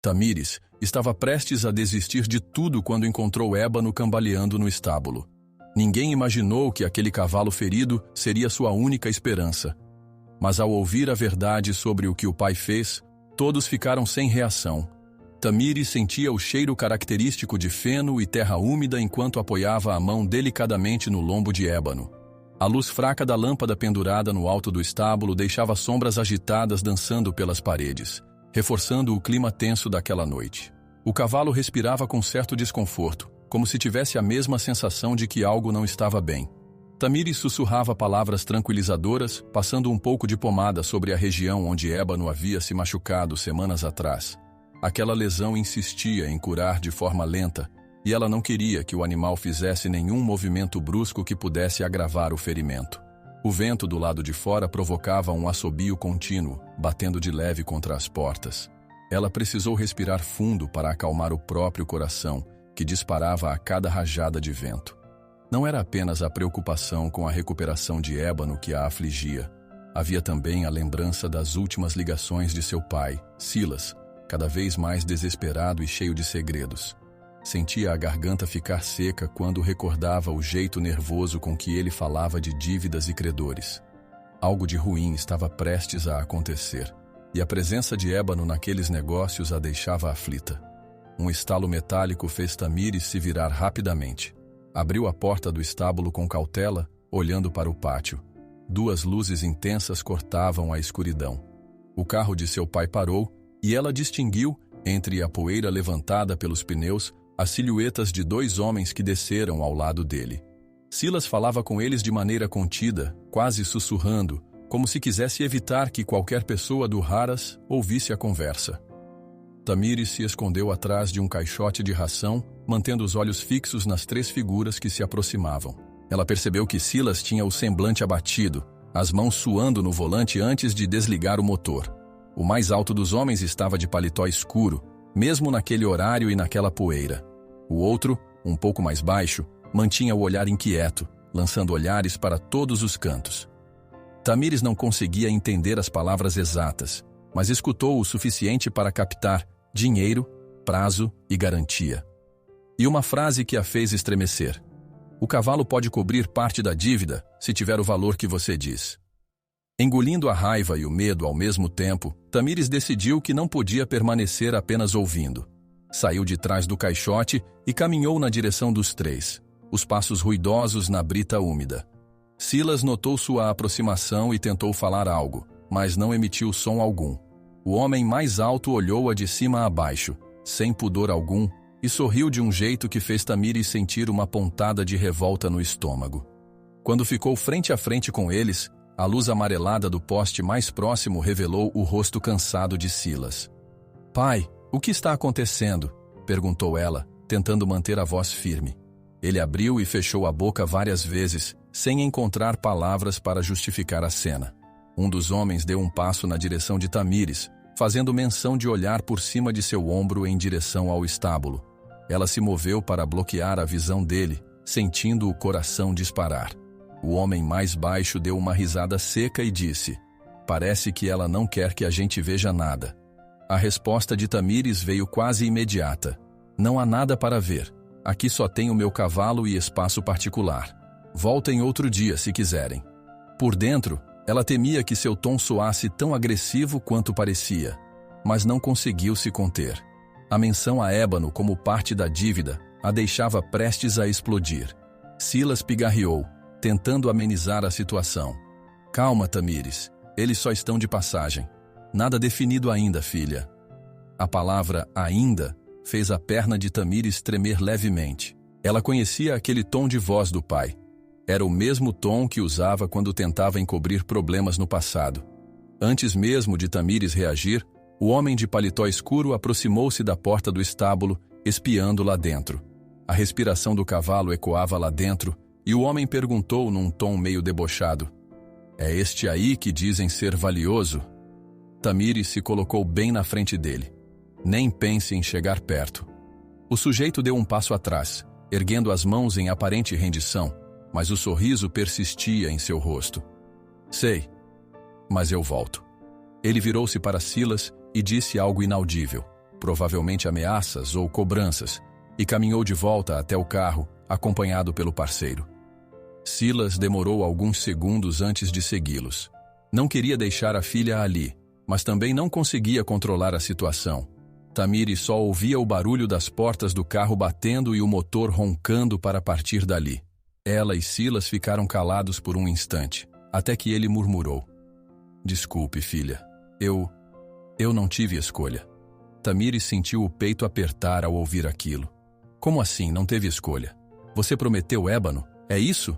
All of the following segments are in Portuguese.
Tamires estava prestes a desistir de tudo quando encontrou Ébano cambaleando no estábulo. Ninguém imaginou que aquele cavalo ferido seria sua única esperança. Mas ao ouvir a verdade sobre o que o pai fez, todos ficaram sem reação. Tamires sentia o cheiro característico de feno e terra úmida enquanto apoiava a mão delicadamente no lombo de Ébano. A luz fraca da lâmpada pendurada no alto do estábulo deixava sombras agitadas dançando pelas paredes, reforçando o clima tenso daquela noite. O cavalo respirava com certo desconforto, como se tivesse a mesma sensação de que algo não estava bem. Tamires sussurrava palavras tranquilizadoras, passando um pouco de pomada sobre a região onde Ébano havia se machucado semanas atrás. Aquela lesão insistia em curar de forma lenta, e ela não queria que o animal fizesse nenhum movimento brusco que pudesse agravar o ferimento. O vento do lado de fora provocava um assobio contínuo, batendo de leve contra as portas. Ela precisou respirar fundo para acalmar o próprio coração, que disparava a cada rajada de vento. Não era apenas a preocupação com a recuperação de Ébano que a afligia. Havia também a lembrança das últimas ligações de seu pai, Silas, cada vez mais desesperado e cheio de segredos. Sentia a garganta ficar seca quando recordava o jeito nervoso com que ele falava de dívidas e credores. Algo de ruim estava prestes a acontecer, e a presença de Ébano naqueles negócios a deixava aflita. Um estalo metálico fez Tamires se virar rapidamente. Abriu a porta do estábulo com cautela, olhando para o pátio. 2 luzes intensas cortavam a escuridão. O carro de seu pai parou, e ela distinguiu, entre a poeira levantada pelos pneus, as silhuetas de 2 homens que desceram ao lado dele. Silas falava com eles de maneira contida, quase sussurrando, como se quisesse evitar que qualquer pessoa do Haras ouvisse a conversa. Tamires se escondeu atrás de um caixote de ração, mantendo os olhos fixos nas 3 figuras que se aproximavam. Ela percebeu que Silas tinha o semblante abatido, as mãos suando no volante antes de desligar o motor. O mais alto dos homens estava de paletó escuro, mesmo naquele horário e naquela poeira. O outro, um pouco mais baixo, mantinha o olhar inquieto, lançando olhares para todos os cantos. Tamires não conseguia entender as palavras exatas, mas escutou o suficiente para captar dinheiro, prazo e garantia. E uma frase que a fez estremecer. O cavalo pode cobrir parte da dívida se tiver o valor que você diz. Engolindo a raiva e o medo ao mesmo tempo, Tamires decidiu que não podia permanecer apenas ouvindo. Saiu de trás do caixote e caminhou na direção dos 3, os passos ruidosos na brita úmida. Silas notou sua aproximação e tentou falar algo, mas não emitiu som algum. O homem mais alto olhou-a de cima a baixo, sem pudor algum, e sorriu de um jeito que fez Tamires sentir uma pontada de revolta no estômago. Quando ficou frente a frente com eles, a luz amarelada do poste mais próximo revelou o rosto cansado de Silas. "Pai, o que está acontecendo?" perguntou ela, tentando manter a voz firme. Ele abriu e fechou a boca várias vezes, sem encontrar palavras para justificar a cena. Um dos homens deu um passo na direção de Tamires, fazendo menção de olhar por cima de seu ombro em direção ao estábulo. Ela se moveu para bloquear a visão dele, sentindo o coração disparar. O homem mais baixo deu uma risada seca e disse: "Parece que ela não quer que a gente veja nada." A resposta de Tamires veio quase imediata. "Não há nada para ver. Aqui só tem o meu cavalo e espaço particular. Voltem outro dia se quiserem." Por dentro, ela temia que seu tom soasse tão agressivo quanto parecia, mas não conseguiu se conter. A menção a Ébano como parte da dívida a deixava prestes a explodir. Silas pigarreou, tentando amenizar a situação. "Calma, Tamires. Eles só estão de passagem. Nada definido ainda, filha." A palavra "ainda" fez a perna de Tamires tremer levemente. Ela conhecia aquele tom de voz do pai. Era o mesmo tom que usava quando tentava encobrir problemas no passado. Antes mesmo de Tamires reagir, o homem de paletó escuro aproximou-se da porta do estábulo, espiando lá dentro. A respiração do cavalo ecoava lá dentro, e o homem perguntou num tom meio debochado: "É este aí que dizem ser valioso?" Tamires se colocou bem na frente dele. "Nem pense em chegar perto." O sujeito deu um passo atrás, erguendo as mãos em aparente rendição, mas o sorriso persistia em seu rosto. "Sei, mas eu volto." Ele virou-se para Silas e disse algo inaudível. provavelmente ameaças ou cobranças, e caminhou de volta até o carro, acompanhado pelo parceiro. Silas demorou alguns segundos antes de segui-los. Não queria deixar a filha ali, mas também não conseguia controlar a situação. Tamires só ouvia o barulho das portas do carro batendo e o motor roncando para partir dali. Ela e Silas ficaram calados por um instante, até que ele murmurou: "Desculpe, filha. Eu não tive escolha." Tamires sentiu o peito apertar ao ouvir aquilo. "Como assim, não teve escolha? Você prometeu ébano, é isso?"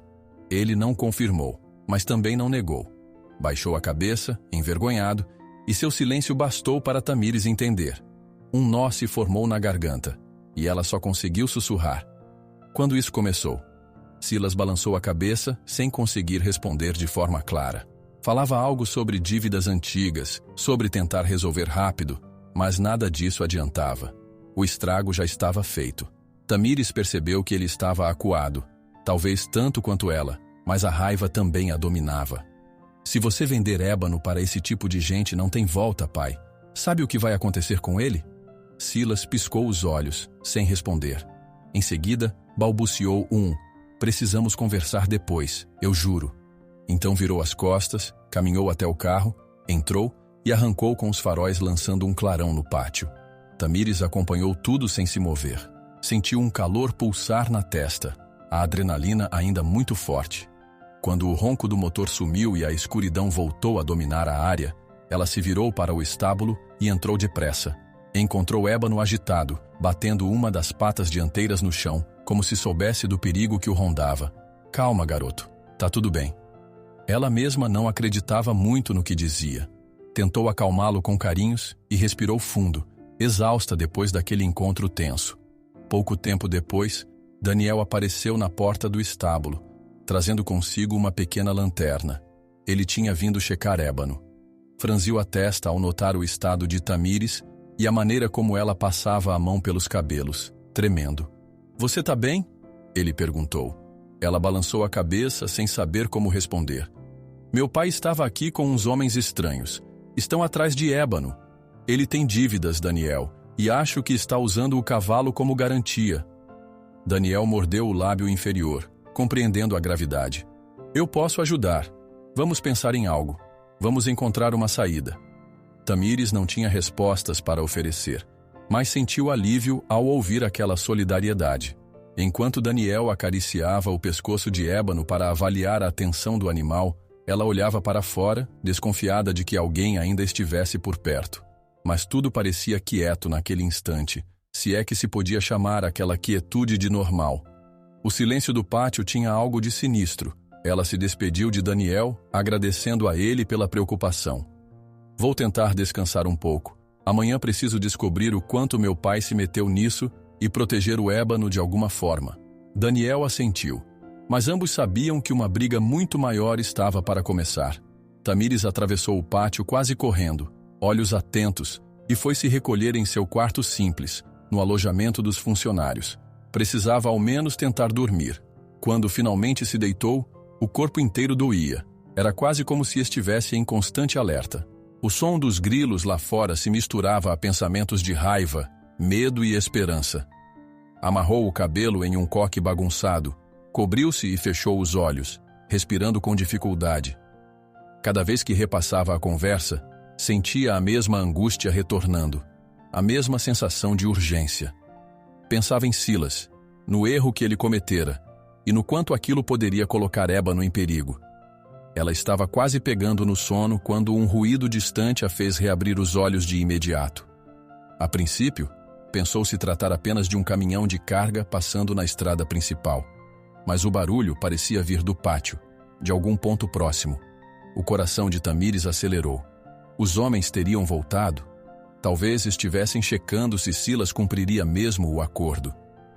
Ele não confirmou, mas também não negou. Baixou a cabeça, envergonhado, e seu silêncio bastou para Tamires entender. Um nó se formou na garganta, e ela só conseguiu sussurrar: "Quando isso começou?" Silas balançou a cabeça, sem conseguir responder de forma clara. Falava algo sobre dívidas antigas, sobre tentar resolver rápido, mas nada disso adiantava. O estrago já estava feito. Tamires percebeu que ele estava acuado, talvez tanto quanto ela, mas a raiva também a dominava. "Se você vender ébano para esse tipo de gente, não tem volta, pai. Sabe o que vai acontecer com ele?" Silas piscou os olhos, sem responder. Em seguida, balbuciou "Precisamos conversar depois, eu juro." Então virou as costas, caminhou até o carro, entrou e arrancou com os faróis lançando um clarão no pátio. Tamires acompanhou tudo sem se mover. Sentiu um calor pulsar na testa, a adrenalina ainda muito forte. Quando o ronco do motor sumiu e a escuridão voltou a dominar a área, ela se virou para o estábulo e entrou depressa. Encontrou ébano agitado, batendo uma das patas dianteiras no chão, como se soubesse do perigo que o rondava. "Calma, garoto. Tá tudo bem." Ela mesma não acreditava muito no que dizia. Tentou acalmá-lo com carinhos e respirou fundo, exausta depois daquele encontro tenso. Pouco tempo depois, Daniel apareceu na porta do estábulo, trazendo consigo uma pequena lanterna. Ele tinha vindo checar ébano. Franziu a testa ao notar o estado de Tamires e a maneira como ela passava a mão pelos cabelos, tremendo. "Você tá bem?" ele perguntou. Ela balançou a cabeça sem saber como responder. "Meu pai estava aqui com uns homens estranhos. Estão atrás de ébano. Ele tem dívidas, Daniel, e acho que está usando o cavalo como garantia." Daniel mordeu o lábio inferior, compreendendo a gravidade. "Eu posso ajudar. Vamos pensar em algo. Vamos encontrar uma saída." Tamires não tinha respostas para oferecer, mas sentiu alívio ao ouvir aquela solidariedade. Enquanto Daniel acariciava o pescoço de ébano para avaliar a atenção do animal, ela olhava para fora, desconfiada de que alguém ainda estivesse por perto. Mas tudo parecia quieto naquele instante, se é que se podia chamar aquela quietude de normal. O silêncio do pátio tinha algo de sinistro. Ela se despediu de Daniel, agradecendo a ele pela preocupação. "Vou tentar descansar um pouco. Amanhã preciso descobrir o quanto meu pai se meteu nisso e proteger o ébano de alguma forma." Daniel assentiu, mas ambos sabiam que uma briga muito maior estava para começar. Tamires atravessou o pátio quase correndo, olhos atentos, e foi se recolher em seu quarto simples, no alojamento dos funcionários. Precisava ao menos tentar dormir. Quando finalmente se deitou, o corpo inteiro doía. Era quase como se estivesse em constante alerta. O som dos grilos lá fora se misturava a pensamentos de raiva, medo e esperança. Amarrou o cabelo em um coque bagunçado, cobriu-se e fechou os olhos, respirando com dificuldade. Cada vez que repassava a conversa, sentia a mesma angústia retornando, a mesma sensação de urgência. Pensava em Silas, no erro que ele cometera, e no quanto aquilo poderia colocar ébano em perigo. Ela estava quase pegando no sono quando um ruído distante a fez reabrir os olhos de imediato. A princípio, pensou se tratar apenas de um caminhão de carga passando na estrada principal. Mas o barulho parecia vir do pátio, de algum ponto próximo. O coração de Tamires acelerou. Os homens teriam voltado? Talvez estivessem checando se Silas cumpriria mesmo o acordo.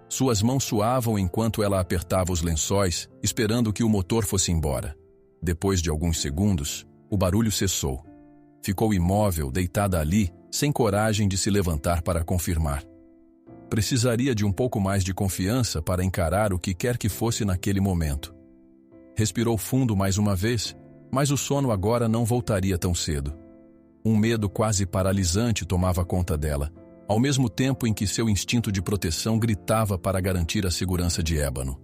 Suas mãos suavam enquanto ela apertava os lençóis, esperando que o motor fosse embora. Depois de alguns segundos, o barulho cessou. Ficou imóvel, deitada ali, sem coragem de se levantar para confirmar. Precisaria de um pouco mais de confiança para encarar o que quer que fosse naquele momento. Respirou fundo mais uma vez, mas o sono agora não voltaria tão cedo. Um medo quase paralisante tomava conta dela, ao mesmo tempo em que seu instinto de proteção gritava para garantir a segurança de Ébano.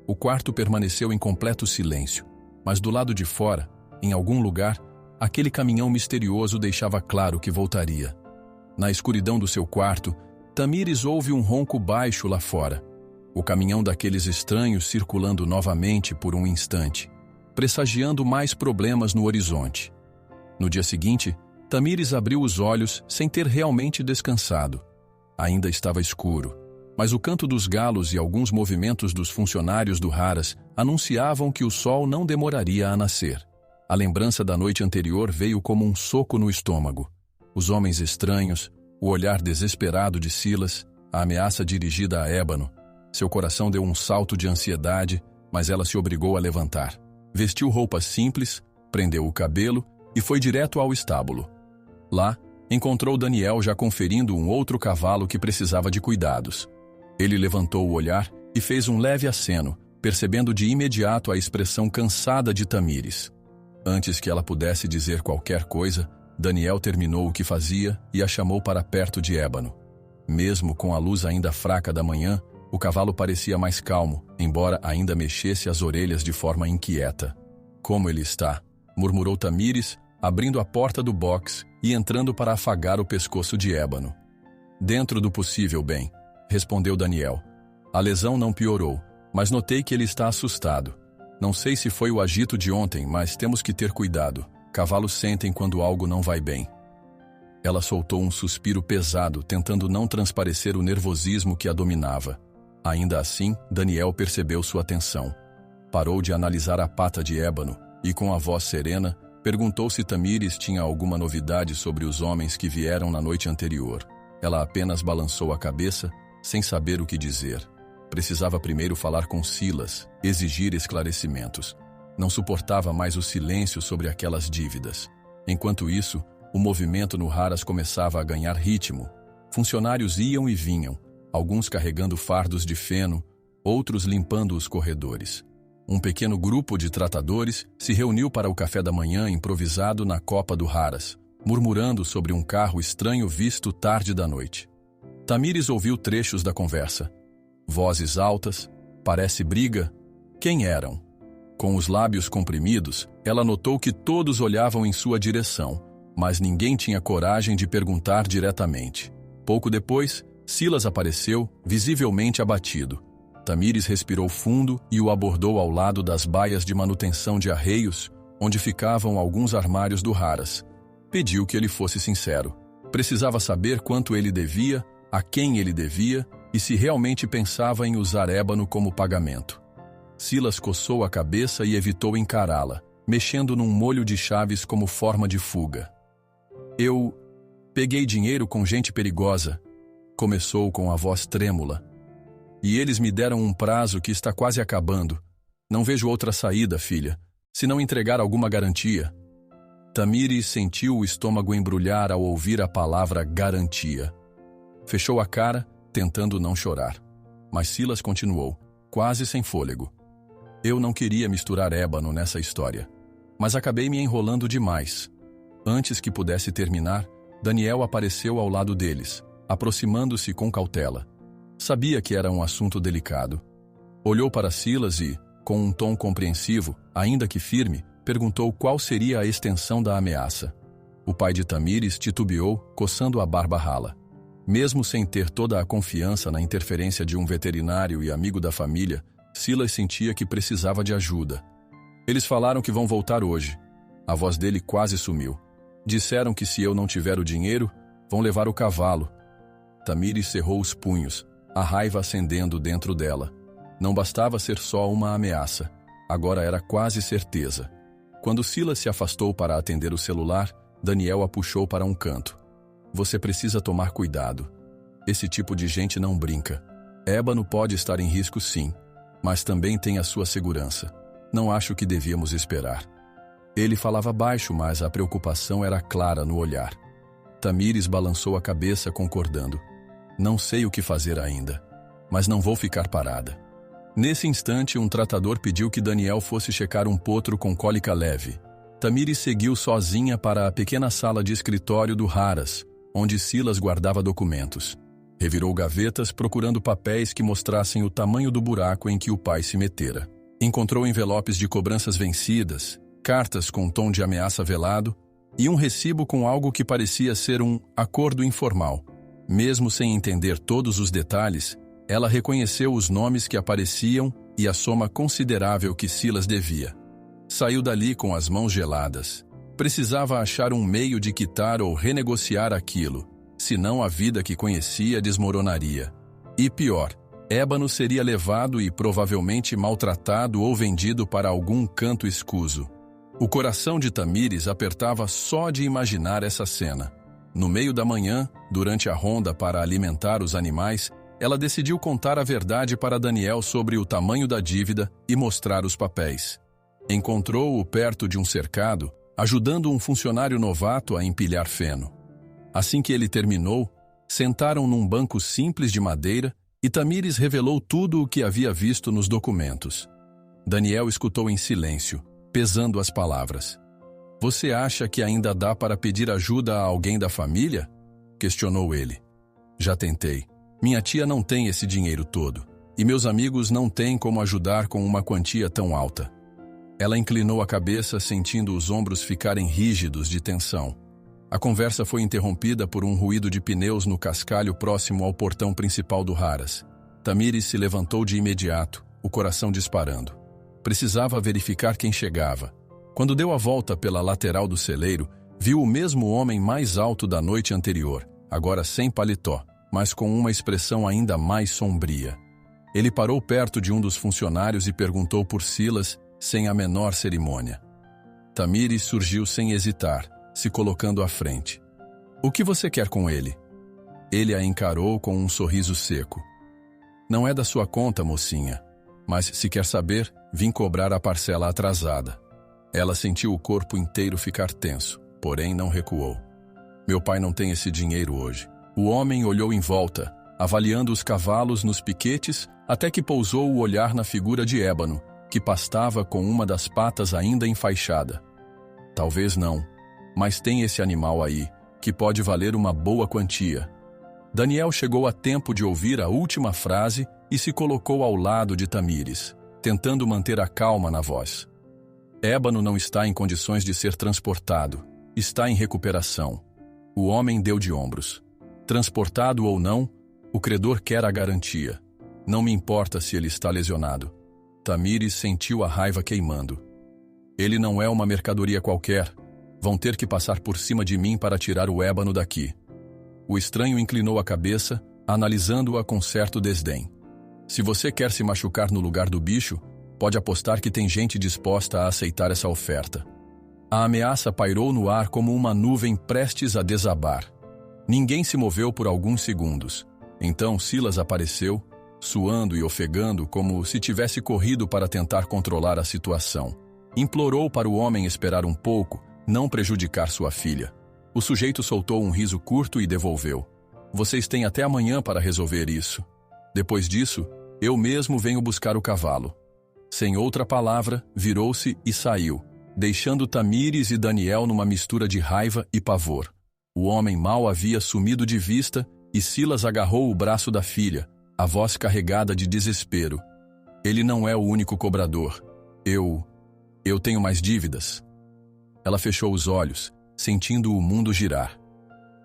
O quarto permaneceu em completo silêncio, mas do lado de fora, em algum lugar, aquele caminhão misterioso deixava claro que voltaria. Na escuridão do seu quarto, Tamires ouve um ronco baixo lá fora. O caminhão daqueles estranhos circulando novamente por um instante, pressagiando mais problemas no horizonte. No dia seguinte, Tamires abriu os olhos sem ter realmente descansado. Ainda estava escuro, mas o canto dos galos e alguns movimentos dos funcionários do Harras anunciavam que o sol não demoraria a nascer. A lembrança da noite anterior veio como um soco no estômago. Os homens estranhos, o olhar desesperado de Silas, a ameaça dirigida a Ébano. Seu coração deu um salto de ansiedade, mas ela se obrigou a levantar. Vestiu roupas simples, prendeu o cabelo e foi direto ao estábulo. Lá, encontrou Daniel já conferindo um outro cavalo que precisava de cuidados. Ele levantou o olhar e fez um leve aceno, percebendo de imediato a expressão cansada de Tamires. Antes que ela pudesse dizer qualquer coisa, Daniel terminou o que fazia e a chamou para perto de Ébano. Mesmo com a luz ainda fraca da manhã, o cavalo parecia mais calmo, embora ainda mexesse as orelhas de forma inquieta. "Como ele está?", murmurou Tamires, abrindo a porta do box e entrando para afagar o pescoço de Ébano. "Dentro do possível, bem", respondeu Daniel. "A lesão não piorou, mas notei que ele está assustado. Não sei se foi o agito de ontem, mas temos que ter cuidado. Cavalos sentem quando algo não vai bem." Ela soltou um suspiro pesado, tentando não transparecer o nervosismo que a dominava. Ainda assim, Daniel percebeu sua tensão. Parou de analisar a pata de Ébano e, com a voz serena, perguntou se Tamires tinha alguma novidade sobre os homens que vieram na noite anterior. Ela apenas balançou a cabeça, sem saber o que dizer. Precisava primeiro falar com Silas, exigir esclarecimentos. Não suportava mais o silêncio sobre aquelas dívidas. Enquanto isso, o movimento no Harras começava a ganhar ritmo. Funcionários iam e vinham, alguns carregando fardos de feno, outros limpando os corredores. Um pequeno grupo de tratadores se reuniu para o café da manhã improvisado na copa do Harras, murmurando sobre um carro estranho visto tarde da noite. Tamires ouviu trechos da conversa. Vozes altas, parece briga. Quem eram? Com os lábios comprimidos, ela notou que todos olhavam em sua direção, mas ninguém tinha coragem de perguntar diretamente. Pouco depois, Silas apareceu, visivelmente abatido. Tamires respirou fundo e o abordou ao lado das baias de manutenção de arreios, onde ficavam alguns armários do Harras. Pediu que ele fosse sincero. Precisava saber quanto ele devia, a quem ele devia e se realmente pensava em usar Ébano como pagamento. Silas coçou a cabeça e evitou encará-la, mexendo num molho de chaves como forma de fuga. "Eu peguei dinheiro com gente perigosa", começou com a voz trêmula. "E eles me deram um prazo que está quase acabando. Não vejo outra saída, filha, se não entregar alguma garantia." Tamires sentiu o estômago embrulhar ao ouvir a palavra garantia. Fechou a cara, tentando não chorar. Mas Silas continuou, quase sem fôlego. "Eu não queria misturar Ébano nessa história, mas acabei me enrolando demais." Antes que pudesse terminar, Daniel apareceu ao lado deles, aproximando-se com cautela. Sabia que era um assunto delicado. Olhou para Silas e, com um tom compreensivo, ainda que firme, perguntou qual seria a extensão da ameaça. O pai de Tamires titubeou, coçando a barba rala. Mesmo sem ter toda a confiança na interferência de um veterinário e amigo da família, Silas sentia que precisava de ajuda. "Eles falaram que vão voltar hoje." A voz dele quase sumiu. "Disseram que se eu não tiver o dinheiro, vão levar o cavalo." Tamires cerrou os punhos, a raiva acendendo dentro dela. Não bastava ser só uma ameaça, agora era quase certeza. Quando Silas se afastou para atender o celular, Daniel a puxou para um canto. "Você precisa tomar cuidado. Esse tipo de gente não brinca. Ébano pode estar em risco sim, mas também tem a sua segurança. Não acho que devíamos esperar." Ele falava baixo, mas a preocupação era clara no olhar. Tamires balançou a cabeça concordando. "Não sei o que fazer ainda, mas não vou ficar parada." Nesse instante, um tratador pediu que Daniel fosse checar um potro com cólica leve. Tamires seguiu sozinha para a pequena sala de escritório do Harras, onde Silas guardava documentos. Revirou gavetas procurando papéis que mostrassem o tamanho do buraco em que o pai se metera. Encontrou envelopes de cobranças vencidas, cartas com tom de ameaça velado e um recibo com algo que parecia ser um acordo informal. Mesmo sem entender todos os detalhes, ela reconheceu os nomes que apareciam e a soma considerável que Silas devia. Saiu dali com as mãos geladas. Precisava achar um meio de quitar ou renegociar aquilo, senão a vida que conhecia desmoronaria. E pior, Ébano seria levado e provavelmente maltratado ou vendido para algum canto escuso. O coração de Tamires apertava só de imaginar essa cena. No meio da manhã, durante a ronda para alimentar os animais, ela decidiu contar a verdade para Daniel sobre o tamanho da dívida e mostrar os papéis. Encontrou-o perto de um cercado, ajudando um funcionário novato a empilhar feno. Assim que ele terminou, sentaram num banco simples de madeira e Tamires revelou tudo o que havia visto nos documentos. Daniel escutou em silêncio, pesando as palavras. "Você acha que ainda dá para pedir ajuda a alguém da família?" questionou ele. "Já tentei. Minha tia não tem esse dinheiro todo, e meus amigos não têm como ajudar com uma quantia tão alta." Ela inclinou a cabeça, sentindo os ombros ficarem rígidos de tensão. A conversa foi interrompida por um ruído de pneus no cascalho próximo ao portão principal do Harrah's. Tamires se levantou de imediato, o coração disparando. Precisava verificar quem chegava. Quando deu a volta pela lateral do celeiro, viu o mesmo homem mais alto da noite anterior, agora sem paletó, mas com uma expressão ainda mais sombria. Ele parou perto de um dos funcionários e perguntou por Silas, sem a menor cerimônia. Tamires surgiu sem hesitar, se colocando à frente. "O que você quer com ele?" Ele a encarou com um sorriso seco. "Não é da sua conta, mocinha, mas se quer saber, vim cobrar a parcela atrasada." Ela sentiu o corpo inteiro ficar tenso, porém não recuou. "Meu pai não tem esse dinheiro hoje." O homem olhou em volta, avaliando os cavalos nos piquetes, até que pousou o olhar na figura de Ébano, que pastava com uma das patas ainda enfaixada. "Talvez não, mas tem esse animal aí, que pode valer uma boa quantia." Daniel chegou a tempo de ouvir a última frase e se colocou ao lado de Tamires, tentando manter a calma na voz. "Ébano não está em condições de ser transportado. Está em recuperação." O homem deu de ombros. "Transportado ou não, o credor quer a garantia. Não me importa se ele está lesionado." Tamires sentiu a raiva queimando. "Ele não é uma mercadoria qualquer. Vão ter que passar por cima de mim para tirar o Ébano daqui." O estranho inclinou a cabeça, analisando-a com certo desdém. "Se você quer se machucar no lugar do bicho, pode apostar que tem gente disposta a aceitar essa oferta." A ameaça pairou no ar como uma nuvem prestes a desabar. Ninguém se moveu por alguns segundos. Então Silas apareceu, suando e ofegando como se tivesse corrido para tentar controlar a situação. Implorou para o homem esperar um pouco, não prejudicar sua filha. O sujeito soltou um riso curto e devolveu. "Vocês têm até amanhã para resolver isso. Depois disso, eu mesmo venho buscar o cavalo." Sem outra palavra, virou-se e saiu, deixando Tamires e Daniel numa mistura de raiva e pavor. O homem mal havia sumido de vista e Silas agarrou o braço da filha, a voz carregada de desespero. "Ele não é o único cobrador. Eu tenho mais dívidas." Ela fechou os olhos, sentindo o mundo girar.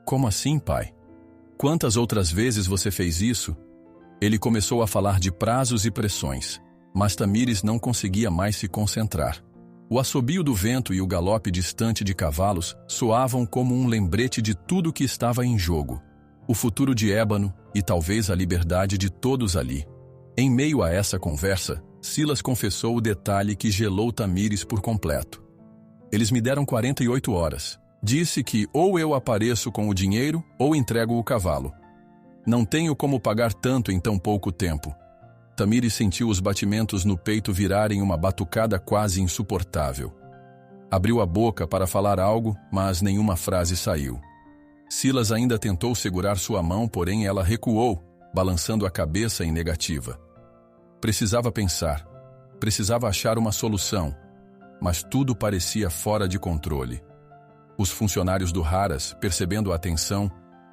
"Como assim, pai? Quantas outras vezes você fez isso?" Ele começou a falar de prazos e pressões, mas Tamires não conseguia mais se concentrar. O assobio do vento e o galope distante de cavalos soavam como um lembrete de tudo que estava em jogo. O futuro de Ébano e talvez a liberdade de todos ali. Em meio a essa conversa, Silas confessou o detalhe que gelou Tamires por completo. "Eles me deram 48 horas. Disse que ou eu apareço com o dinheiro ou entrego o cavalo. Não tenho como pagar tanto em tão pouco tempo." Tamires sentiu os batimentos no peito virarem uma batucada quase insuportável. Abriu a boca para falar algo, mas nenhuma frase saiu. Silas ainda tentou segurar sua mão, porém ela recuou, balançando a cabeça em negativa. Precisava pensar. Precisava achar uma solução. Mas tudo parecia fora de controle. Os funcionários do Harrah's, percebendo a tensão,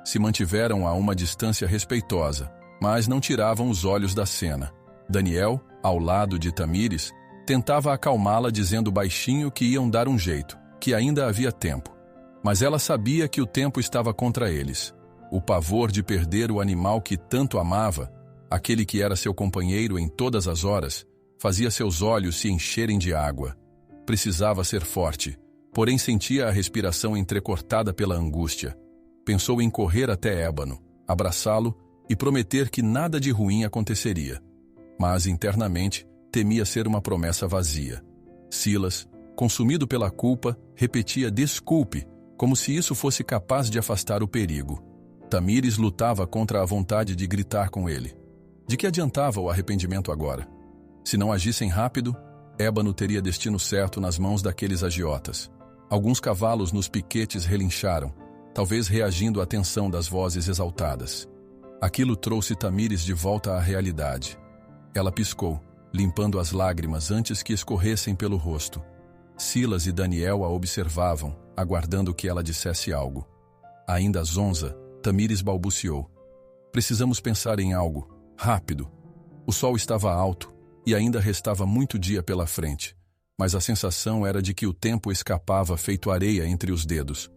se mantiveram a uma distância respeitosa, mas não tiravam os olhos da cena. Daniel, ao lado de Tamires, tentava acalmá-la dizendo baixinho que iam dar um jeito, que ainda havia tempo. Mas ela sabia que o tempo estava contra eles. O pavor de perder o animal que tanto amava, aquele que era seu companheiro em todas as horas, fazia seus olhos se encherem de água. Precisava ser forte, porém sentia a respiração entrecortada pela angústia. Pensou em correr até Ébano, abraçá-lo e prometer que nada de ruim aconteceria. Mas internamente temia ser uma promessa vazia. Silas, consumido pela culpa, repetia desculpe, como se isso fosse capaz de afastar o perigo. Tamires lutava contra a vontade de gritar com ele. De que adiantava o arrependimento agora? Se não agissem rápido, Ébano teria destino certo nas mãos daqueles agiotas. Alguns cavalos nos piquetes relincharam, talvez reagindo à tensão das vozes exaltadas. Aquilo trouxe Tamires de volta à realidade. Ela piscou, limpando as lágrimas antes que escorressem pelo rosto. Silas e Daniel a observavam, aguardando que ela dissesse algo. Ainda zonza, Tamires balbuciou. Precisamos pensar em algo, rápido. O sol estava alto e ainda restava muito dia pela frente, mas a sensação era de que o tempo escapava feito areia entre os dedos.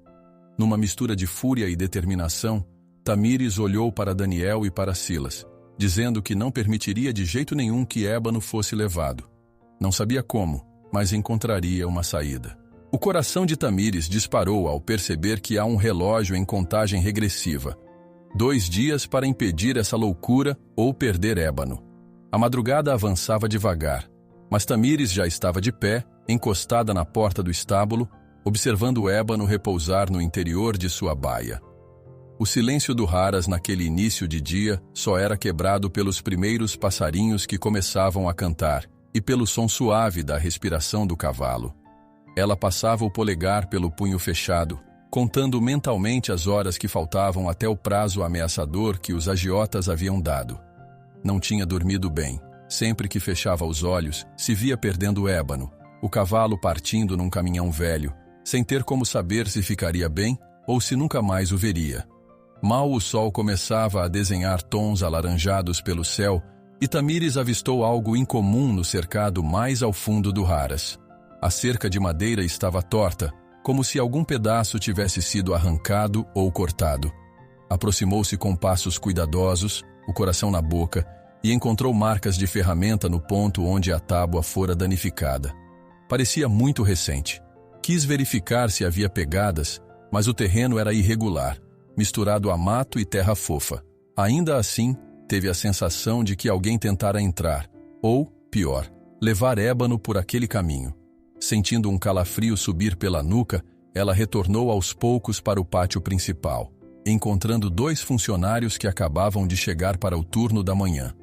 Numa mistura de fúria e determinação, Tamires olhou para Daniel e para Silas, dizendo que não permitiria de jeito nenhum que Ébano fosse levado. Não sabia como, mas encontraria uma saída. O coração de Tamires disparou ao perceber que há um relógio em contagem regressiva. 2 dias para impedir essa loucura ou perder Ébano. A madrugada avançava devagar, mas Tamires já estava de pé, encostada na porta do estábulo, observando Ébano repousar no interior de sua baia. O silêncio do Haras naquele início de dia só era quebrado pelos primeiros passarinhos que começavam a cantar e pelo som suave da respiração do cavalo. Ela passava o polegar pelo punho fechado, contando mentalmente as horas que faltavam até o prazo ameaçador que os agiotas haviam dado. Não tinha dormido bem. Sempre que fechava os olhos, se via perdendo Ébano, o cavalo partindo num caminhão velho, sem ter como saber se ficaria bem ou se nunca mais o veria. Mal o sol começava a desenhar tons alaranjados pelo céu, e Tamires avistou algo incomum no cercado mais ao fundo do Haras. A cerca de madeira estava torta, como se algum pedaço tivesse sido arrancado ou cortado. Aproximou-se com passos cuidadosos, o coração na boca, e encontrou marcas de ferramenta no ponto onde a tábua fora danificada. Parecia muito recente. Quis verificar se havia pegadas, mas o terreno era irregular, misturado a mato e terra fofa. Ainda assim, teve a sensação de que alguém tentara entrar, ou, pior, levar Ébano por aquele caminho. Sentindo um calafrio subir pela nuca, ela retornou aos poucos para o pátio principal, encontrando 2 funcionários que acabavam de chegar para o turno da manhã.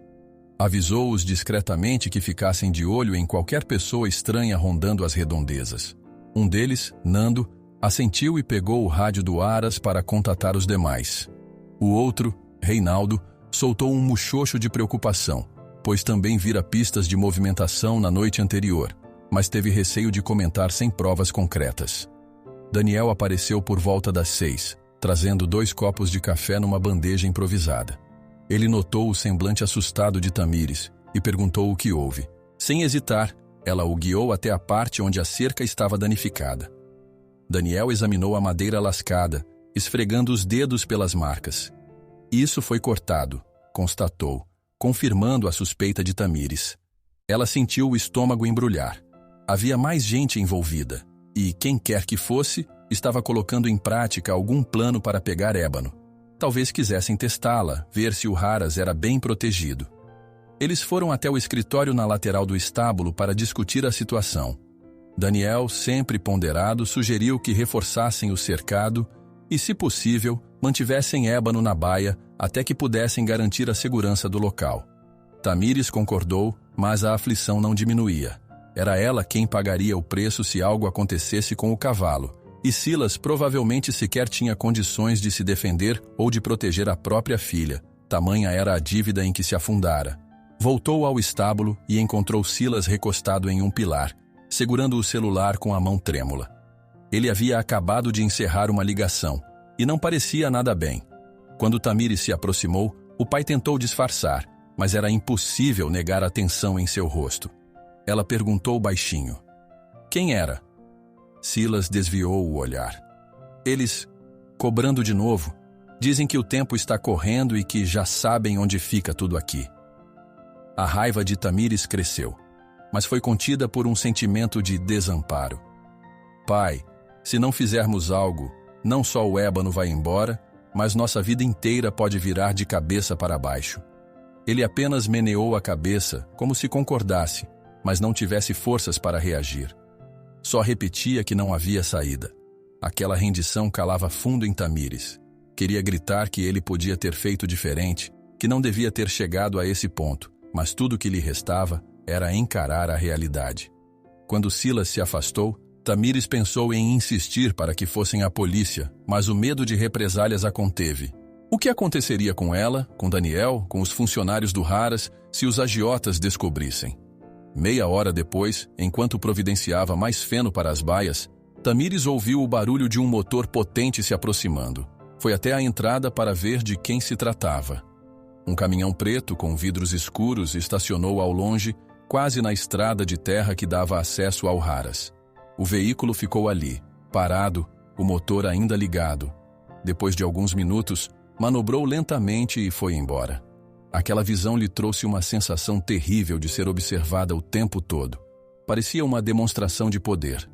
Avisou-os discretamente que ficassem de olho em qualquer pessoa estranha rondando as redondezas. Um deles, Nando, assentiu e pegou o rádio do Haras para contatar os demais. O outro, Reinaldo, soltou um muxoxo de preocupação, pois também vira pistas de movimentação na noite anterior, mas teve receio de comentar sem provas concretas. Daniel apareceu por volta das 6, trazendo 2 copos de café numa bandeja improvisada. Ele notou o semblante assustado de Tamires e perguntou o que houve. Sem hesitar, ela o guiou até a parte onde a cerca estava danificada. Daniel examinou a madeira lascada, esfregando os dedos pelas marcas. Isso foi cortado, constatou, confirmando a suspeita de Tamires. Ela sentiu o estômago embrulhar. Havia mais gente envolvida, e quem quer que fosse, estava colocando em prática algum plano para pegar Ébano. Talvez quisessem testá-la, ver se o Haras era bem protegido. Eles foram até o escritório na lateral do estábulo para discutir a situação. Daniel, sempre ponderado, sugeriu que reforçassem o cercado e, se possível, mantivessem Ébano na baia até que pudessem garantir a segurança do local. Tamires concordou, mas a aflição não diminuía. Era ela quem pagaria o preço se algo acontecesse com o cavalo, e Silas provavelmente sequer tinha condições de se defender ou de proteger a própria filha, tamanha era a dívida em que se afundara. Voltou ao estábulo e encontrou Silas recostado em um pilar, segurando o celular com a mão trêmula. Ele havia acabado de encerrar uma ligação, e não parecia nada bem. Quando Tamires se aproximou, o pai tentou disfarçar, mas era impossível negar a tensão em seu rosto. Ela perguntou baixinho: quem era? Silas desviou o olhar. Eles, cobrando de novo, dizem que o tempo está correndo e que já sabem onde fica tudo aqui. A raiva de Tamires cresceu, mas foi contida por um sentimento de desamparo. Pai, se não fizermos algo, não só o ébano vai embora, mas nossa vida inteira pode virar de cabeça para baixo. Ele apenas meneou a cabeça, como se concordasse, mas não tivesse forças para reagir. Só repetia que não havia saída. Aquela rendição calava fundo em Tamires. Queria gritar que ele podia ter feito diferente, que não devia ter chegado a esse ponto, mas tudo que lhe restava era encarar a realidade. Quando Silas se afastou, Tamires pensou em insistir para que fossem à polícia, mas o medo de represálias a conteve. O que aconteceria com ela, com Daniel, com os funcionários do Harrah's, se os agiotas descobrissem? Meia hora depois, enquanto providenciava mais feno para as baias, Tamires ouviu o barulho de um motor potente se aproximando. Foi até a entrada para ver de quem se tratava. Um caminhão preto com vidros escuros estacionou ao longe, quase na estrada de terra que dava acesso ao Harrah's. O veículo ficou ali, parado, o motor ainda ligado. Depois de alguns minutos, manobrou lentamente e foi embora. Aquela visão lhe trouxe uma sensação terrível de ser observada o tempo todo. Parecia uma demonstração de poder.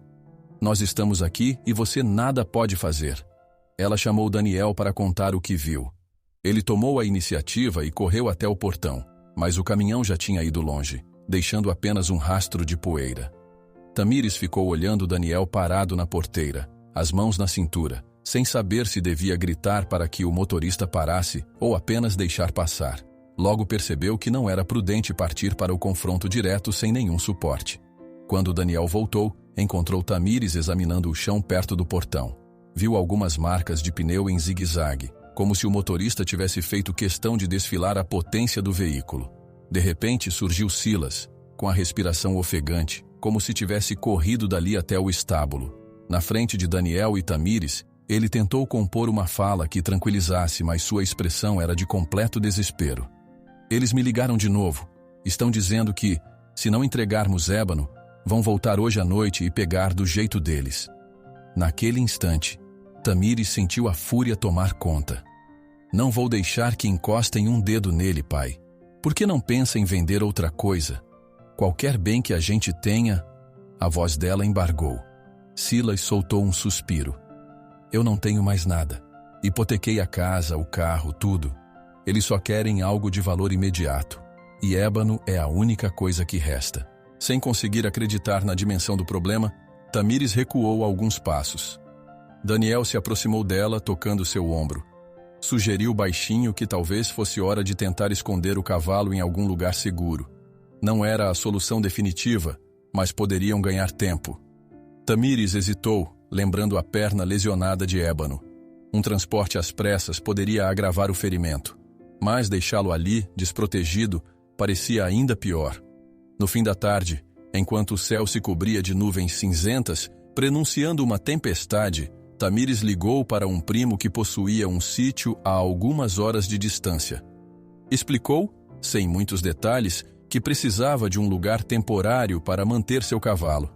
Nós estamos aqui e você nada pode fazer. Ela chamou Daniel para contar o que viu. Ele tomou a iniciativa e correu até o portão, mas o caminhão já tinha ido longe, deixando apenas um rastro de poeira. Tamires ficou olhando Daniel parado na porteira, as mãos na cintura, sem saber se devia gritar para que o motorista parasse ou apenas deixar passar. Logo percebeu que não era prudente partir para o confronto direto sem nenhum suporte. Quando Daniel voltou, encontrou Tamires examinando o chão perto do portão. Viu algumas marcas de pneu em zigue-zague, como se o motorista tivesse feito questão de desfilar a potência do veículo. De repente surgiu Silas, com a respiração ofegante, como se tivesse corrido dali até o estábulo. Na frente de Daniel e Tamires, ele tentou compor uma fala que tranquilizasse, mas sua expressão era de completo desespero. Eles me ligaram de novo. Estão dizendo que, se não entregarmos ébano, vão voltar hoje à noite e pegar do jeito deles. Naquele instante, Tamires sentiu a fúria tomar conta. Não vou deixar que encostem um dedo nele, pai. Por que não pensa em vender outra coisa? Qualquer bem que a gente tenha... A voz dela embargou. Silas soltou um suspiro. Eu não tenho mais nada. Hipotequei a casa, o carro, tudo. Eles só querem algo de valor imediato. E ébano é a única coisa que resta. Sem conseguir acreditar na dimensão do problema, Tamires recuou alguns passos. Daniel se aproximou dela, tocando seu ombro. Sugeriu baixinho que talvez fosse hora de tentar esconder o cavalo em algum lugar seguro. Não era a solução definitiva, mas poderiam ganhar tempo. Tamires hesitou, lembrando a perna lesionada de ébano. Um transporte às pressas poderia agravar o ferimento, mas deixá-lo ali, desprotegido, parecia ainda pior. No fim da tarde, enquanto o céu se cobria de nuvens cinzentas, prenunciando uma tempestade, Tamires ligou para um primo que possuía um sítio a algumas horas de distância. Explicou, sem muitos detalhes, que precisava de um lugar temporário para manter seu cavalo.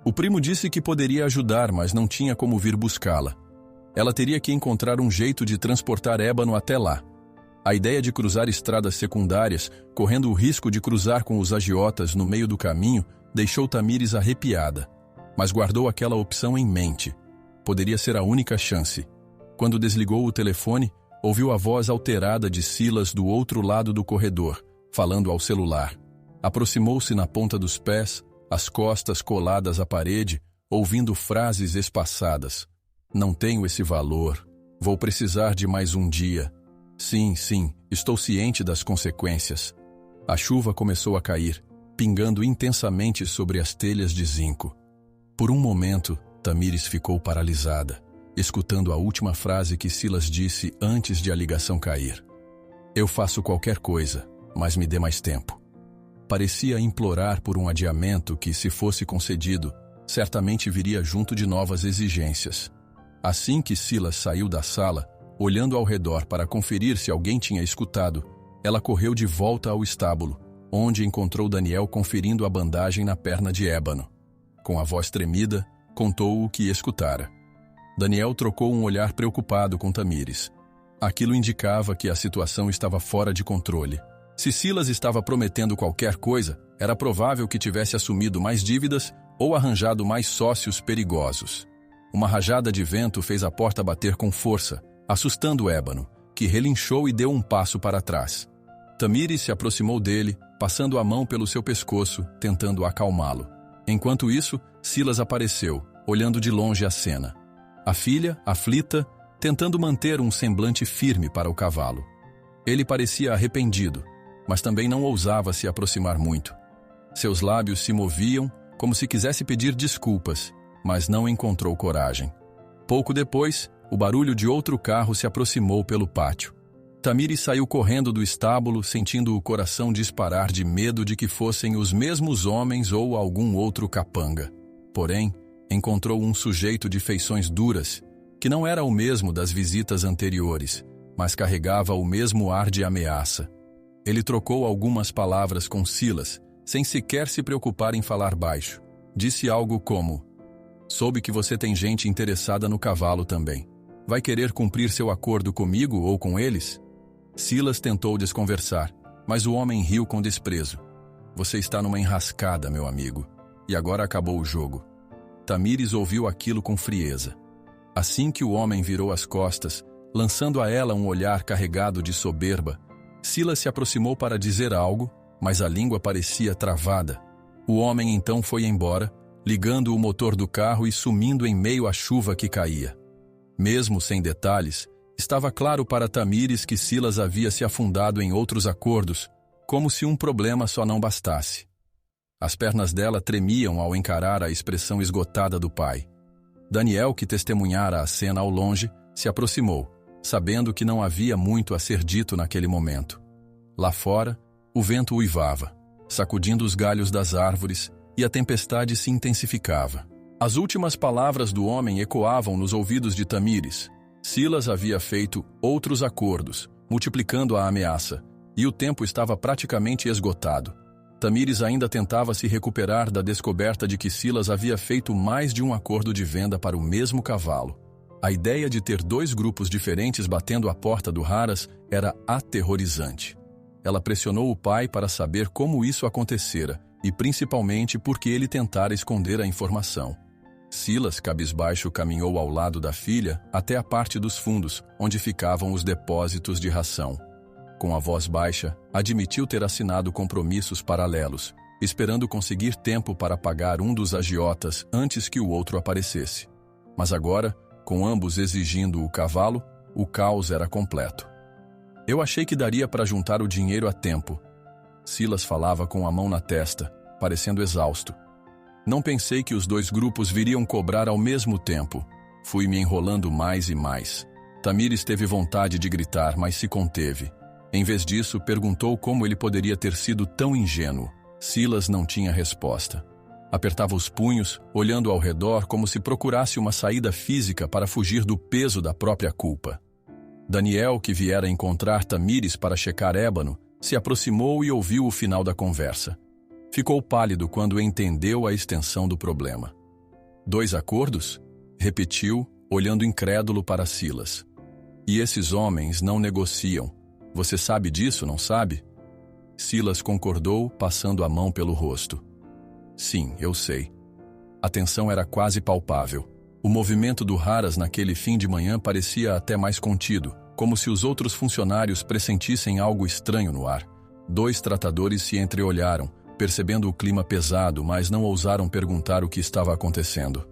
O primo disse que poderia ajudar, mas não tinha como vir buscá-la. Ela teria que encontrar um jeito de transportar ébano até lá. A ideia de cruzar estradas secundárias, correndo o risco de cruzar com os agiotas no meio do caminho, deixou Tamires arrepiada, mas guardou aquela opção em mente. Poderia ser a única chance. Quando desligou o telefone, ouviu a voz alterada de Silas do outro lado do corredor, falando ao celular. Aproximou-se na ponta dos pés, as costas coladas à parede, ouvindo frases espaçadas. Não tenho esse valor. Vou precisar de mais um dia. Sim, estou ciente das consequências. A chuva começou a cair, pingando intensamente sobre as telhas de zinco. Por um momento, Tamires ficou paralisada, escutando a última frase que Silas disse antes de a ligação cair. Eu faço qualquer coisa, mas me dê mais tempo. Parecia implorar por um adiamento que, se fosse concedido, certamente viria junto de novas exigências. Assim que Silas saiu da sala, olhando ao redor para conferir se alguém tinha escutado, ela correu de volta ao estábulo, onde encontrou Daniel conferindo a bandagem na perna de Ébano. Com a voz tremida, contou o que escutara. Daniel trocou um olhar preocupado com Tamires. Aquilo indicava que a situação estava fora de controle. Se Silas estava prometendo qualquer coisa, era provável que tivesse assumido mais dívidas ou arranjado mais sócios perigosos. Uma rajada de vento fez a porta bater com força, assustando Ébano, que relinchou e deu um passo para trás. Tamires se aproximou dele, passando a mão pelo seu pescoço, tentando acalmá-lo. Enquanto isso, Silas apareceu, olhando de longe a cena. A filha, aflita, tentando manter um semblante firme para o cavalo. Ele parecia arrependido, mas também não ousava se aproximar muito. Seus lábios se moviam, como se quisesse pedir desculpas, mas não encontrou coragem. Pouco depois, o barulho de outro carro se aproximou pelo pátio. Tamires saiu correndo do estábulo, sentindo o coração disparar de medo de que fossem os mesmos homens ou algum outro capanga. Porém, encontrou um sujeito de feições duras, que não era o mesmo das visitas anteriores, mas carregava o mesmo ar de ameaça. Ele trocou algumas palavras com Silas, sem sequer se preocupar em falar baixo. Disse algo como: "Soube que você tem gente interessada no cavalo também. Vai querer cumprir seu acordo comigo ou com eles?" Silas tentou desconversar, mas o homem riu com desprezo. "Você está numa enrascada, meu amigo. E agora acabou o jogo." Tamires ouviu aquilo com frieza. Assim que o homem virou as costas, lançando a ela um olhar carregado de soberba, Silas se aproximou para dizer algo, mas a língua parecia travada. O homem então foi embora, ligando o motor do carro e sumindo em meio à chuva que caía. Mesmo sem detalhes, estava claro para Tamires que Silas havia se afundado em outros acordos, como se um problema só não bastasse. As pernas dela tremiam ao encarar a expressão esgotada do pai. Daniel, que testemunhara a cena ao longe, se aproximou, sabendo que não havia muito a ser dito naquele momento. Lá fora, o vento uivava, sacudindo os galhos das árvores, e a tempestade se intensificava. As últimas palavras do homem ecoavam nos ouvidos de Tamires. Silas havia feito outros acordos, multiplicando a ameaça, e o tempo estava praticamente esgotado. Tamires ainda tentava se recuperar da descoberta de que Silas havia feito mais de um acordo de venda para o mesmo cavalo. A ideia de ter dois grupos diferentes batendo à porta do Haras era aterrorizante. Ela pressionou o pai para saber como isso acontecera, e principalmente porque ele tentara esconder a informação. Silas, cabisbaixo, caminhou ao lado da filha até a parte dos fundos, onde ficavam os depósitos de ração. Com a voz baixa, admitiu ter assinado compromissos paralelos, esperando conseguir tempo para pagar um dos agiotas antes que o outro aparecesse. Mas agora, com ambos exigindo o cavalo, o caos era completo. "Eu achei que daria para juntar o dinheiro a tempo." Silas falava com a mão na testa, parecendo exausto. "Não pensei que os dois grupos viriam cobrar ao mesmo tempo. Fui me enrolando mais e mais." Tamires teve vontade de gritar, mas se conteve. Em vez disso, perguntou como ele poderia ter sido tão ingênuo. Silas não tinha resposta. Apertava os punhos, olhando ao redor como se procurasse uma saída física para fugir do peso da própria culpa. Daniel, que viera encontrar Tamires para checar Ébano, se aproximou e ouviu o final da conversa. Ficou pálido quando entendeu a extensão do problema. "Dois acordos?" repetiu, olhando incrédulo para Silas. "E esses homens não negociam. Você sabe disso, não sabe?" Silas concordou, passando a mão pelo rosto. "Sim, eu sei." A tensão era quase palpável. O movimento do Haras naquele fim de manhã parecia até mais contido, como se os outros funcionários pressentissem algo estranho no ar. Dois tratadores se entreolharam, percebendo o clima pesado, mas não ousaram perguntar o que estava acontecendo.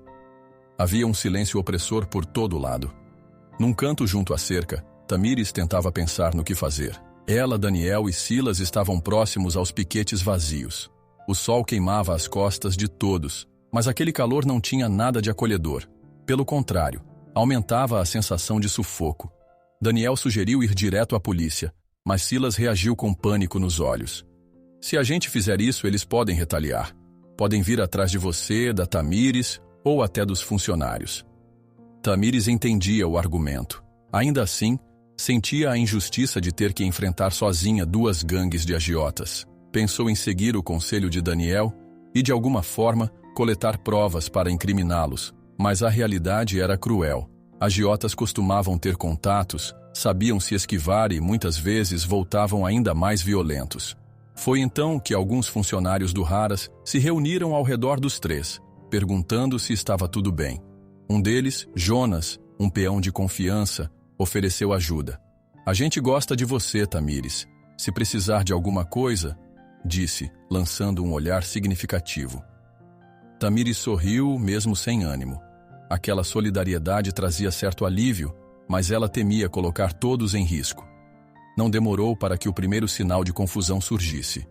Havia um silêncio opressor por todo lado. Num canto junto à cerca, Tamires tentava pensar no que fazer. Ela, Daniel e Silas estavam próximos aos piquetes vazios. O sol queimava as costas de todos, mas aquele calor não tinha nada de acolhedor. Pelo contrário, aumentava a sensação de sufoco. Daniel sugeriu ir direto à polícia, mas Silas reagiu com pânico nos olhos. "Se a gente fizer isso, eles podem retaliar. Podem vir atrás de você, da Tamires ou até dos funcionários." Tamires entendia o argumento. Ainda assim, sentia a injustiça de ter que enfrentar sozinha duas gangues de agiotas. Pensou em seguir o conselho de Daniel e, de alguma forma, coletar provas para incriminá-los, mas a realidade era cruel. Agiotas costumavam ter contatos, sabiam se esquivar e, muitas vezes, voltavam ainda mais violentos. Foi então que alguns funcionários do Haras se reuniram ao redor dos três, perguntando se estava tudo bem. Um deles, Jonas, um peão de confiança, ofereceu ajuda. "A gente gosta de você, Tamires. Se precisar de alguma coisa", disse, lançando um olhar significativo. Tamires sorriu, mesmo sem ânimo. Aquela solidariedade trazia certo alívio, mas ela temia colocar todos em risco. Não demorou para que o primeiro sinal de confusão surgisse.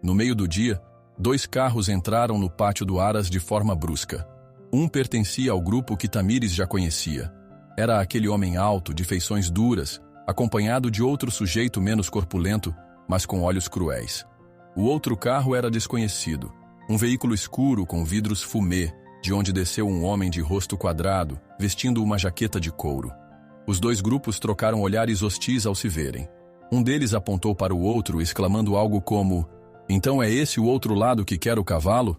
No meio do dia, 2 carros entraram no pátio do Haras de forma brusca. Um pertencia ao grupo que Tamires já conhecia. Era aquele homem alto, de feições duras, acompanhado de outro sujeito menos corpulento, mas com olhos cruéis. O outro carro era desconhecido. Um veículo escuro com vidros fumê, de onde desceu um homem de rosto quadrado, vestindo uma jaqueta de couro. Os 2 grupos trocaram olhares hostis ao se verem. Um deles apontou para o outro, exclamando algo como: "Então é esse o outro lado que quer o cavalo?"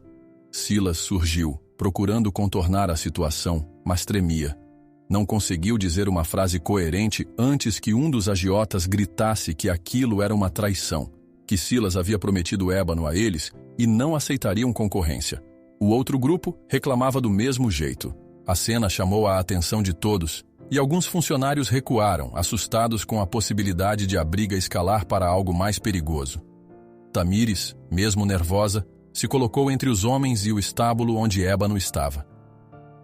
Silas surgiu, procurando contornar a situação, mas tremia. Não conseguiu dizer uma frase coerente antes que um dos agiotas gritasse que aquilo era uma traição, que Silas havia prometido ébano a eles e não aceitariam concorrência. O outro grupo reclamava do mesmo jeito. A cena chamou a atenção de todos, e alguns funcionários recuaram, assustados com a possibilidade de a briga escalar para algo mais perigoso. Tamires, mesmo nervosa, se colocou entre os homens e o estábulo onde ébano estava.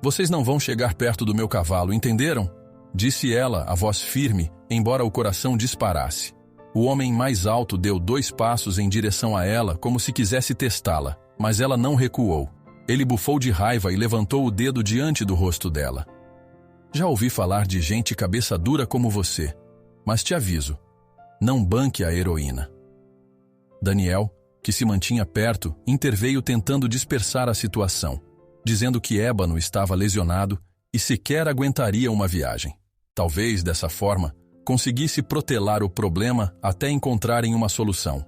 "Vocês não vão chegar perto do meu cavalo, entenderam?" disse ela, a voz firme, embora o coração disparasse. O homem mais alto deu 2 passos em direção a ela, como se quisesse testá-la, mas ela não recuou. Ele bufou de raiva e levantou o dedo diante do rosto dela. "Já ouvi falar de gente cabeça dura como você, mas te aviso, não banque a heroína." Daniel, que se mantinha perto, interveio tentando dispersar a situação, dizendo que ébano estava lesionado e sequer aguentaria uma viagem. Talvez, dessa forma, conseguisse protelar o problema até encontrarem uma solução.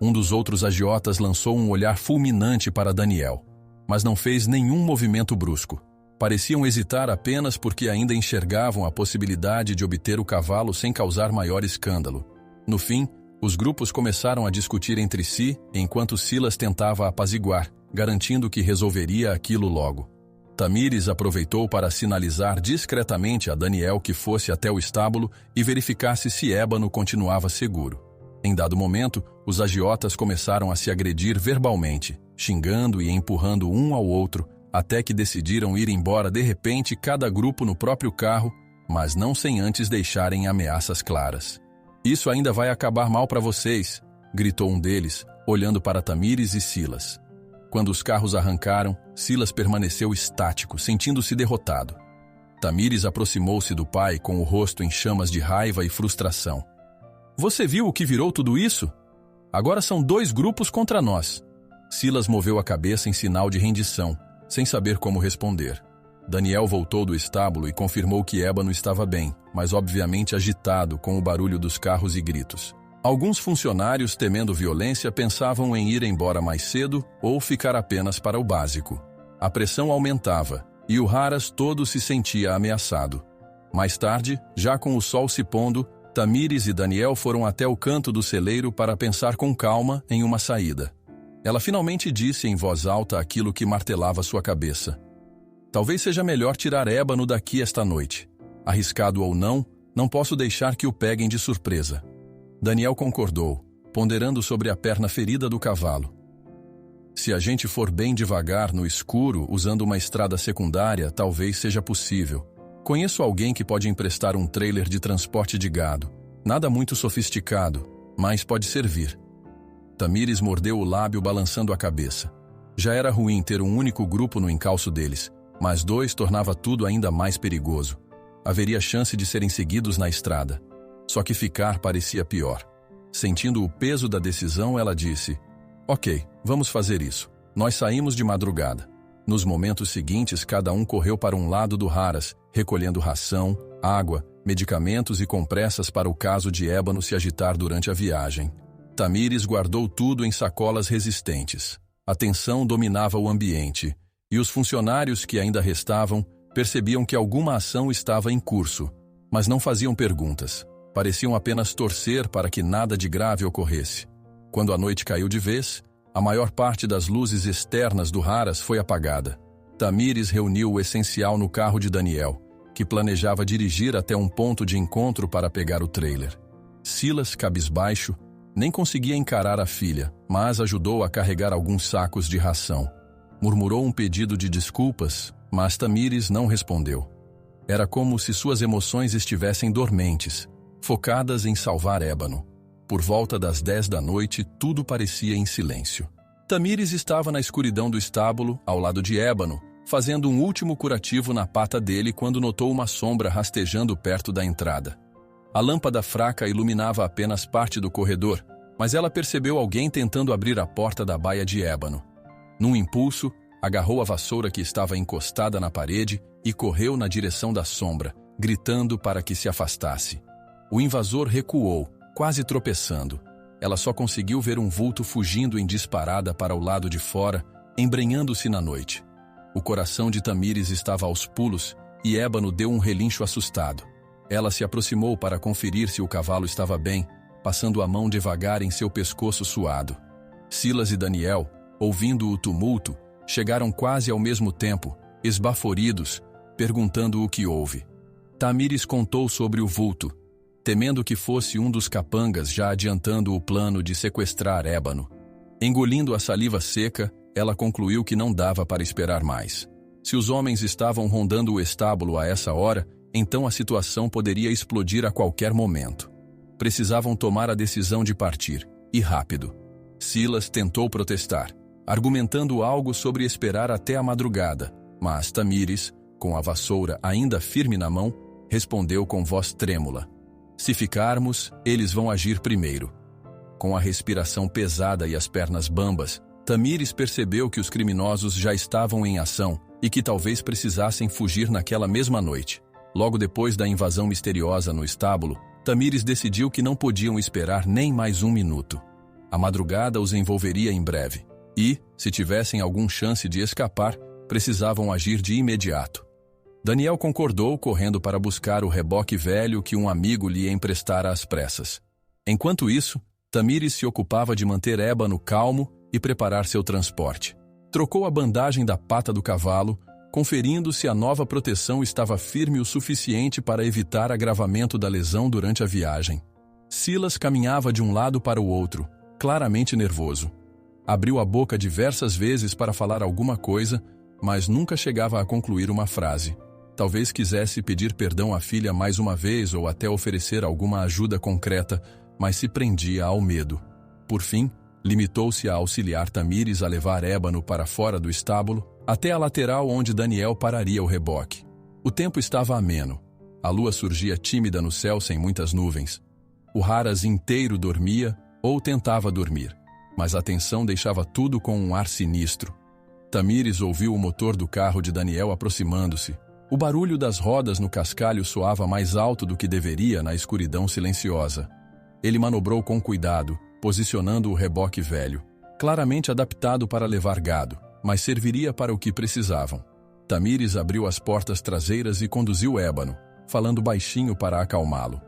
Um dos outros agiotas lançou um olhar fulminante para Daniel, mas não fez nenhum movimento brusco. Pareciam hesitar apenas porque ainda enxergavam a possibilidade de obter o cavalo sem causar maior escândalo. No fim, os grupos começaram a discutir entre si enquanto Silas tentava apaziguar, garantindo que resolveria aquilo logo. Tamires aproveitou para sinalizar discretamente a Daniel que fosse até o estábulo e verificasse se ébano continuava seguro. Em dado momento, os agiotas começaram a se agredir verbalmente, xingando e empurrando um ao outro, até que decidiram ir embora de repente cada grupo no próprio carro, mas não sem antes deixarem ameaças claras. "Isso ainda vai acabar mal para vocês", gritou um deles, olhando para Tamires e Silas. Quando os carros arrancaram, Silas permaneceu estático, sentindo-se derrotado. Tamires aproximou-se do pai com o rosto em chamas de raiva e frustração. "Você viu o que virou tudo isso? Agora são 2 grupos contra nós." Silas moveu a cabeça em sinal de rendição, sem saber como responder. Daniel voltou do estábulo e confirmou que ébano estava bem, mas obviamente agitado com o barulho dos carros e gritos. Alguns funcionários, temendo violência, pensavam em ir embora mais cedo ou ficar apenas para o básico. A pressão aumentava e o Haras todo se sentia ameaçado. Mais tarde, já com o sol se pondo, Tamires e Daniel foram até o canto do celeiro para pensar com calma em uma saída. Ela finalmente disse em voz alta aquilo que martelava sua cabeça. "Talvez seja melhor tirar ébano daqui esta noite. Arriscado ou não, não posso deixar que o peguem de surpresa." Daniel concordou, ponderando sobre a perna ferida do cavalo. "Se a gente for bem devagar no escuro, usando uma estrada secundária, talvez seja possível. Conheço alguém que pode emprestar um trailer de transporte de gado. Nada muito sofisticado, mas pode servir." Tamires mordeu o lábio balançando a cabeça. Já era ruim ter um único grupo no encalço deles, mas 2 tornava tudo ainda mais perigoso. Haveria chance de serem seguidos na estrada. Só que ficar parecia pior. Sentindo o peso da decisão, ela disse: "Ok, vamos fazer isso." Nós saímos de madrugada. Nos momentos seguintes, cada um correu para um lado do Haras, recolhendo ração, água, medicamentos e compressas para o caso de Ébano se agitar durante a viagem. Tamires guardou tudo em sacolas resistentes. A tensão dominava o ambiente, e os funcionários que ainda restavam percebiam que alguma ação estava em curso, mas não faziam perguntas. Pareciam apenas torcer para que nada de grave ocorresse. Quando a noite caiu de vez, a maior parte das luzes externas do Haras foi apagada. Tamires reuniu o essencial no carro de Daniel, que planejava dirigir até um ponto de encontro para pegar o trailer. Silas, cabisbaixo, nem conseguia encarar a filha, mas ajudou a carregar alguns sacos de ração. Murmurou um pedido de desculpas, mas Tamires não respondeu. Era como se suas emoções estivessem dormentes, focadas em salvar Ébano. Por volta das 10 da noite, tudo parecia em silêncio. Tamires estava na escuridão do estábulo, ao lado de Ébano, fazendo um último curativo na pata dele quando notou uma sombra rastejando perto da entrada. A lâmpada fraca iluminava apenas parte do corredor, mas ela percebeu alguém tentando abrir a porta da baia de Ébano. Num impulso, agarrou a vassoura que estava encostada na parede e correu na direção da sombra, gritando para que se afastasse. O invasor recuou, quase tropeçando. Ela só conseguiu ver um vulto fugindo em disparada para o lado de fora, embrenhando-se na noite. O coração de Tamires estava aos pulos e Ébano deu um relincho assustado. Ela se aproximou para conferir se o cavalo estava bem, passando a mão devagar em seu pescoço suado. Silas e Daniel, ouvindo o tumulto, chegaram quase ao mesmo tempo, esbaforidos, perguntando o que houve. Tamires contou sobre o vulto, temendo que fosse um dos capangas já adiantando o plano de sequestrar Ébano. Engolindo a saliva seca, ela concluiu que não dava para esperar mais. Se os homens estavam rondando o estábulo a essa hora, então a situação poderia explodir a qualquer momento. Precisavam tomar a decisão de partir, e rápido. Silas tentou protestar, argumentando algo sobre esperar até a madrugada, mas Tamires, com a vassoura ainda firme na mão, respondeu com voz trêmula: "Se ficarmos, eles vão agir primeiro." Com a respiração pesada e as pernas bambas, Tamires percebeu que os criminosos já estavam em ação e que talvez precisassem fugir naquela mesma noite. Logo depois da invasão misteriosa no estábulo, Tamires decidiu que não podiam esperar nem mais um minuto. A madrugada os envolveria em breve e, se tivessem alguma chance de escapar, precisavam agir de imediato. Daniel concordou, correndo para buscar o reboque velho que um amigo lhe emprestara às pressas. Enquanto isso, Tamires se ocupava de manter Ébano calmo e preparar seu transporte. Trocou a bandagem da pata do cavalo, conferindo se a nova proteção estava firme o suficiente para evitar agravamento da lesão durante a viagem. Silas caminhava de um lado para o outro, claramente nervoso. Abriu a boca diversas vezes para falar alguma coisa, mas nunca chegava a concluir uma frase. Talvez quisesse pedir perdão à filha mais uma vez ou até oferecer alguma ajuda concreta, mas se prendia ao medo. Por fim, limitou-se a auxiliar Tamires a levar Ébano para fora do estábulo, até a lateral onde Daniel pararia o reboque. O tempo estava ameno. A lua surgia tímida no céu sem muitas nuvens. O Haras inteiro dormia ou tentava dormir, mas a tensão deixava tudo com um ar sinistro. Tamires ouviu o motor do carro de Daniel aproximando-se. O barulho das rodas no cascalho soava mais alto do que deveria na escuridão silenciosa. Ele manobrou com cuidado, posicionando o reboque velho, claramente adaptado para levar gado, mas serviria para o que precisavam. Tamires abriu as portas traseiras e conduziu Ébano, falando baixinho para acalmá-lo.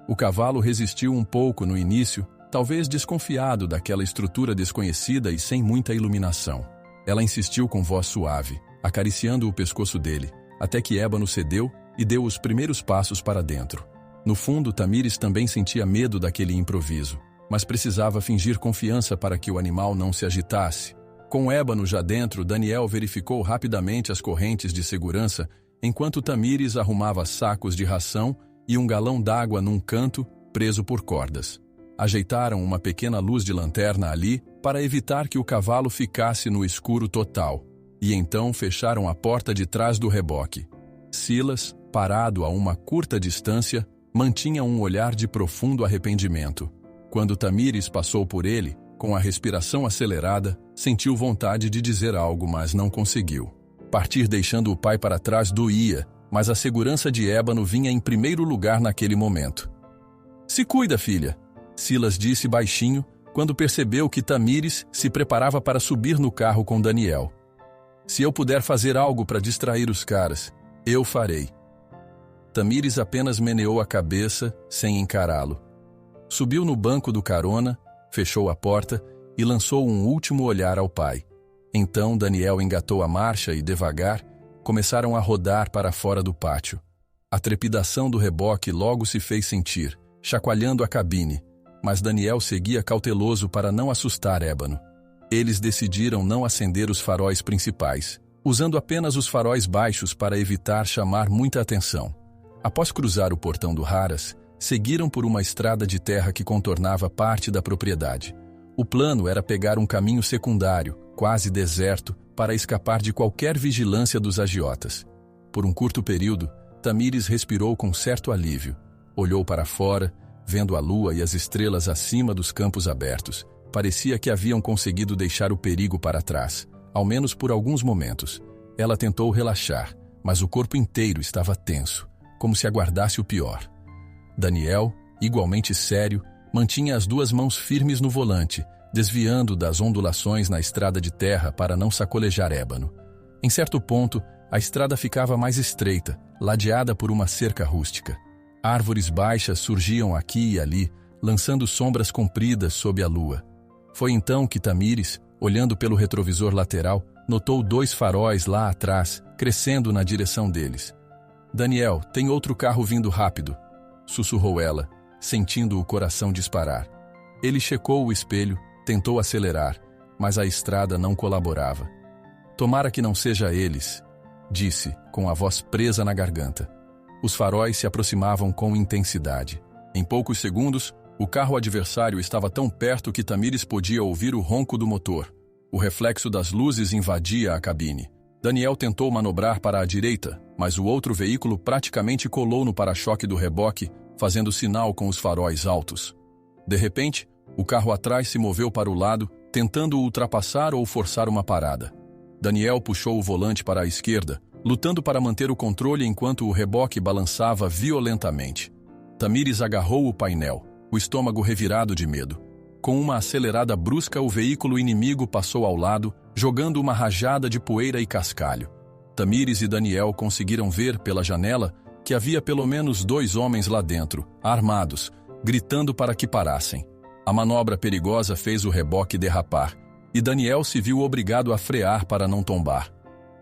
O cavalo resistiu um pouco no início, talvez desconfiado daquela estrutura desconhecida e sem muita iluminação. Ela insistiu com voz suave, acariciando o pescoço dele, até que Ébano cedeu e deu os primeiros passos para dentro. No fundo, Tamires também sentia medo daquele improviso, mas precisava fingir confiança para que o animal não se agitasse. Com Ébano já dentro, Daniel verificou rapidamente as correntes de segurança, enquanto Tamires arrumava sacos de ração e um galão d'água num canto, preso por cordas. Ajeitaram uma pequena luz de lanterna ali para evitar que o cavalo ficasse no escuro total, e então fecharam a porta de trás do reboque. Silas, parado a uma curta distância, mantinha um olhar de profundo arrependimento. Quando Tamires passou por ele, com a respiração acelerada, sentiu vontade de dizer algo, mas não conseguiu. Partir deixando o pai para trás doía, mas a segurança de Ébano vinha em primeiro lugar naquele momento. "Se cuida, filha", Silas disse baixinho, quando percebeu que Tamires se preparava para subir no carro com Daniel. "Se eu puder fazer algo para distrair os caras, eu farei." Tamires apenas meneou a cabeça, sem encará-lo. Subiu no banco do carona, fechou a porta e lançou um último olhar ao pai. Então Daniel engatou a marcha e, devagar, começaram a rodar para fora do pátio. A trepidação do reboque logo se fez sentir, chacoalhando a cabine, mas Daniel seguia cauteloso para não assustar Ébano. Eles decidiram não acender os faróis principais, usando apenas os faróis baixos para evitar chamar muita atenção. Após cruzar o portão do Haras, seguiram por uma estrada de terra que contornava parte da propriedade. O plano era pegar um caminho secundário, quase deserto, para escapar de qualquer vigilância dos agiotas. Por um curto período, Tamires respirou com certo alívio. Olhou para fora, vendo a lua e as estrelas acima dos campos abertos. Parecia que haviam conseguido deixar o perigo para trás, ao menos por alguns momentos. Ela tentou relaxar, mas o corpo inteiro estava tenso, como se aguardasse o pior. Daniel, igualmente sério, mantinha as duas mãos firmes no volante, desviando das ondulações na estrada de terra para não sacolejar Ébano. Em certo ponto, a estrada ficava mais estreita, ladeada por uma cerca rústica. Árvores baixas surgiam aqui e ali, lançando sombras compridas sob a lua. Foi então que Tamires, olhando pelo retrovisor lateral, notou 2 faróis lá atrás, crescendo na direção deles. "Daniel, tem outro carro vindo rápido", sussurrou ela, sentindo o coração disparar. Ele checou o espelho, tentou acelerar, mas a estrada não colaborava. "Tomara que não seja eles", disse, com a voz presa na garganta. Os faróis se aproximavam com intensidade. Em poucos segundos, o carro adversário estava tão perto que Tamires podia ouvir o ronco do motor. O reflexo das luzes invadia a cabine. Daniel tentou manobrar para a direita, mas o outro veículo praticamente colou no para-choque do reboque, fazendo sinal com os faróis altos. De repente, o carro atrás se moveu para o lado, tentando ultrapassar ou forçar uma parada. Daniel puxou o volante para a esquerda, lutando para manter o controle enquanto o reboque balançava violentamente. Tamires agarrou o painel, o estômago revirado de medo. Com uma acelerada brusca, o veículo inimigo passou ao lado, jogando uma rajada de poeira e cascalho. Tamires e Daniel conseguiram ver pela janela que havia pelo menos 2 homens lá dentro, armados, gritando para que parassem. A manobra perigosa fez o reboque derrapar, e Daniel se viu obrigado a frear para não tombar.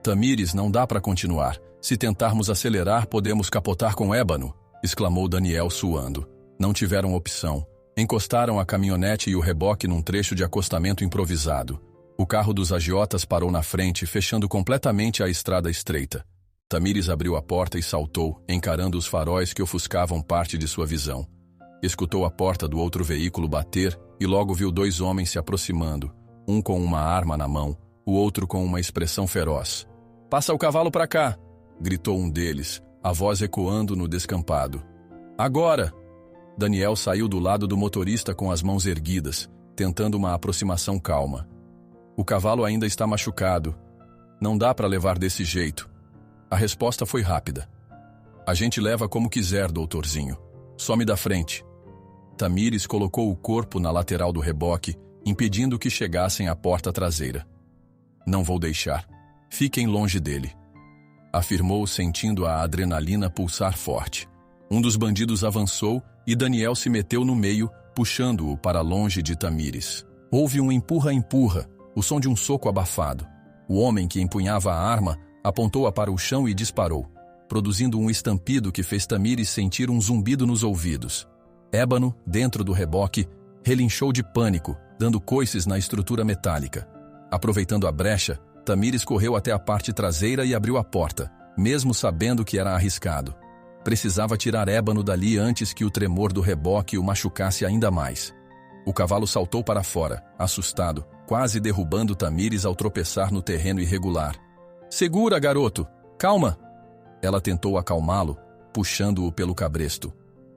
"Tamires, não dá para continuar. Se tentarmos acelerar, podemos capotar com Ébano", exclamou Daniel suando. Não tiveram opção. Encostaram a caminhonete e o reboque num trecho de acostamento improvisado. O carro dos agiotas parou na frente, fechando completamente a estrada estreita. Tamires abriu a porta e saltou, encarando os faróis que ofuscavam parte de sua visão. Escutou a porta do outro veículo bater e logo viu 2 homens se aproximando, um com uma arma na mão, o outro com uma expressão feroz. "Passa o cavalo para cá!" gritou um deles, a voz ecoando no descampado. "Agora!" Daniel saiu do lado do motorista com as mãos erguidas, tentando uma aproximação calma. "O cavalo ainda está machucado. Não dá para levar desse jeito." A resposta foi rápida. "A gente leva como quiser, doutorzinho. Some da frente." Tamires colocou o corpo na lateral do reboque, impedindo que chegassem à porta traseira. "Não vou deixar. Fiquem longe dele", afirmou, sentindo a adrenalina pulsar forte. Um dos bandidos avançou e Daniel se meteu no meio, puxando-o para longe de Tamires. Houve um empurra-empurra, o som de um soco abafado. O homem que empunhava a arma apontou-a para o chão e disparou, produzindo um estampido que fez Tamires sentir um zumbido nos ouvidos. Ébano, dentro do reboque, relinchou de pânico, dando coices na estrutura metálica. Aproveitando a brecha, Tamires correu até a parte traseira e abriu a porta, mesmo sabendo que era arriscado. Precisava tirar Ébano dali antes que o tremor do reboque o machucasse ainda mais. O cavalo saltou para fora, assustado, quase derrubando Tamires ao tropeçar no terreno irregular. "Segura, garoto! Calma!" Ela tentou acalmá-lo, puxando-o pelo cabresto.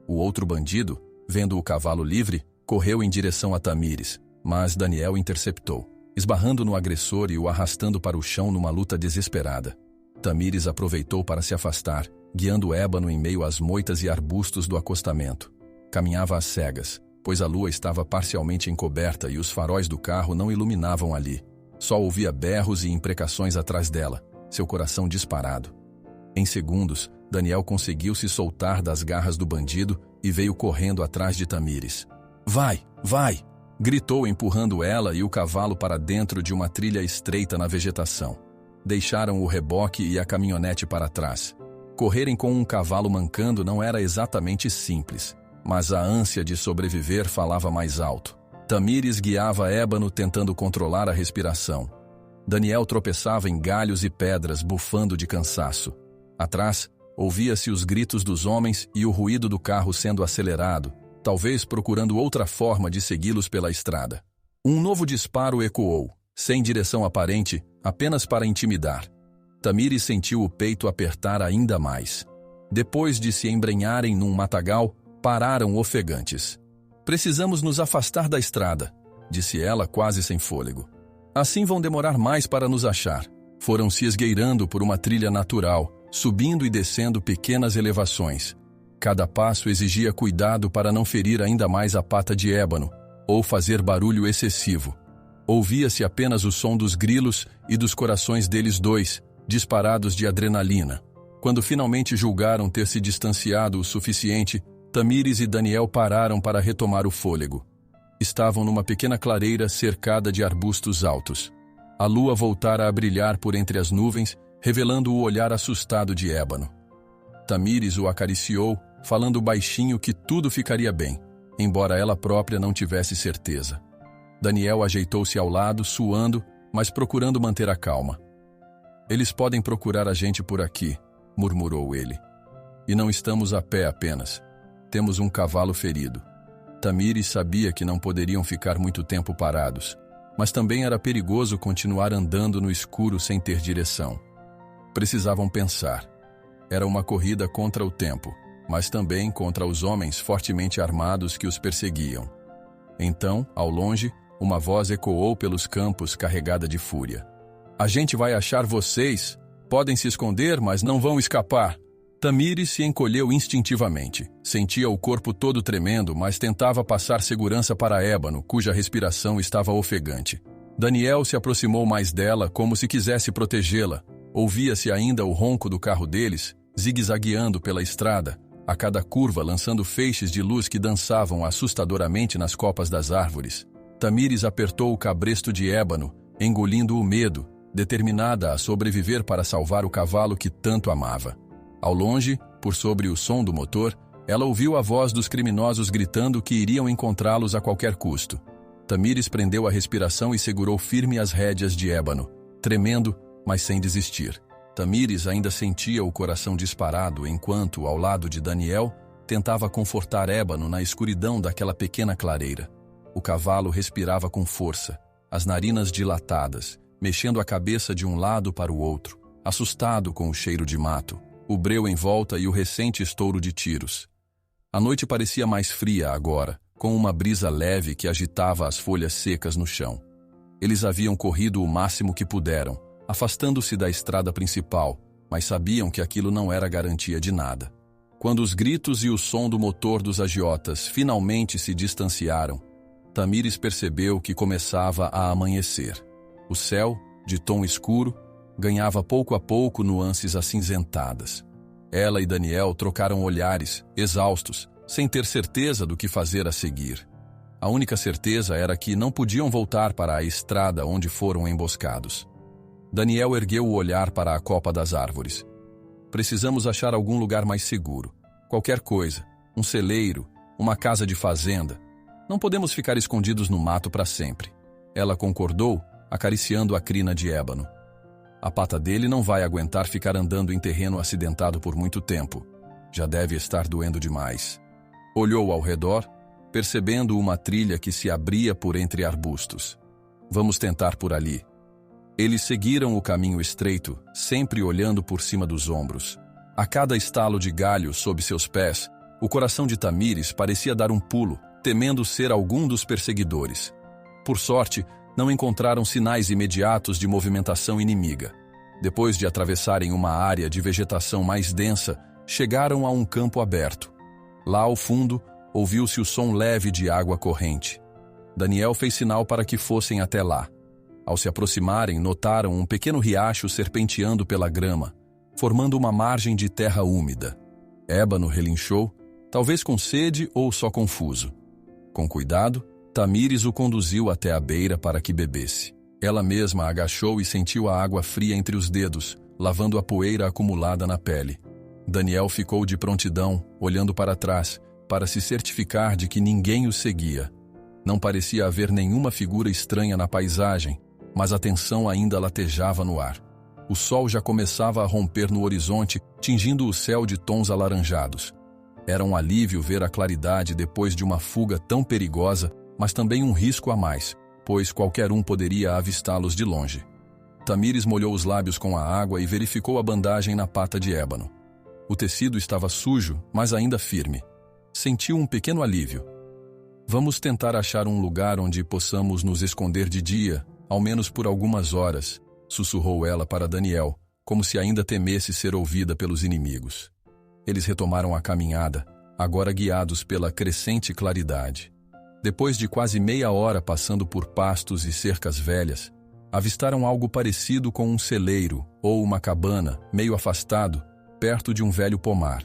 O outro bandido, vendo o cavalo livre, correu em direção a Tamires, mas Daniel interceptou, esbarrando no agressor e o arrastando para o chão numa luta desesperada. Tamires aproveitou para se afastar, guiando Ébano em meio às moitas e arbustos do acostamento. Caminhava às cegas, pois a lua estava parcialmente encoberta e os faróis do carro não iluminavam ali. Só ouvia berros e imprecações atrás dela, seu coração disparado. Em segundos, Daniel conseguiu se soltar das garras do bandido e veio correndo atrás de Tamires. Vai, vai! Gritou empurrando ela e o cavalo para dentro de uma trilha estreita na vegetação. Deixaram o reboque e a caminhonete para trás. Correrem com um cavalo mancando não era exatamente simples, mas a ânsia de sobreviver falava mais alto. Tamires guiava Ébano tentando controlar a respiração. Daniel tropeçava em galhos e pedras, bufando de cansaço. Atrás, ouvia-se os gritos dos homens e o ruído do carro sendo acelerado, talvez procurando outra forma de segui-los pela estrada. Um novo disparo ecoou, sem direção aparente, apenas para intimidar. Tamires sentiu o peito apertar ainda mais. Depois de se embrenharem num matagal, pararam ofegantes. Precisamos nos afastar da estrada, disse ela quase sem fôlego. Assim vão demorar mais para nos achar. Foram se esgueirando por uma trilha natural, subindo e descendo pequenas elevações. Cada passo exigia cuidado para não ferir ainda mais a pata de Ébano, ou fazer barulho excessivo. Ouvia-se apenas o som dos grilos e dos corações deles dois, disparados de adrenalina. Quando finalmente julgaram ter se distanciado o suficiente, Tamires e Daniel pararam para retomar o fôlego. Estavam numa pequena clareira cercada de arbustos altos. A lua voltara a brilhar por entre as nuvens, revelando o olhar assustado de Ébano. Tamires o acariciou, falando baixinho que tudo ficaria bem, embora ela própria não tivesse certeza. Daniel ajeitou-se ao lado, suando, mas procurando manter a calma. Eles podem procurar a gente por aqui, murmurou ele. E não estamos a pé apenas. Temos um cavalo ferido. Tamires sabia que não poderiam ficar muito tempo parados, mas também era perigoso continuar andando no escuro sem ter direção. Precisavam pensar. Era uma corrida contra o tempo, mas também contra os homens fortemente armados que os perseguiam. Então, ao longe, uma voz ecoou pelos campos carregada de fúria. A gente vai achar vocês. Podem se esconder, mas não vão escapar. Tamires se encolheu instintivamente. Sentia o corpo todo tremendo, mas tentava passar segurança para Ébano, cuja respiração estava ofegante. Daniel se aproximou mais dela, como se quisesse protegê-la. Ouvia-se ainda o ronco do carro deles, zigue-zagueando pela estrada, a cada curva lançando feixes de luz que dançavam assustadoramente nas copas das árvores. Tamires apertou o cabresto de Ébano, engolindo o medo, determinada a sobreviver para salvar o cavalo que tanto amava. Ao longe, por sobre o som do motor, ela ouviu a voz dos criminosos gritando que iriam encontrá-los a qualquer custo. Tamires prendeu a respiração e segurou firme as rédeas de Ébano, tremendo, mas sem desistir. Tamires ainda sentia o coração disparado enquanto, ao lado de Daniel, tentava confortar Ébano na escuridão daquela pequena clareira. O cavalo respirava com força, as narinas dilatadas, mexendo a cabeça de um lado para o outro, assustado com o cheiro de mato, o breu em volta e o recente estouro de tiros. A noite parecia mais fria agora, com uma brisa leve que agitava as folhas secas no chão. Eles haviam corrido o máximo que puderam, afastando-se da estrada principal, mas sabiam que aquilo não era garantia de nada. Quando os gritos e o som do motor dos agiotas finalmente se distanciaram, Tamires percebeu que começava a amanhecer. O céu, de tom escuro, ganhava pouco a pouco nuances acinzentadas. Ela e Daniel trocaram olhares, exaustos, sem ter certeza do que fazer a seguir. A única certeza era que não podiam voltar para a estrada onde foram emboscados. Daniel ergueu o olhar para a copa das árvores. Precisamos achar algum lugar mais seguro. Qualquer coisa, um celeiro, uma casa de fazenda. Não podemos ficar escondidos no mato para sempre. Ela concordou, acariciando a crina de Ébano. A pata dele não vai aguentar ficar andando em terreno acidentado por muito tempo. Já deve estar doendo demais. Olhou ao redor, percebendo uma trilha que se abria por entre arbustos. Vamos tentar por ali. Eles seguiram o caminho estreito, sempre olhando por cima dos ombros. A cada estalo de galho sob seus pés, o coração de Tamires parecia dar um pulo, temendo ser algum dos perseguidores. Por sorte, não encontraram sinais imediatos de movimentação inimiga. Depois de atravessarem uma área de vegetação mais densa, chegaram a um campo aberto. Lá ao fundo, ouviu-se o som leve de água corrente. Daniel fez sinal para que fossem até lá. Ao se aproximarem, notaram um pequeno riacho serpenteando pela grama, formando uma margem de terra úmida. Ébano relinchou, talvez com sede ou só confuso. Com cuidado, Tamires o conduziu até a beira para que bebesse. Ela mesma agachou e sentiu a água fria entre os dedos, lavando a poeira acumulada na pele. Daniel ficou de prontidão, olhando para trás, para se certificar de que ninguém o seguia. Não parecia haver nenhuma figura estranha na paisagem, mas a tensão ainda latejava no ar. O sol já começava a romper no horizonte, tingindo o céu de tons alaranjados. Era um alívio ver a claridade depois de uma fuga tão perigosa, mas também um risco a mais, pois qualquer um poderia avistá-los de longe. Tamires molhou os lábios com a água e verificou a bandagem na pata de Ébano. O tecido estava sujo, mas ainda firme. Sentiu um pequeno alívio. Vamos tentar achar um lugar onde possamos nos esconder de dia, ao menos por algumas horas, sussurrou ela para Daniel, como se ainda temesse ser ouvida pelos inimigos. Eles retomaram a caminhada, agora guiados pela crescente claridade. Depois de quase meia hora passando por pastos e cercas velhas, avistaram algo parecido com um celeiro ou uma cabana, meio afastado, perto de um velho pomar.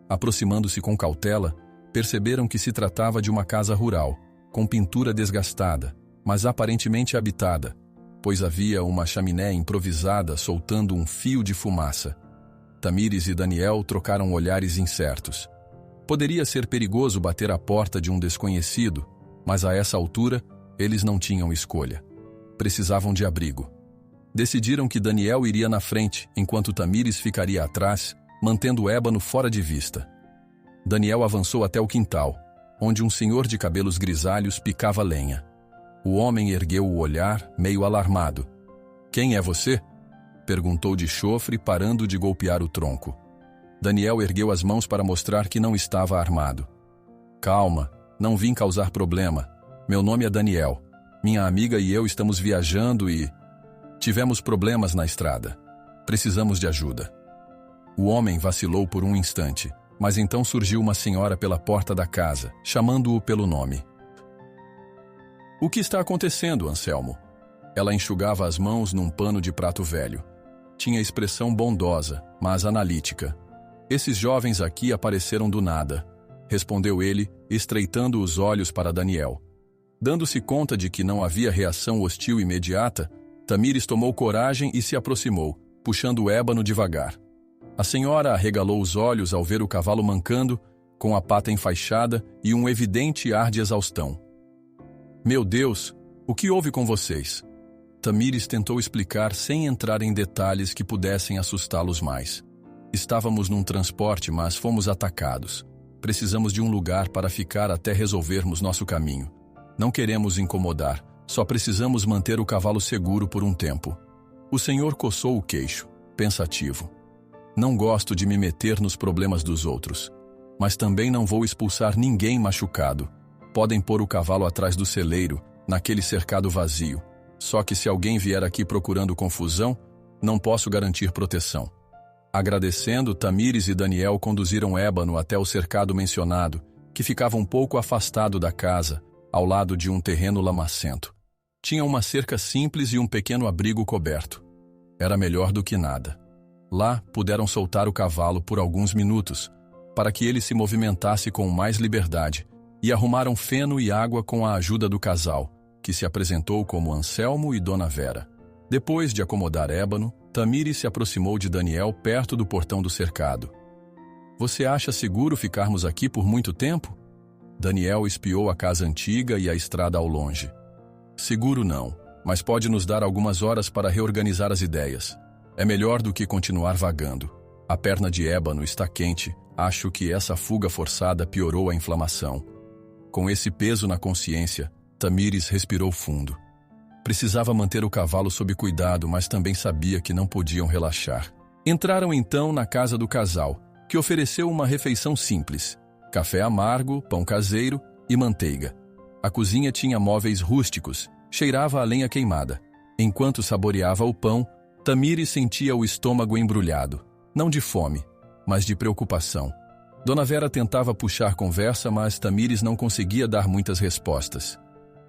Aproximando-se com cautela, perceberam que se tratava de uma casa rural, com pintura desgastada, mas aparentemente habitada, pois havia uma chaminé improvisada soltando um fio de fumaça. Tamires e Daniel trocaram olhares incertos. Poderia ser perigoso bater à porta de um desconhecido, mas a essa altura, eles não tinham escolha. Precisavam de abrigo. Decidiram que Daniel iria na frente, enquanto Tamires ficaria atrás, mantendo Ébano fora de vista. Daniel avançou até o quintal, onde um senhor de cabelos grisalhos picava lenha. O homem ergueu o olhar, meio alarmado. — Quem é você? Perguntou de chofre, parando de golpear o tronco. Daniel ergueu as mãos para mostrar que não estava armado. — Calma, não vim causar problema. Meu nome é Daniel. Minha amiga e eu estamos viajando e... tivemos problemas na estrada. Precisamos de ajuda. O homem vacilou por um instante, mas então surgiu uma senhora pela porta da casa, chamando-o pelo nome. — O que está acontecendo, Anselmo? Ela enxugava as mãos num pano de prato velho. Tinha expressão bondosa, mas analítica. — Esses jovens aqui apareceram do nada, respondeu ele, estreitando os olhos para Daniel. Dando-se conta de que não havia reação hostil imediata, Tamires tomou coragem e se aproximou, puxando o Ébano devagar. A senhora arregalou os olhos ao ver o cavalo mancando, com a pata enfaixada e um evidente ar de exaustão. — Meu Deus, o que houve com vocês? Tamires tentou explicar sem entrar em detalhes que pudessem assustá-los mais. Estávamos num transporte, mas fomos atacados. Precisamos de um lugar para ficar até resolvermos nosso caminho. Não queremos incomodar, só precisamos manter o cavalo seguro por um tempo. O senhor coçou o queixo, pensativo. Não gosto de me meter nos problemas dos outros, mas também não vou expulsar ninguém machucado. Podem pôr o cavalo atrás do celeiro, naquele cercado vazio. Só que se alguém vier aqui procurando confusão, não posso garantir proteção. Agradecendo, Tamires e Daniel conduziram Ébano até o cercado mencionado, que ficava um pouco afastado da casa, ao lado de um terreno lamacento. Tinha uma cerca simples e um pequeno abrigo coberto. Era melhor do que nada. Lá, puderam soltar o cavalo por alguns minutos, para que ele se movimentasse com mais liberdade, e arrumaram feno e água com a ajuda do casal, que se apresentou como Anselmo e Dona Vera. Depois de acomodar Ébano, Tamires se aproximou de Daniel perto do portão do cercado. — Você acha seguro ficarmos aqui por muito tempo? Daniel espiou a casa antiga e a estrada ao longe. — Seguro não, mas pode nos dar algumas horas para reorganizar as ideias. É melhor do que continuar vagando. A perna de Ébano está quente, acho que essa fuga forçada piorou a inflamação. Com esse peso na consciência, Tamires respirou fundo. Precisava manter o cavalo sob cuidado, mas também sabia que não podiam relaxar. Entraram então na casa do casal, que ofereceu uma refeição simples: café amargo, pão caseiro e manteiga. A cozinha tinha móveis rústicos, cheirava a lenha queimada. Enquanto saboreava o pão, Tamires sentia o estômago embrulhado. Não de fome, mas de preocupação. Dona Vera tentava puxar conversa, mas Tamires não conseguia dar muitas respostas.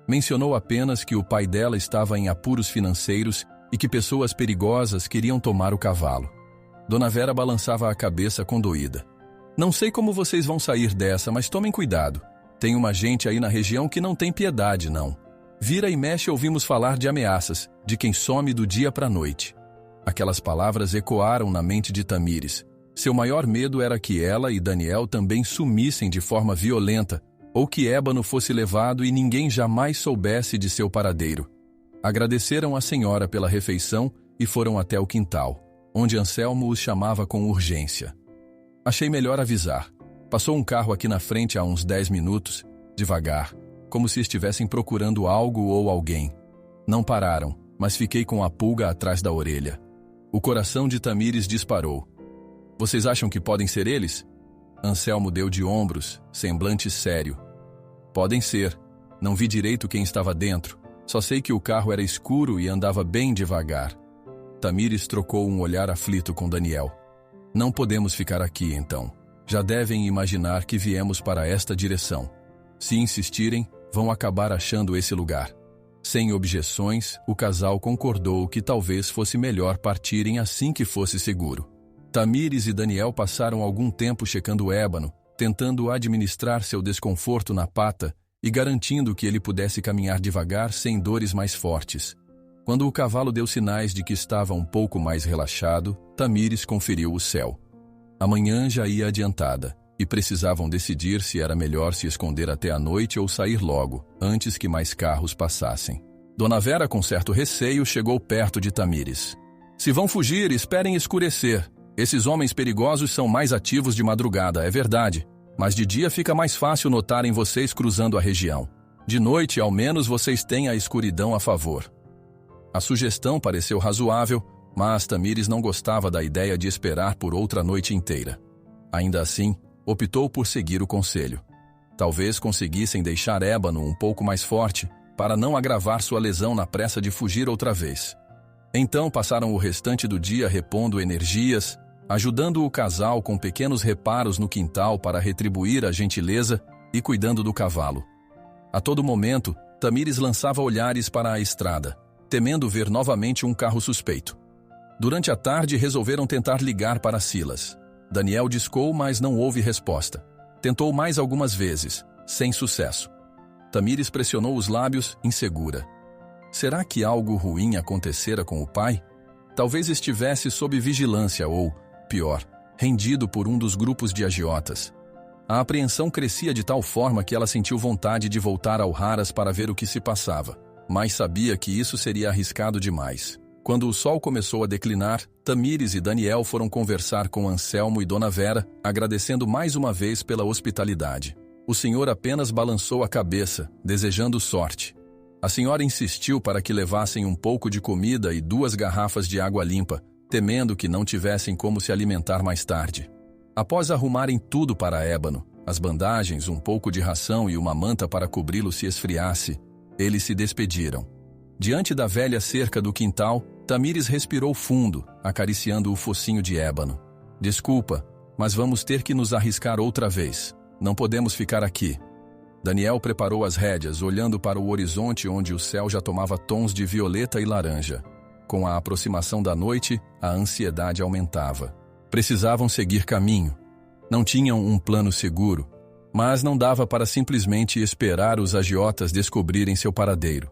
Mencionou apenas que o pai dela estava em apuros financeiros e que pessoas perigosas queriam tomar o cavalo. Dona Vera balançava a cabeça condoída. Não sei como vocês vão sair dessa, mas tomem cuidado. Tem uma gente aí na região que não tem piedade, não. Vira e mexe ouvimos falar de ameaças, de quem some do dia para a noite. Aquelas palavras ecoaram na mente de Tamires. Seu maior medo era que ela e Daniel também sumissem de forma violenta, ou que Ébano fosse levado e ninguém jamais soubesse de seu paradeiro. Agradeceram à senhora pela refeição e foram até o quintal, onde Anselmo os chamava com urgência. Achei melhor avisar. Passou um carro aqui na frente há uns 10 minutos, devagar, como se estivessem procurando algo ou alguém. Não pararam, mas fiquei com a pulga atrás da orelha. O coração de Tamires disparou. Vocês acham que podem ser eles? Anselmo deu de ombros, semblante sério. Podem ser. Não vi direito quem estava dentro. Só sei que o carro era escuro e andava bem devagar. Tamires trocou um olhar aflito com Daniel. Não podemos ficar aqui, então. Já devem imaginar que viemos para esta direção. Se insistirem, vão acabar achando esse lugar. Sem objeções, o casal concordou que talvez fosse melhor partirem assim que fosse seguro. Tamires e Daniel passaram algum tempo checando Ébano, tentando administrar seu desconforto na pata e garantindo que ele pudesse caminhar devagar sem dores mais fortes. Quando o cavalo deu sinais de que estava um pouco mais relaxado, Tamires conferiu o céu. A manhã já ia adiantada, e precisavam decidir se era melhor se esconder até a noite ou sair logo, antes que mais carros passassem. Dona Vera, com certo receio, chegou perto de Tamires. Se vão fugir, esperem escurecer. Esses homens perigosos são mais ativos de madrugada, é verdade, mas de dia fica mais fácil notarem vocês cruzando a região. De noite, ao menos, vocês têm a escuridão a favor. A sugestão pareceu razoável, mas Tamires não gostava da ideia de esperar por outra noite inteira. Ainda assim, optou por seguir o conselho. Talvez conseguissem deixar Ébano um pouco mais forte, para não agravar sua lesão na pressa de fugir outra vez. Então passaram o restante do dia repondo energias, ajudando o casal com pequenos reparos no quintal para retribuir a gentileza e cuidando do cavalo. A todo momento, Tamires lançava olhares para a estrada, temendo ver novamente um carro suspeito. Durante a tarde, resolveram tentar ligar para Silas. Daniel discou, mas não houve resposta. Tentou mais algumas vezes, sem sucesso. Tamires pressionou os lábios, insegura. Será que algo ruim acontecera com o pai? Talvez estivesse sob vigilância ou, pior, rendido por um dos grupos de agiotas. A apreensão crescia de tal forma que ela sentiu vontade de voltar ao Haras para ver o que se passava, mas sabia que isso seria arriscado demais. Quando o sol começou a declinar, Tamires e Daniel foram conversar com Anselmo e Dona Vera, agradecendo mais uma vez pela hospitalidade. O senhor apenas balançou a cabeça, desejando sorte. A senhora insistiu para que levassem um pouco de comida e 2 garrafas de água limpa, temendo que não tivessem como se alimentar mais tarde. Após arrumarem tudo para Ébano, as bandagens, um pouco de ração e uma manta para cobri-lo se esfriasse, eles se despediram. Diante da velha cerca do quintal, Tamires respirou fundo, acariciando o focinho de Ébano. Desculpa, mas vamos ter que nos arriscar outra vez. Não podemos ficar aqui. Daniel preparou as rédeas, olhando para o horizonte onde o céu já tomava tons de violeta e laranja. Com a aproximação da noite, a ansiedade aumentava. Precisavam seguir caminho. Não tinham um plano seguro, mas não dava para simplesmente esperar os agiotas descobrirem seu paradeiro.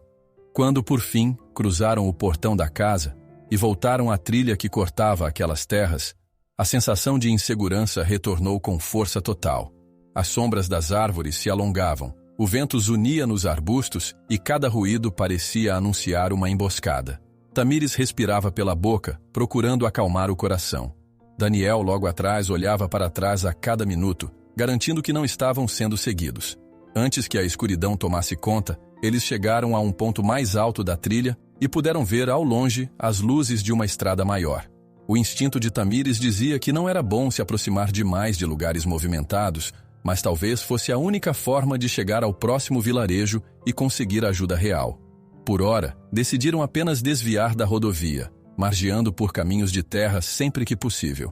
Quando, por fim, cruzaram o portão da casa e voltaram à trilha que cortava aquelas terras, a sensação de insegurança retornou com força total. As sombras das árvores se alongavam, o vento zunia nos arbustos e cada ruído parecia anunciar uma emboscada. Tamires respirava pela boca, procurando acalmar o coração. Daniel, logo atrás, olhava para trás a cada minuto, garantindo que não estavam sendo seguidos. Antes que a escuridão tomasse conta, eles chegaram a um ponto mais alto da trilha e puderam ver ao longe as luzes de uma estrada maior. O instinto de Tamires dizia que não era bom se aproximar demais de lugares movimentados, mas talvez fosse a única forma de chegar ao próximo vilarejo e conseguir ajuda real. Por ora, decidiram apenas desviar da rodovia, margeando por caminhos de terra sempre que possível.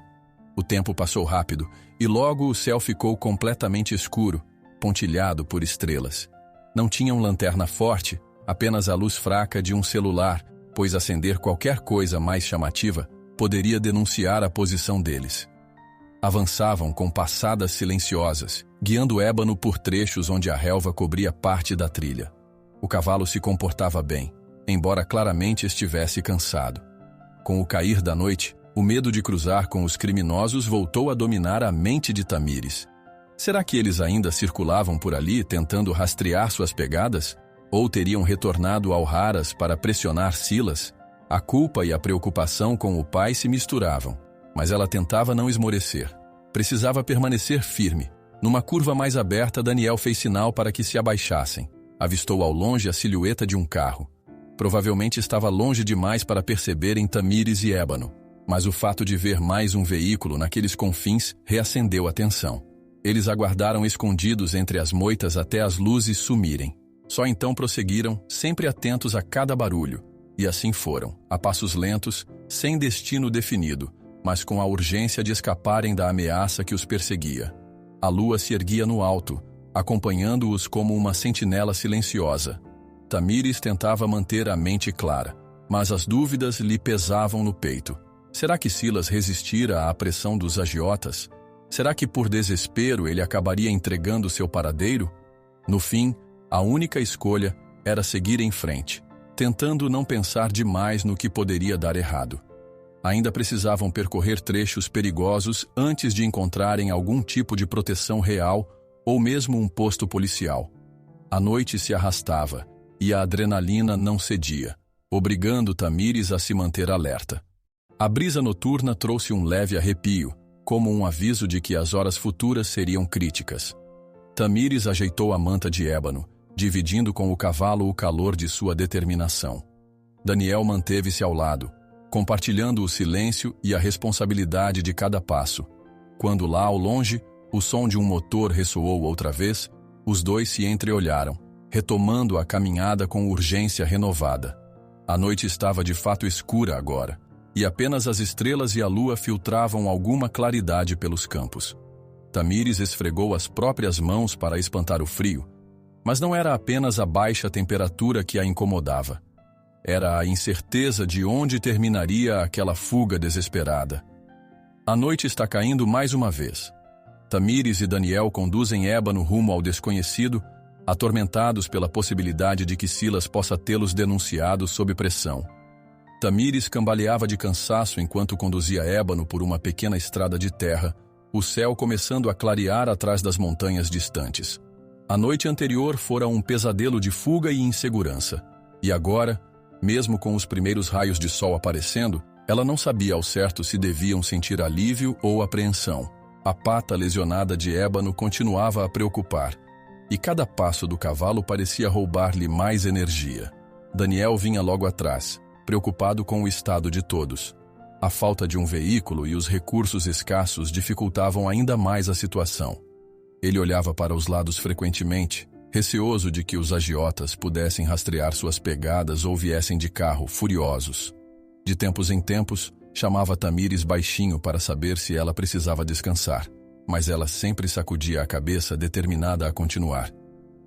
O tempo passou rápido, e logo o céu ficou completamente escuro, pontilhado por estrelas. Não tinham lanterna forte, apenas a luz fraca de um celular, pois acender qualquer coisa mais chamativa poderia denunciar a posição deles. Avançavam com passadas silenciosas, guiando Ébano por trechos onde a relva cobria parte da trilha. O cavalo se comportava bem, embora claramente estivesse cansado. Com o cair da noite, o medo de cruzar com os criminosos voltou a dominar a mente de Tamires. Será que eles ainda circulavam por ali tentando rastrear suas pegadas? Ou teriam retornado ao Haras para pressionar Silas? A culpa e a preocupação com o pai se misturavam, mas ela tentava não esmorecer. Precisava permanecer firme. Numa curva mais aberta, Daniel fez sinal para que se abaixassem. Avistou ao longe a silhueta de um carro. Provavelmente estava longe demais para perceberem Tamires e Ébano, mas o fato de ver mais um veículo naqueles confins reacendeu a tensão. Eles aguardaram escondidos entre as moitas até as luzes sumirem. Só então prosseguiram, sempre atentos a cada barulho. E assim foram, a passos lentos, sem destino definido, mas com a urgência de escaparem da ameaça que os perseguia. A lua se erguia no alto, acompanhando-os como uma sentinela silenciosa. Tamires tentava manter a mente clara, mas as dúvidas lhe pesavam no peito. Será que Silas resistira à pressão dos agiotas? Será que por desespero ele acabaria entregando seu paradeiro? No fim, a única escolha era seguir em frente, tentando não pensar demais no que poderia dar errado. Ainda precisavam percorrer trechos perigosos antes de encontrarem algum tipo de proteção real ou mesmo um posto policial. A noite se arrastava e a adrenalina não cedia, obrigando Tamires a se manter alerta. A brisa noturna trouxe um leve arrepio, como um aviso de que as horas futuras seriam críticas. Tamires ajeitou a manta de ébano, dividindo com o cavalo o calor de sua determinação. Daniel manteve-se ao lado, compartilhando o silêncio e a responsabilidade de cada passo. Quando lá ao longe, o som de um motor ressoou outra vez, os dois se entreolharam, retomando a caminhada com urgência renovada. A noite estava de fato escura agora, e apenas as estrelas e a lua filtravam alguma claridade pelos campos. Tamires esfregou as próprias mãos para espantar o frio, mas não era apenas a baixa temperatura que a incomodava. Era a incerteza de onde terminaria aquela fuga desesperada. A noite está caindo mais uma vez. Tamires e Daniel conduzem Ébano rumo ao desconhecido, atormentados pela possibilidade de que Silas possa tê-los denunciado sob pressão. Tamires cambaleava de cansaço enquanto conduzia Ébano por uma pequena estrada de terra, o céu começando a clarear atrás das montanhas distantes. A noite anterior fora um pesadelo de fuga e insegurança, e agora, mesmo com os primeiros raios de sol aparecendo, ela não sabia ao certo se deviam sentir alívio ou apreensão. A pata lesionada de Ébano continuava a preocupar, e cada passo do cavalo parecia roubar-lhe mais energia. Daniel vinha logo atrás, preocupado com o estado de todos. A falta de um veículo e os recursos escassos dificultavam ainda mais a situação. Ele olhava para os lados frequentemente, receoso de que os agiotas pudessem rastrear suas pegadas ou viessem de carro, furiosos. De tempos em tempos, chamava Tamires baixinho para saber se ela precisava descansar, mas ela sempre sacudia a cabeça, determinada a continuar.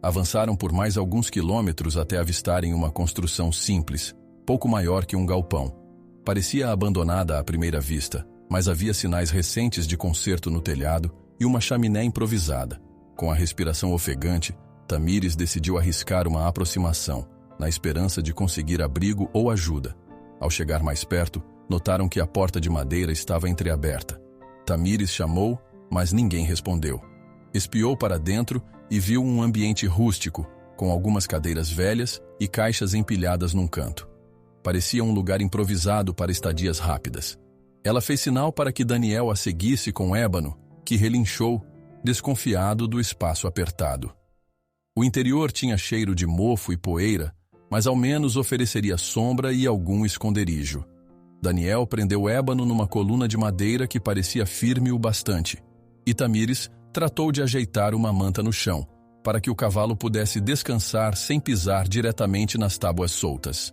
Avançaram por mais alguns quilômetros até avistarem uma construção simples, pouco maior que um galpão. Parecia abandonada à primeira vista, mas havia sinais recentes de conserto no telhado e uma chaminé improvisada. Com a respiração ofegante, Tamires decidiu arriscar uma aproximação, na esperança de conseguir abrigo ou ajuda. Ao chegar mais perto, notaram que a porta de madeira estava entreaberta. Tamires chamou, mas ninguém respondeu. Espiou para dentro e viu um ambiente rústico, com algumas cadeiras velhas e caixas empilhadas num canto. Parecia um lugar improvisado para estadias rápidas. Ela fez sinal para que Daniel a seguisse com Ébano, que relinchou, desconfiado do espaço apertado. O interior tinha cheiro de mofo e poeira, mas ao menos ofereceria sombra e algum esconderijo. Daniel prendeu Ébano numa coluna de madeira que parecia firme o bastante, e Tamires tratou de ajeitar uma manta no chão, para que o cavalo pudesse descansar sem pisar diretamente nas tábuas soltas.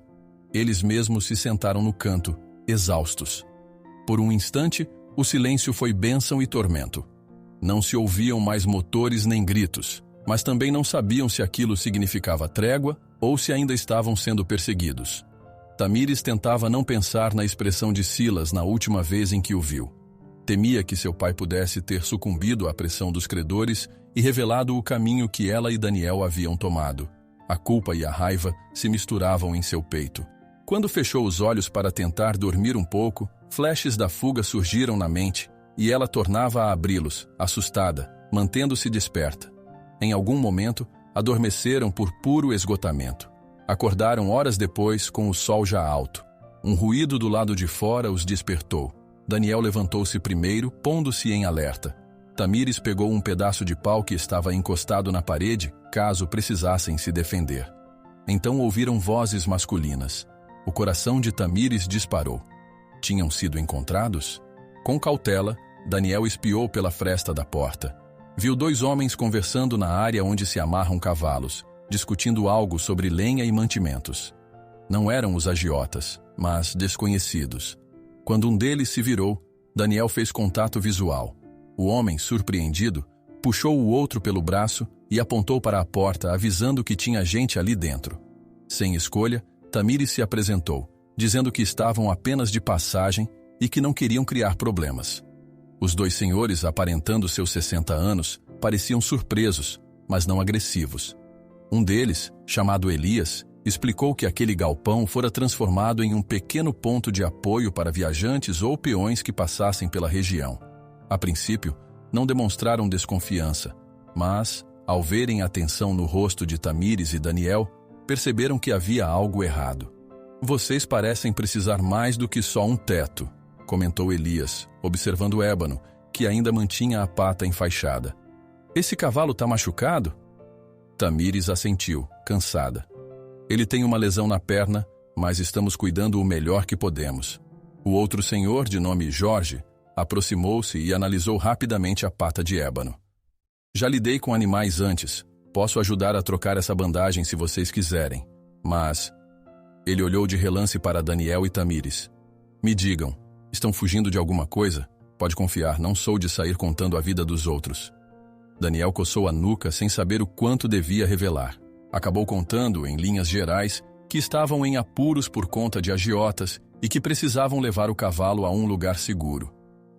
Eles mesmos se sentaram no canto, exaustos. Por um instante, O silêncio foi bênção e tormento. Não se ouviam mais motores nem gritos, mas também não sabiam se aquilo significava trégua ou se ainda estavam sendo perseguidos. Tamires tentava não pensar na expressão de Silas na última vez em que o viu. Temia que seu pai pudesse ter sucumbido à pressão dos credores e revelado o caminho que ela e Daniel haviam tomado. A culpa e a raiva se misturavam em seu peito. Quando fechou os olhos para tentar dormir um pouco, flashes da fuga surgiram na mente e ela tornava a abri-los, assustada, mantendo-se desperta. Em algum momento, adormeceram por puro esgotamento. Acordaram horas depois com o sol já alto. Um ruído do lado de fora os despertou. Daniel levantou-se primeiro, pondo-se em alerta. Tamires pegou um pedaço de pau que estava encostado na parede, caso precisassem se defender. Então ouviram vozes masculinas. O coração de Tamires disparou. Tinham sido encontrados? Com cautela, Daniel espiou pela fresta da porta. Viu 2 homens conversando na área onde se amarram cavalos, discutindo algo sobre lenha e mantimentos. Não eram os agiotas, mas desconhecidos. Quando um deles se virou, Daniel fez contato visual. O homem, surpreendido, puxou o outro pelo braço e apontou para a porta, avisando que tinha gente ali dentro. Sem escolha, Tamires se apresentou, dizendo que estavam apenas de passagem e que não queriam criar problemas. Os 2 senhores, aparentando seus 60 anos, pareciam surpresos, mas não agressivos. Um deles, chamado Elias, explicou que aquele galpão fora transformado em um pequeno ponto de apoio para viajantes ou peões que passassem pela região. A princípio, não demonstraram desconfiança, mas, ao verem a tensão no rosto de Tamires e Daniel, perceberam que havia algo errado. "Vocês parecem precisar mais do que só um teto", comentou Elias, observando Ébano, que ainda mantinha a pata enfaixada. "Esse cavalo está machucado?" Tamires assentiu, cansada. "Ele tem uma lesão na perna, mas estamos cuidando o melhor que podemos." O outro senhor, de nome Jorge, aproximou-se e analisou rapidamente a pata de Ébano. "Já lidei com animais antes. Posso ajudar a trocar essa bandagem se vocês quiserem. Mas..." Ele olhou de relance para Daniel e Tamires. "Me digam, estão fugindo de alguma coisa? Pode confiar, não sou de sair contando a vida dos outros." Daniel coçou a nuca sem saber o quanto devia revelar. Acabou contando, em linhas gerais, que estavam em apuros por conta de agiotas e que precisavam levar o cavalo a um lugar seguro.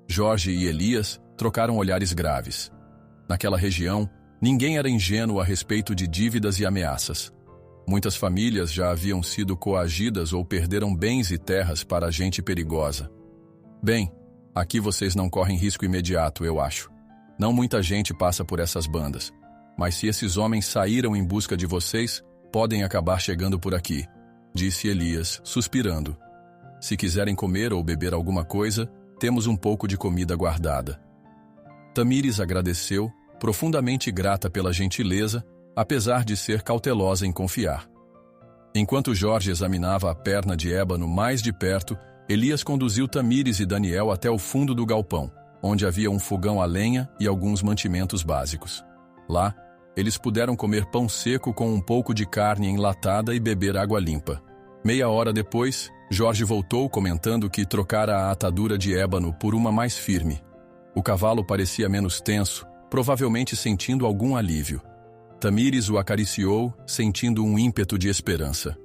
Jorge e Elias trocaram olhares graves. Naquela região, ninguém era ingênuo a respeito de dívidas e ameaças. Muitas famílias já haviam sido coagidas ou perderam bens e terras para gente perigosa. "Bem, aqui vocês não correm risco imediato, eu acho. Não muita gente passa por essas bandas. Mas se esses homens saíram em busca de vocês, podem acabar chegando por aqui", disse Elias, suspirando. "Se quiserem comer ou beber alguma coisa, temos um pouco de comida guardada." Tamires agradeceu, profundamente grata pela gentileza, apesar de ser cautelosa em confiar. Enquanto Jorge examinava a perna de Ébano mais de perto, Elias conduziu Tamires e Daniel até o fundo do galpão, onde havia um fogão a lenha e alguns mantimentos básicos. Lá, eles puderam comer pão seco com um pouco de carne enlatada e beber água limpa. Meia hora depois, Jorge voltou comentando que trocara a atadura de Ébano por uma mais firme. O cavalo parecia menos tenso, provavelmente sentindo algum alívio. Tamires o acariciou, sentindo um ímpeto de esperança.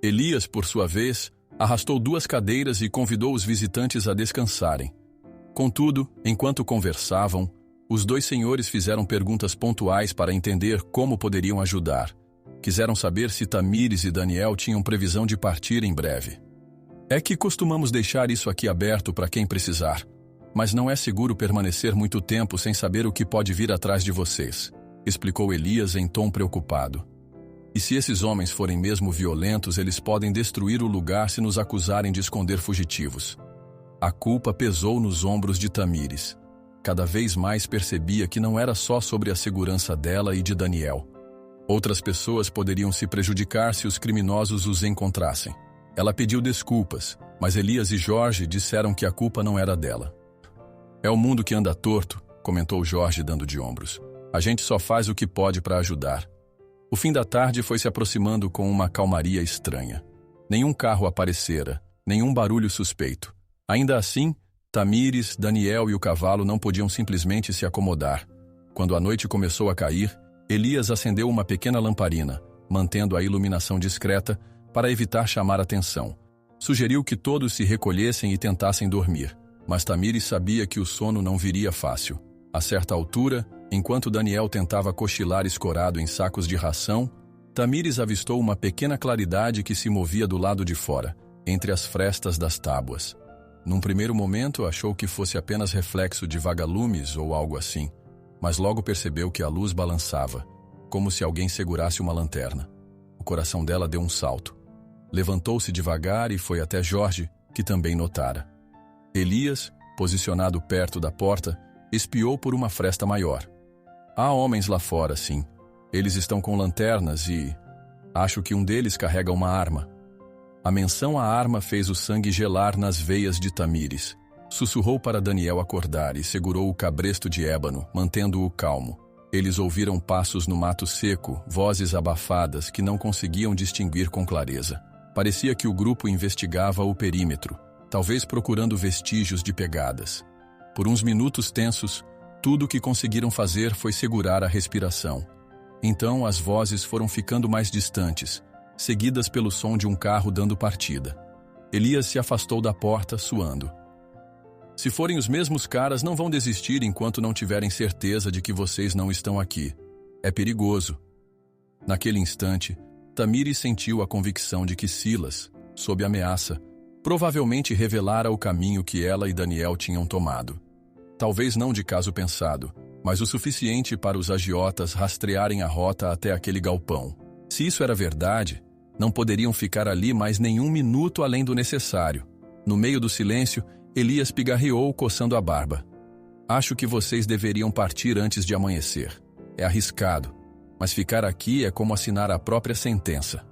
Elias, por sua vez, arrastou 2 cadeiras e convidou os visitantes a descansarem. Contudo, enquanto conversavam, os 2 senhores fizeram perguntas pontuais para entender como poderiam ajudar. Quiseram saber se Tamires e Daniel tinham previsão de partir em breve. "É que costumamos deixar isso aqui aberto para quem precisar, mas não é seguro permanecer muito tempo sem saber o que pode vir atrás de vocês", explicou Elias em tom preocupado. "E se esses homens forem mesmo violentos, eles podem destruir o lugar se nos acusarem de esconder fugitivos." A culpa pesou nos ombros de Tamires. Cada vez mais percebia que não era só sobre a segurança dela e de Daniel. Outras pessoas poderiam se prejudicar se os criminosos os encontrassem. Ela pediu desculpas, mas Elias e Jorge disseram que a culpa não era dela. "É o mundo que anda torto", comentou Jorge dando de ombros. "A gente só faz o que pode para ajudar." O fim da tarde foi se aproximando com uma calmaria estranha. Nenhum carro aparecera, nenhum barulho suspeito. Ainda assim, Tamires, Daniel e o cavalo não podiam simplesmente se acomodar. Quando a noite começou a cair, Elias acendeu uma pequena lamparina, mantendo a iluminação discreta para evitar chamar atenção. Sugeriu que todos se recolhessem e tentassem dormir, mas Tamires sabia que o sono não viria fácil. A certa altura, enquanto Daniel tentava cochilar escorado em sacos de ração, Tamires avistou uma pequena claridade que se movia do lado de fora, entre as frestas das tábuas. Num primeiro momento, achou que fosse apenas reflexo de vagalumes ou algo assim, mas logo percebeu que a luz balançava, como se alguém segurasse uma lanterna. O coração dela deu um salto. Levantou-se devagar e foi até Jorge, que também notara. Elias, posicionado perto da porta, espiou por uma fresta maior. Há homens lá fora, sim. Eles estão com lanternas e... acho que um deles carrega uma arma. A menção à arma fez o sangue gelar nas veias de Tamires. Sussurrou para Daniel acordar e segurou o cabresto de ébano, mantendo-o calmo. Eles ouviram passos no mato seco, vozes abafadas que não conseguiam distinguir com clareza. Parecia que o grupo investigava o perímetro, talvez procurando vestígios de pegadas. Por uns minutos tensos, tudo o que conseguiram fazer foi segurar a respiração. Então as vozes foram ficando mais distantes, seguidas pelo som de um carro dando partida. Elias se afastou da porta, suando. Se forem os mesmos caras, não vão desistir enquanto não tiverem certeza de que vocês não estão aqui. É perigoso. Naquele instante, Tamires sentiu a convicção de que Silas, sob ameaça, provavelmente revelara o caminho que ela e Daniel tinham tomado. Talvez não de caso pensado, mas o suficiente para os agiotas rastrearem a rota até aquele galpão. Se isso era verdade, não poderiam ficar ali mais nenhum minuto além do necessário. No meio do silêncio, Elias pigarreou, coçando a barba. Acho que vocês deveriam partir antes de amanhecer. É arriscado, mas ficar aqui é como assinar a própria sentença.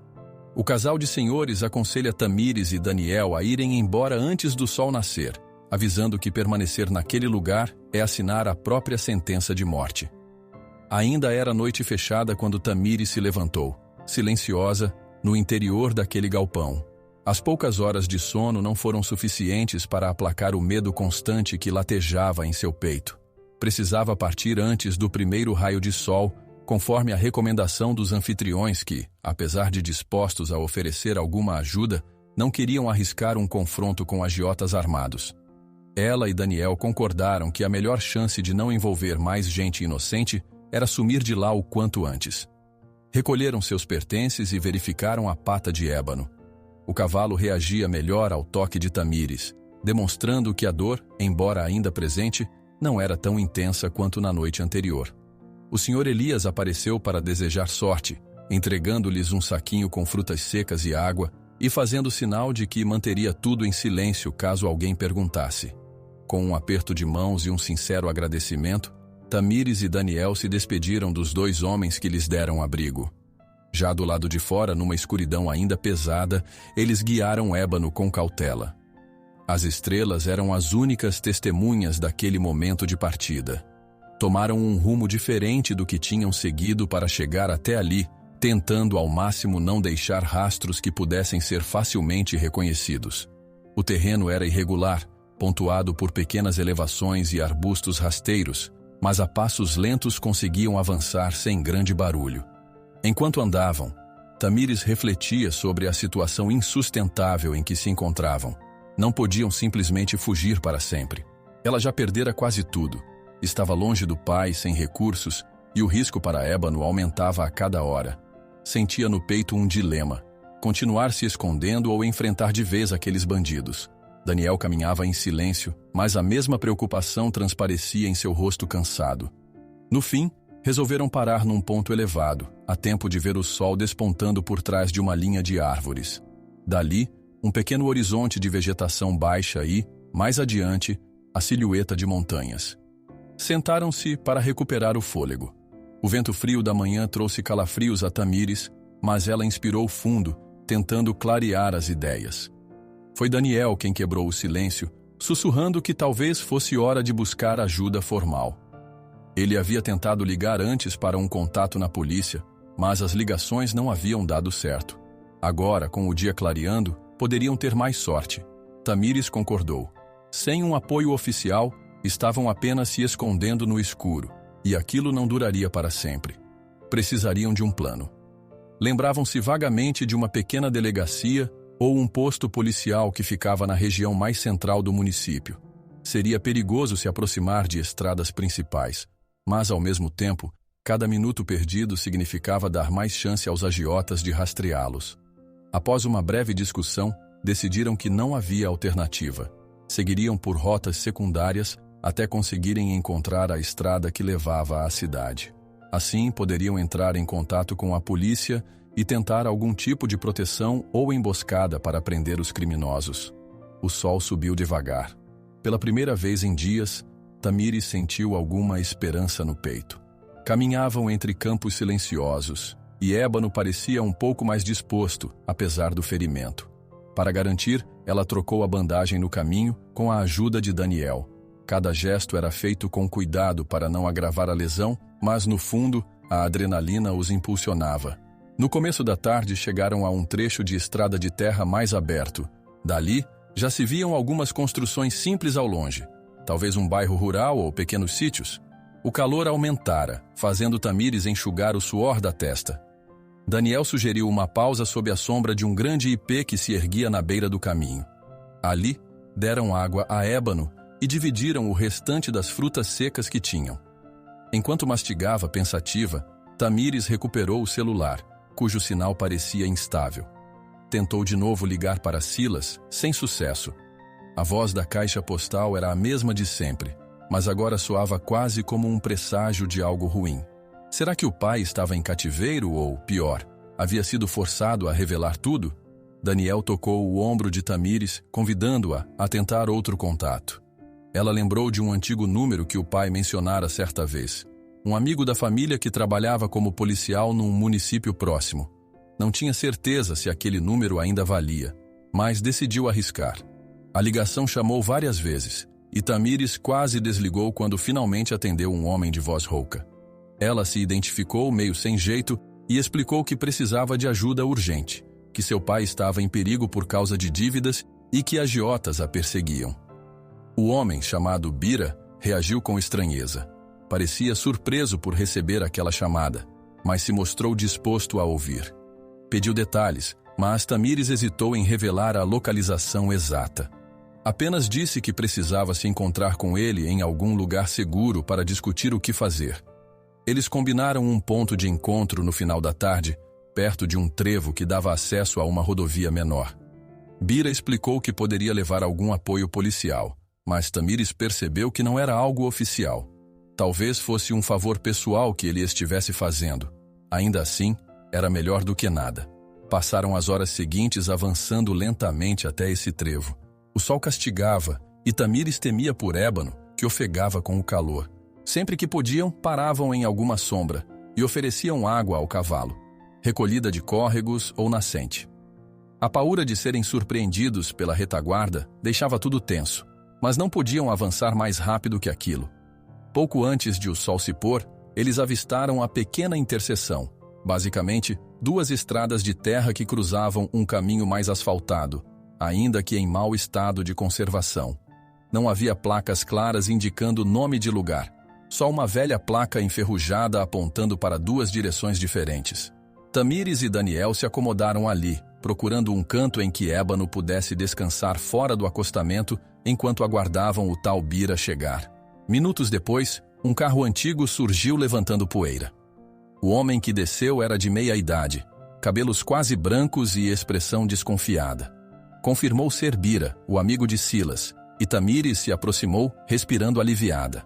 O casal de senhores aconselha Tamires e Daniel a irem embora antes do sol nascer, avisando que permanecer naquele lugar é assinar a própria sentença de morte. Ainda era noite fechada quando Tamires se levantou, silenciosa, no interior daquele galpão. As poucas horas de sono não foram suficientes para aplacar o medo constante que latejava em seu peito. Precisava partir antes do primeiro raio de sol, conforme a recomendação dos anfitriões que, apesar de dispostos a oferecer alguma ajuda, não queriam arriscar um confronto com agiotas armados. Ela e Daniel concordaram que a melhor chance de não envolver mais gente inocente era sumir de lá o quanto antes. Recolheram seus pertences e verificaram a pata de ébano. O cavalo reagia melhor ao toque de Tamires, demonstrando que a dor, embora ainda presente, não era tão intensa quanto na noite anterior. O Sr. Elias apareceu para desejar sorte, entregando-lhes um saquinho com frutas secas e água e fazendo sinal de que manteria tudo em silêncio caso alguém perguntasse. Com um aperto de mãos e um sincero agradecimento, Tamires e Daniel se despediram dos dois homens que lhes deram abrigo. Já do lado de fora, numa escuridão ainda pesada, eles guiaram ébano com cautela. As estrelas eram as únicas testemunhas daquele momento de partida. Tomaram um rumo diferente do que tinham seguido para chegar até ali, tentando ao máximo não deixar rastros que pudessem ser facilmente reconhecidos. O terreno era irregular, pontuado por pequenas elevações e arbustos rasteiros, mas a passos lentos conseguiam avançar sem grande barulho. Enquanto andavam, Tamires refletia sobre a situação insustentável em que se encontravam. Não podiam simplesmente fugir para sempre. Ela já perdera quase tudo. Estava longe do pai, sem recursos, e o risco para ébano aumentava a cada hora. Sentia no peito um dilema: continuar se escondendo ou enfrentar de vez aqueles bandidos. Daniel caminhava em silêncio, mas a mesma preocupação transparecia em seu rosto cansado. No fim, resolveram parar num ponto elevado, a tempo de ver o sol despontando por trás de uma linha de árvores. Dali, um pequeno horizonte de vegetação baixa e, mais adiante, a silhueta de montanhas. Sentaram-se para recuperar o fôlego. O vento frio da manhã trouxe calafrios a Tamires, mas ela inspirou fundo, tentando clarear as ideias. Foi Daniel quem quebrou o silêncio, sussurrando que talvez fosse hora de buscar ajuda formal. Ele havia tentado ligar antes para um contato na polícia, mas as ligações não haviam dado certo. Agora, com o dia clareando, poderiam ter mais sorte. Tamires concordou. Sem um apoio oficial, estavam apenas se escondendo no escuro, e aquilo não duraria para sempre. Precisariam de um plano. Lembravam-se vagamente de uma pequena delegacia ou um posto policial que ficava na região mais central do município. Seria perigoso se aproximar de estradas principais, mas, ao mesmo tempo, cada minuto perdido significava dar mais chance aos agiotas de rastreá-los. Após uma breve discussão, decidiram que não havia alternativa. Seguiriam por rotas secundárias até conseguirem encontrar a estrada que levava à cidade. Assim, poderiam entrar em contato com a polícia e tentar algum tipo de proteção ou emboscada para prender os criminosos. O sol subiu devagar. Pela primeira vez em dias, Tamires sentiu alguma esperança no peito. Caminhavam entre campos silenciosos, e Ébano parecia um pouco mais disposto, apesar do ferimento. Para garantir, ela trocou a bandagem no caminho com a ajuda de Daniel. Cada gesto era feito com cuidado para não agravar a lesão, mas no fundo, a adrenalina os impulsionava. No começo da tarde, chegaram a um trecho de estrada de terra mais aberto. Dali, já se viam algumas construções simples ao longe, talvez um bairro rural ou pequenos sítios. O calor aumentara, fazendo Tamires enxugar o suor da testa. Daniel sugeriu uma pausa sob a sombra de um grande ipê que se erguia na beira do caminho. Ali, deram água a Ébano e dividiram o restante das frutas secas que tinham. Enquanto mastigava pensativa, Tamires recuperou o celular, cujo sinal parecia instável. Tentou de novo ligar para Silas, sem sucesso. A voz da caixa postal era a mesma de sempre, mas agora soava quase como um presságio de algo ruim. Será que o pai estava em cativeiro ou, pior, havia sido forçado a revelar tudo? Daniel tocou o ombro de Tamires, convidando-a a tentar outro contato. Ela lembrou de um antigo número que o pai mencionara certa vez. Um amigo da família que trabalhava como policial num município próximo. Não tinha certeza se aquele número ainda valia, mas decidiu arriscar. A ligação chamou várias vezes, e Tamires quase desligou quando finalmente atendeu um homem de voz rouca. Ela se identificou meio sem jeito e explicou que precisava de ajuda urgente, que seu pai estava em perigo por causa de dívidas e que agiotas a perseguiam. O homem, chamado Bira, reagiu com estranheza. Parecia surpreso por receber aquela chamada, mas se mostrou disposto a ouvir. Pediu detalhes, mas Tamires hesitou em revelar a localização exata. Apenas disse que precisava se encontrar com ele em algum lugar seguro para discutir o que fazer. Eles combinaram um ponto de encontro no final da tarde, perto de um trevo que dava acesso a uma rodovia menor. Bira explicou que poderia levar algum apoio policial, mas Tamires percebeu que não era algo oficial. Talvez fosse um favor pessoal que ele estivesse fazendo. Ainda assim, era melhor do que nada. Passaram as horas seguintes avançando lentamente até esse trevo. O sol castigava e Tamires temia por Ébano, que ofegava com o calor. Sempre que podiam, paravam em alguma sombra e ofereciam água ao cavalo, recolhida de córregos ou nascente. A paura de serem surpreendidos pela retaguarda deixava tudo tenso, mas não podiam avançar mais rápido que aquilo. Pouco antes de o sol se pôr, eles avistaram a pequena interseção, basicamente, duas estradas de terra que cruzavam um caminho mais asfaltado, ainda que em mau estado de conservação. Não havia placas claras indicando o nome de lugar, só uma velha placa enferrujada apontando para duas direções diferentes. Tamires e Daniel se acomodaram ali, procurando um canto em que Ébano pudesse descansar fora do acostamento enquanto aguardavam o tal Bira chegar. Minutos depois, um carro antigo surgiu levantando poeira. O homem que desceu era de meia-idade, cabelos quase brancos e expressão desconfiada. Confirmou ser Bira, o amigo de Silas, e Tamires se aproximou, respirando aliviada.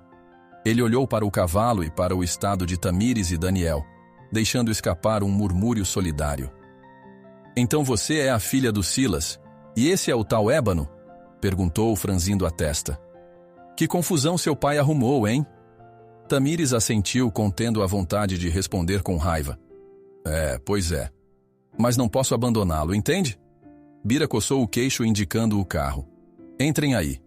Ele olhou para o cavalo e para o estado de Tamires e Daniel, deixando escapar um murmúrio solidário. "Então você é a filha do Silas, e esse é o tal Ébano?" perguntou, franzindo a testa. "Que confusão seu pai arrumou, hein?" Tamires assentiu, contendo a vontade de responder com raiva. Pois é. Mas não posso abandoná-lo, entende?" Bira coçou o queixo indicando o carro. "Entrem aí.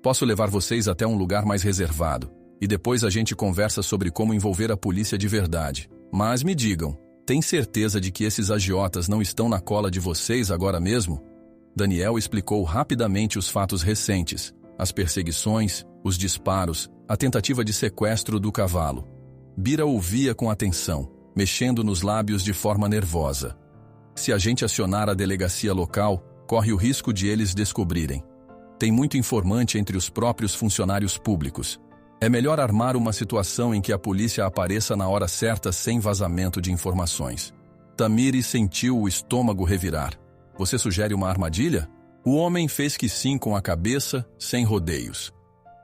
Posso levar vocês até um lugar mais reservado, e depois a gente conversa sobre como envolver a polícia de verdade. Mas me digam, tem certeza de que esses agiotas não estão na cola de vocês agora mesmo?" Daniel explicou rapidamente os fatos recentes, as perseguições, os disparos, a tentativa de sequestro do cavalo. Bira ouvia com atenção, mexendo nos lábios de forma nervosa. Se a gente acionar a delegacia local, corre o risco de eles descobrirem. Tem muito informante entre os próprios funcionários públicos. É melhor armar uma situação em que a polícia apareça na hora certa sem vazamento de informações. Tamires sentiu o estômago revirar. Você sugere uma armadilha? O homem fez que sim com a cabeça, sem rodeios.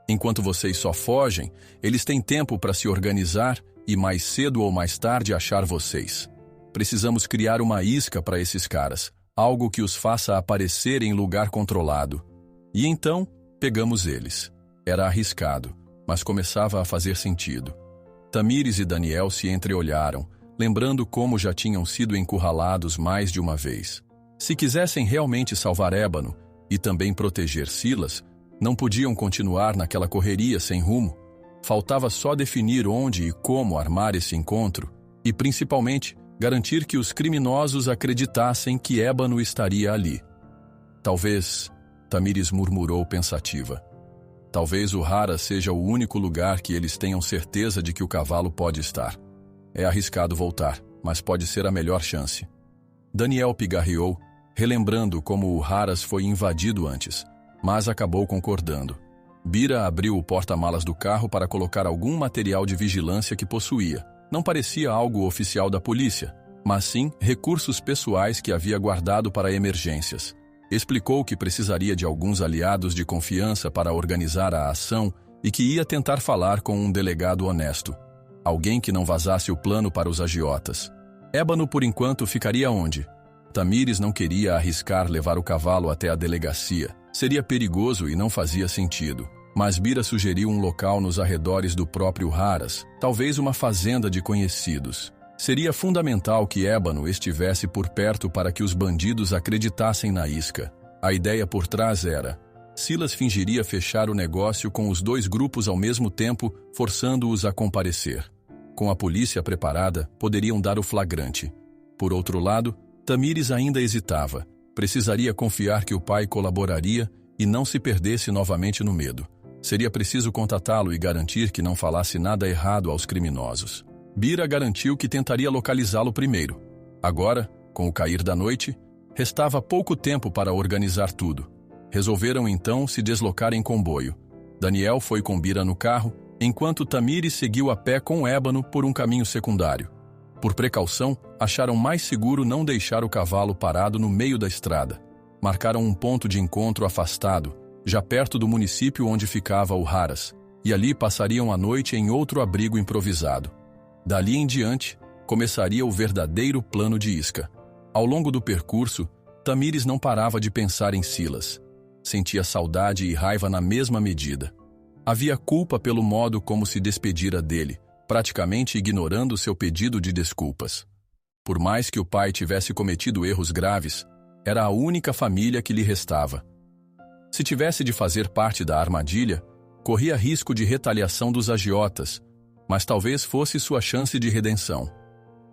Enquanto vocês só fogem, eles têm tempo para se organizar e mais cedo ou mais tarde achar vocês. Precisamos criar uma isca para esses caras, algo que os faça aparecer em lugar controlado. E então, pegamos eles. Era arriscado, mas começava a fazer sentido. Tamires e Daniel se entreolharam, lembrando como já tinham sido encurralados mais de uma vez. Se quisessem realmente salvar Ébano e também proteger Silas, não podiam continuar naquela correria sem rumo. Faltava só definir onde e como armar esse encontro e, principalmente, garantir que os criminosos acreditassem que Ébano estaria ali. Talvez, Tamires murmurou pensativa, talvez o Hara seja o único lugar que eles tenham certeza de que o cavalo pode estar. É arriscado voltar, mas pode ser a melhor chance. Daniel pigarreou, relembrando como o Haras foi invadido antes, mas acabou concordando. Bira abriu o porta-malas do carro para colocar algum material de vigilância que possuía. Não parecia algo oficial da polícia, mas sim recursos pessoais que havia guardado para emergências. Explicou que precisaria de alguns aliados de confiança para organizar a ação e que ia tentar falar com um delegado honesto. Alguém que não vazasse o plano para os agiotas. Ébano, por enquanto, ficaria onde? Tamires não queria arriscar levar o cavalo até a delegacia. Seria perigoso e não fazia sentido. Mas Bira sugeriu um local nos arredores do próprio Haras, talvez uma fazenda de conhecidos. Seria fundamental que Ébano estivesse por perto para que os bandidos acreditassem na isca. A ideia por trás era: Silas fingiria fechar o negócio com os dois grupos ao mesmo tempo, forçando-os a comparecer. Com a polícia preparada, poderiam dar o flagrante. Por outro lado, Tamires ainda hesitava. Precisaria confiar que o pai colaboraria e não se perdesse novamente no medo. Seria preciso contatá-lo e garantir que não falasse nada errado aos criminosos. Bira garantiu que tentaria localizá-lo primeiro. Agora, com o cair da noite, restava pouco tempo para organizar tudo. Resolveram então se deslocar em comboio. Daniel foi com Bira no carro, enquanto Tamires seguiu a pé com Ébano por um caminho secundário. Por precaução, acharam mais seguro não deixar o cavalo parado no meio da estrada. Marcaram um ponto de encontro afastado, já perto do município onde ficava o Haras, e ali passariam a noite em outro abrigo improvisado. Dali em diante, começaria o verdadeiro plano de isca. Ao longo do percurso, Tamires não parava de pensar em Silas. Sentia saudade e raiva na mesma medida. Havia culpa pelo modo como se despedira dele, praticamente ignorando seu pedido de desculpas. Por mais que o pai tivesse cometido erros graves, era a única família que lhe restava. Se tivesse de fazer parte da armadilha, corria risco de retaliação dos agiotas, mas talvez fosse sua chance de redenção.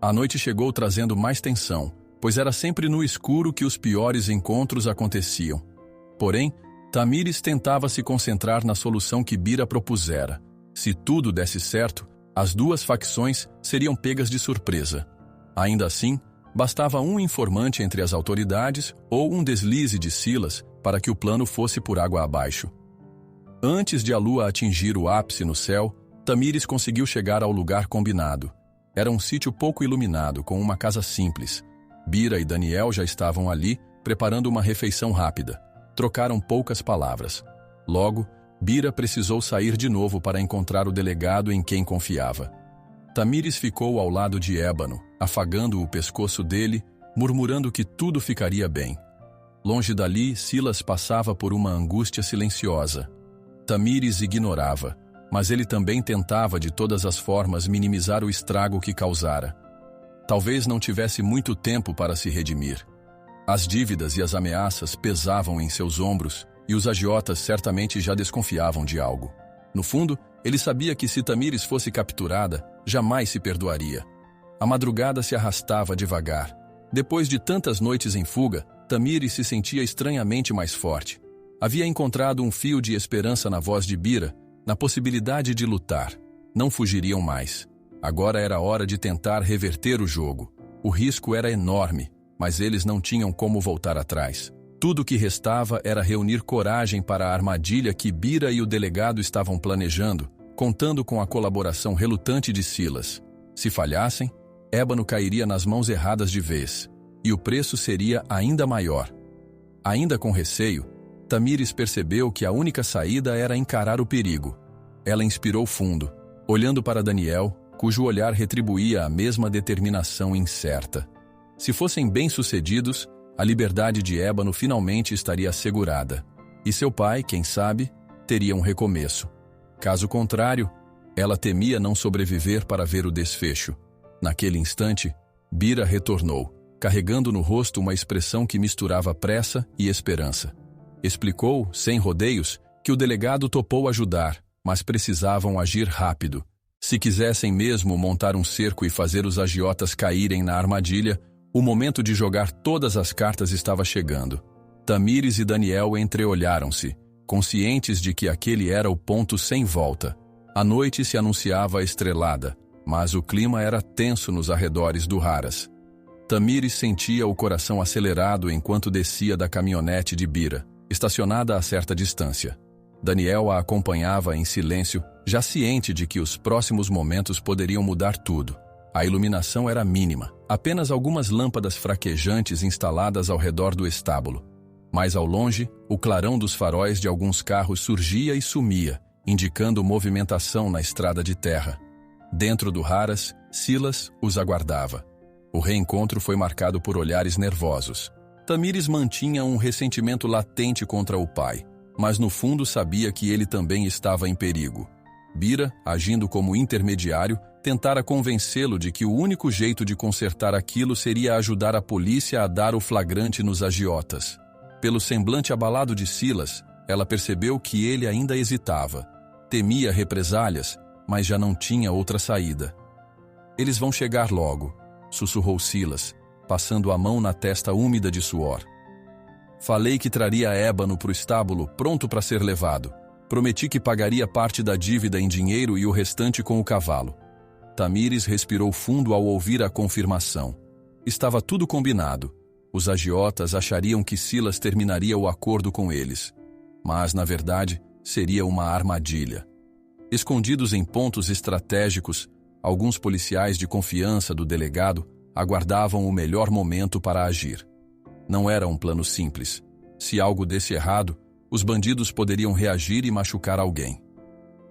A noite chegou trazendo mais tensão, pois era sempre no escuro que os piores encontros aconteciam. Porém, Tamires tentava se concentrar na solução que Bira propusera. Se tudo desse certo, as duas facções seriam pegas de surpresa. Ainda assim, bastava um informante entre as autoridades ou um deslize de Silas para que o plano fosse por água abaixo. Antes de a lua atingir o ápice no céu, Tamires conseguiu chegar ao lugar combinado. Era um sítio pouco iluminado, com uma casa simples. Bira e Daniel já estavam ali, preparando uma refeição rápida. Trocaram poucas palavras. Logo, Bira precisou sair de novo para encontrar o delegado em quem confiava. Tamires ficou ao lado de Ébano, afagando o pescoço dele, murmurando que tudo ficaria bem. Longe dali, Silas passava por uma angústia silenciosa. Tamires ignorava, mas ele também tentava de todas as formas minimizar o estrago que causara. Talvez não tivesse muito tempo para se redimir. As dívidas e as ameaças pesavam em seus ombros e os agiotas certamente já desconfiavam de algo. No fundo, ele sabia que se Tamires fosse capturada, jamais se perdoaria. A madrugada se arrastava devagar. Depois de tantas noites em fuga, Tamires se sentia estranhamente mais forte. Havia encontrado um fio de esperança na voz de Bira, na possibilidade de lutar. Não fugiriam mais. Agora era hora de tentar reverter o jogo. O risco era enorme, mas eles não tinham como voltar atrás. Tudo o que restava era reunir coragem para a armadilha que Bira e o delegado estavam planejando, contando com a colaboração relutante de Silas. Se falhassem, Ébano cairia nas mãos erradas de vez, e o preço seria ainda maior. Ainda com receio, Tamires percebeu que a única saída era encarar o perigo. Ela inspirou fundo, olhando para Daniel, cujo olhar retribuía a mesma determinação incerta. Se fossem bem-sucedidos, a liberdade de Ébano finalmente estaria assegurada, e seu pai, quem sabe, teria um recomeço. Caso contrário, ela temia não sobreviver para ver o desfecho. Naquele instante, Bira retornou, carregando no rosto uma expressão que misturava pressa e esperança. Explicou, sem rodeios, que o delegado topou ajudar, mas precisavam agir rápido. Se quisessem mesmo montar um cerco e fazer os agiotas caírem na armadilha, o momento de jogar todas as cartas estava chegando. Tamires e Daniel entreolharam-se, conscientes de que aquele era o ponto sem volta. A noite se anunciava estrelada, mas o clima era tenso nos arredores do Haras. Tamires sentia o coração acelerado enquanto descia da caminhonete de Bira, estacionada a certa distância. Daniel a acompanhava em silêncio, já ciente de que os próximos momentos poderiam mudar tudo. A iluminação era mínima, apenas algumas lâmpadas fraquejantes instaladas ao redor do estábulo. Mais ao longe, o clarão dos faróis de alguns carros surgia e sumia, indicando movimentação na estrada de terra. Dentro do Haras, Silas os aguardava. O reencontro foi marcado por olhares nervosos. Tamires mantinha um ressentimento latente contra o pai, mas no fundo sabia que ele também estava em perigo. Bira, agindo como intermediário, tentara convencê-lo de que o único jeito de consertar aquilo seria ajudar a polícia a dar o flagrante nos agiotas. Pelo semblante abalado de Silas, ela percebeu que ele ainda hesitava. Temia represálias, mas já não tinha outra saída. "Eles vão chegar logo", sussurrou Silas, passando a mão na testa úmida de suor. "Falei que traria Ébano para o estábulo, pronto para ser levado. Prometi que pagaria parte da dívida em dinheiro e o restante com o cavalo." Tamires respirou fundo ao ouvir a confirmação. Estava tudo combinado. Os agiotas achariam que Silas terminaria o acordo com eles. Mas, na verdade, seria uma armadilha. Escondidos em pontos estratégicos, alguns policiais de confiança do delegado aguardavam o melhor momento para agir. Não era um plano simples. Se algo desse errado, os bandidos poderiam reagir e machucar alguém.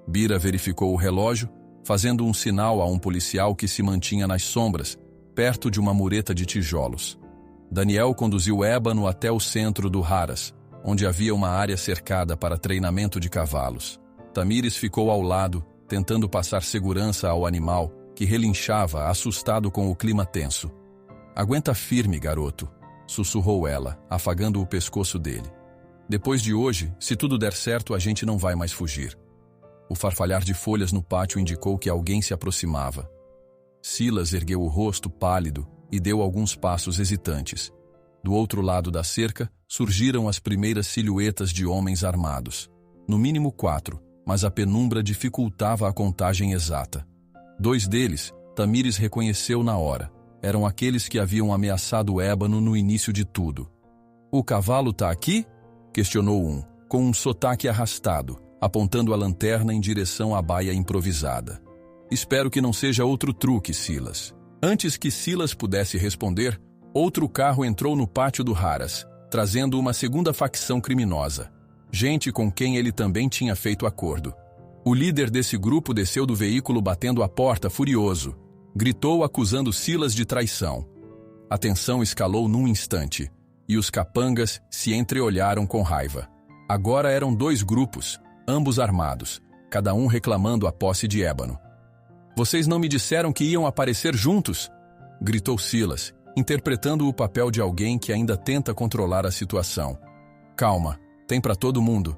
Bira verificou o relógio, fazendo um sinal a um policial que se mantinha nas sombras, perto de uma mureta de tijolos. Daniel conduziu Ébano até o centro do Haras, onde havia uma área cercada para treinamento de cavalos. Tamires ficou ao lado, tentando passar segurança ao animal, que relinchava, assustado com o clima tenso. "Aguenta firme, garoto", sussurrou ela, afagando o pescoço dele. "Depois de hoje, se tudo der certo, a gente não vai mais fugir." O farfalhar de folhas no pátio indicou que alguém se aproximava. Silas ergueu o rosto pálido e deu alguns passos hesitantes. Do outro lado da cerca, surgiram as primeiras silhuetas de homens armados. No mínimo 4, mas a penumbra dificultava a contagem exata. 2 deles, Tamires reconheceu na hora. Eram aqueles que haviam ameaçado Ébano no início de tudo. "O cavalo tá aqui?" questionou um, com um sotaque arrastado, apontando a lanterna em direção à baia improvisada. "Espero que não seja outro truque, Silas." Antes que Silas pudesse responder, outro carro entrou no pátio do Haras, trazendo uma segunda facção criminosa. Gente com quem ele também tinha feito acordo. O líder desse grupo desceu do veículo batendo a porta furioso. Gritou acusando Silas de traição. A tensão escalou num instante, e os capangas se entreolharam com raiva. Agora eram 2 grupos, ambos armados, cada um reclamando a posse de Ébano. "Vocês não me disseram que iam aparecer juntos?" gritou Silas, interpretando o papel de alguém que ainda tenta controlar a situação. "Calma, tem para todo mundo."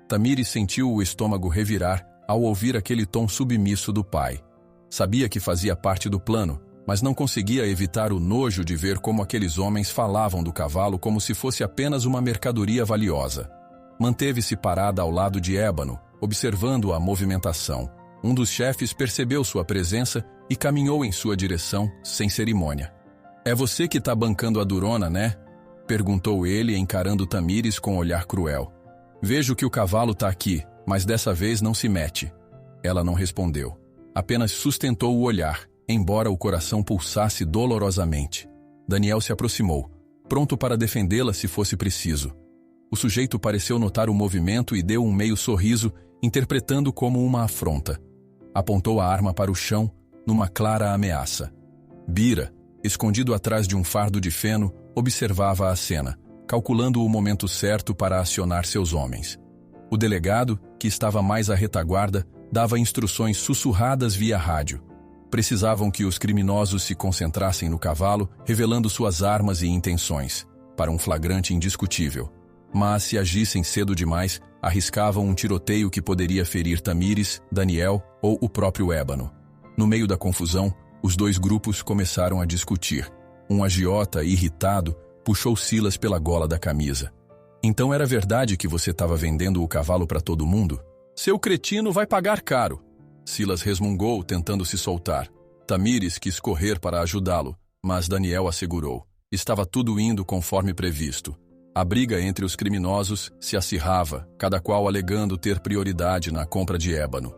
Tamires sentiu o estômago revirar ao ouvir aquele tom submisso do pai. Sabia que fazia parte do plano, mas não conseguia evitar o nojo de ver como aqueles homens falavam do cavalo como se fosse apenas uma mercadoria valiosa. manteve-se parada ao lado de Ébano, observando a movimentação. Um dos chefes percebeu sua presença e caminhou em sua direção, sem cerimônia. "É você que está bancando a durona, né?" perguntou ele, encarando Tamires com um olhar cruel. "Vejo que o cavalo está aqui, mas dessa vez não se mete." Ela não respondeu. Apenas sustentou o olhar, embora o coração pulsasse dolorosamente. Daniel se aproximou, pronto para defendê-la se fosse preciso. O sujeito pareceu notar o movimento e deu um meio sorriso, interpretando como uma afronta. Apontou a arma para o chão, numa clara ameaça. Bira, escondido atrás de um fardo de feno, observava a cena, calculando o momento certo para acionar seus homens. O delegado, que estava mais à retaguarda, dava instruções sussurradas via rádio. Precisavam que os criminosos se concentrassem no cavalo, revelando suas armas e intenções, para um flagrante indiscutível. Mas, se agissem cedo demais, arriscavam um tiroteio que poderia ferir Tamires, Daniel ou o próprio Ébano. No meio da confusão, os dois grupos começaram a discutir. Um agiota, irritado, puxou Silas pela gola da camisa. "Então era verdade que você estava vendendo o cavalo para todo mundo? Seu cretino vai pagar caro." Silas resmungou, tentando se soltar. Tamires quis correr para ajudá-lo, mas Daniel assegurou. Estava tudo indo conforme previsto. A briga entre os criminosos se acirrava, cada qual alegando ter prioridade na compra de ébano.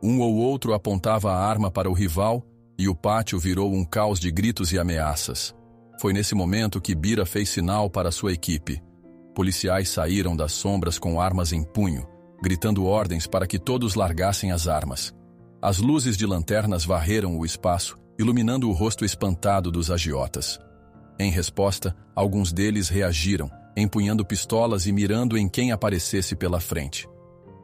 Um ou outro apontava a arma para o rival e o pátio virou um caos de gritos e ameaças. Foi nesse momento que Bira fez sinal para sua equipe. Policiais saíram das sombras com armas em punho, gritando ordens para que todos largassem as armas. As luzes de lanternas varreram o espaço, iluminando o rosto espantado dos agiotas. Em resposta, alguns deles reagiram, empunhando pistolas e mirando em quem aparecesse pela frente.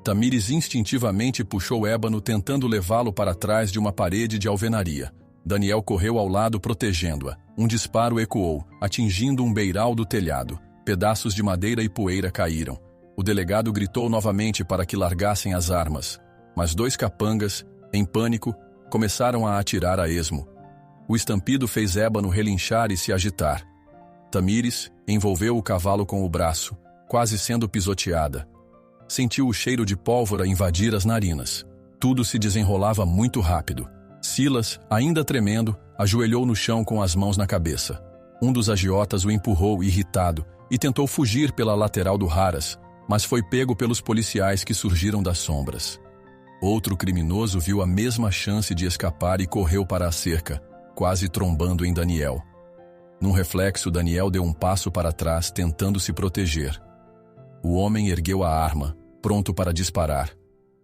Tamires instintivamente puxou Ébano, tentando levá-lo para trás de uma parede de alvenaria. Daniel correu ao lado, protegendo-a. Um disparo ecoou, atingindo um beiral do telhado. Pedaços de madeira e poeira caíram. O delegado gritou novamente para que largassem as armas, mas dois capangas, em pânico, começaram a atirar a esmo. O estampido fez Ébano relinchar e se agitar. Tamires envolveu o cavalo com o braço, quase sendo pisoteada. Sentiu o cheiro de pólvora invadir as narinas. Tudo se desenrolava muito rápido. Silas, ainda tremendo, ajoelhou no chão com as mãos na cabeça. Um dos agiotas o empurrou, irritado, e tentou fugir pela lateral do Haras, mas foi pego pelos policiais que surgiram das sombras. Outro criminoso viu a mesma chance de escapar e correu para a cerca, quase trombando em Daniel. Num reflexo, Daniel deu um passo para trás, tentando se proteger. O homem ergueu a arma, pronto para disparar,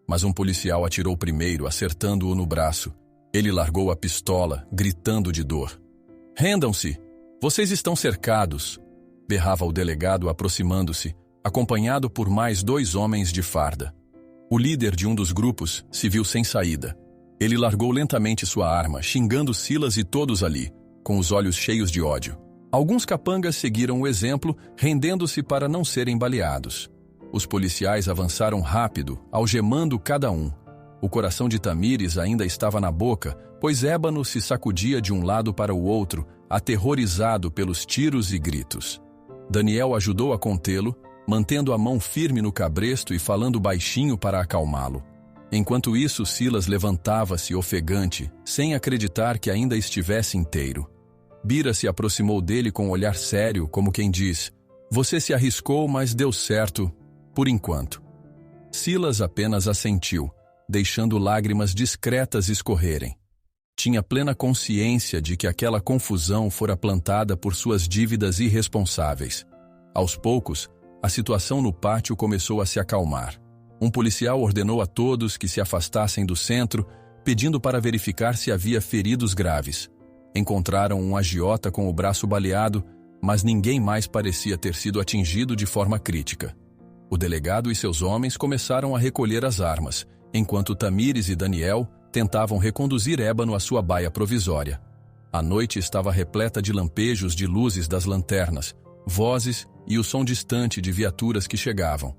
mas um policial atirou primeiro, acertando-o no braço. Ele largou a pistola, gritando de dor. "Rendam-se! Vocês estão cercados!" berrava o delegado, aproximando-se, acompanhado por mais dois homens de farda. O líder de um dos grupos se viu sem saída. Ele largou lentamente sua arma, xingando Silas e todos ali, com os olhos cheios de ódio. Alguns capangas seguiram o exemplo, rendendo-se para não serem baleados. Os policiais avançaram rápido, algemando cada um. O coração de Tamires ainda estava na boca, pois Ébano se sacudia de um lado para o outro, aterrorizado pelos tiros e gritos. Daniel ajudou a contê-lo, mantendo a mão firme no cabresto e falando baixinho para acalmá-lo. Enquanto isso, Silas levantava-se ofegante, sem acreditar que ainda estivesse inteiro. Bira se aproximou dele com um olhar sério, como quem diz: "Você se arriscou, mas deu certo, por enquanto." Silas apenas assentiu, deixando lágrimas discretas escorrerem. Tinha plena consciência de que aquela confusão fora plantada por suas dívidas irresponsáveis. Aos poucos, a situação no pátio começou a se acalmar. Um policial ordenou a todos que se afastassem do centro, pedindo para verificar se havia feridos graves. Encontraram um agiota com o braço baleado, mas ninguém mais parecia ter sido atingido de forma crítica. O delegado e seus homens começaram a recolher as armas, enquanto Tamires e Daniel tentavam reconduzir Ébano à sua baia provisória. A noite estava repleta de lampejos de luzes das lanternas, vozes e o som distante de viaturas que chegavam.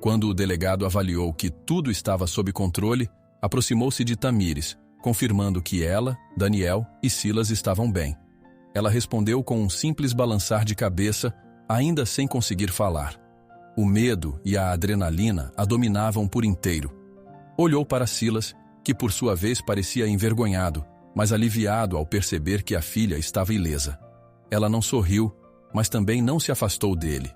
Quando o delegado avaliou que tudo estava sob controle, aproximou-se de Tamires, confirmando que ela, Daniel e Silas estavam bem. Ela respondeu com um simples balançar de cabeça, ainda sem conseguir falar. O medo e a adrenalina a dominavam por inteiro. Olhou para Silas, que por sua vez parecia envergonhado, mas aliviado ao perceber que a filha estava ilesa. Ela não sorriu, mas também não se afastou dele.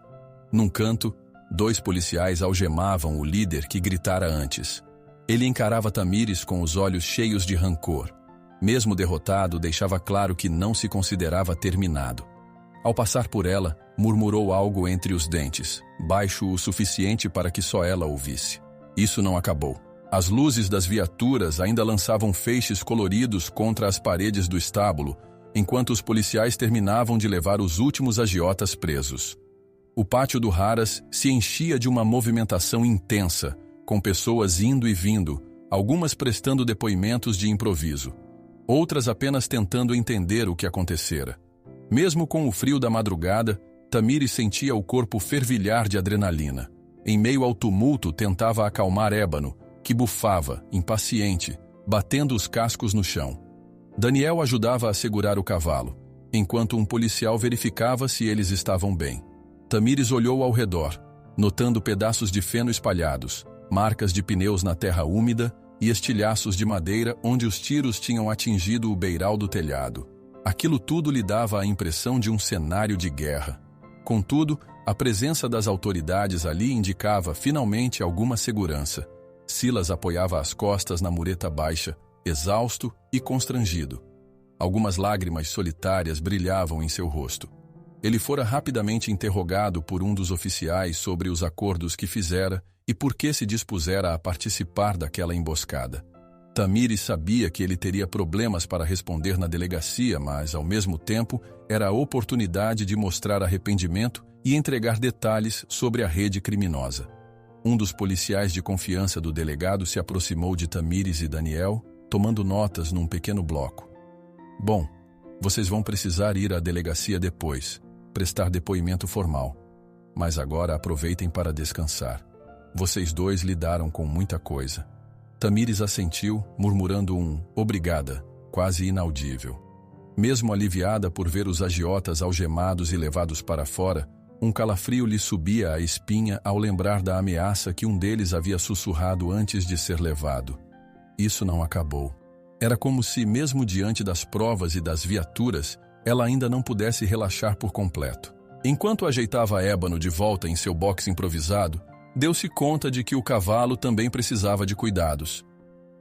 Num canto, 2 policiais algemavam o líder que gritara antes. Ele encarava Tamires com os olhos cheios de rancor. Mesmo derrotado, deixava claro que não se considerava terminado. Ao passar por ela, murmurou algo entre os dentes, baixo o suficiente para que só ela ouvisse. Isso não acabou. As luzes das viaturas ainda lançavam feixes coloridos contra as paredes do estábulo, enquanto os policiais terminavam de levar os últimos agiotas presos. O pátio do Haras se enchia de uma movimentação intensa, com pessoas indo e vindo, algumas prestando depoimentos de improviso, outras apenas tentando entender o que acontecera. Mesmo com o frio da madrugada, Tamires sentia o corpo fervilhar de adrenalina. Em meio ao tumulto, tentava acalmar Ébano, que bufava, impaciente, batendo os cascos no chão. Daniel ajudava a segurar o cavalo, enquanto um policial verificava se eles estavam bem. Tamires olhou ao redor, notando pedaços de feno espalhados, marcas de pneus na terra úmida e estilhaços de madeira onde os tiros tinham atingido o beiral do telhado. Aquilo tudo lhe dava a impressão de um cenário de guerra. Contudo, a presença das autoridades ali indicava finalmente alguma segurança. Silas apoiava as costas na mureta baixa, exausto e constrangido. Algumas lágrimas solitárias brilhavam em seu rosto. Ele fora rapidamente interrogado por um dos oficiais sobre os acordos que fizera e por que se dispusera a participar daquela emboscada. Tamires sabia que ele teria problemas para responder na delegacia, mas, ao mesmo tempo, era a oportunidade de mostrar arrependimento e entregar detalhes sobre a rede criminosa. Um dos policiais de confiança do delegado se aproximou de Tamires e Daniel, tomando notas num pequeno bloco. Bom, vocês vão precisar ir à delegacia depois, prestar depoimento formal. Mas agora aproveitem para descansar. Vocês 2 lidaram com muita coisa. Tamires assentiu, murmurando um "obrigada", quase inaudível. Mesmo aliviada por ver os agiotas algemados e levados para fora, um calafrio lhe subia à espinha ao lembrar da ameaça que um deles havia sussurrado antes de ser levado. Isso não acabou. Era como se, mesmo diante das provas e das viaturas, ela ainda não pudesse relaxar por completo. Enquanto ajeitava Ébano de volta em seu boxe improvisado, deu-se conta de que o cavalo também precisava de cuidados.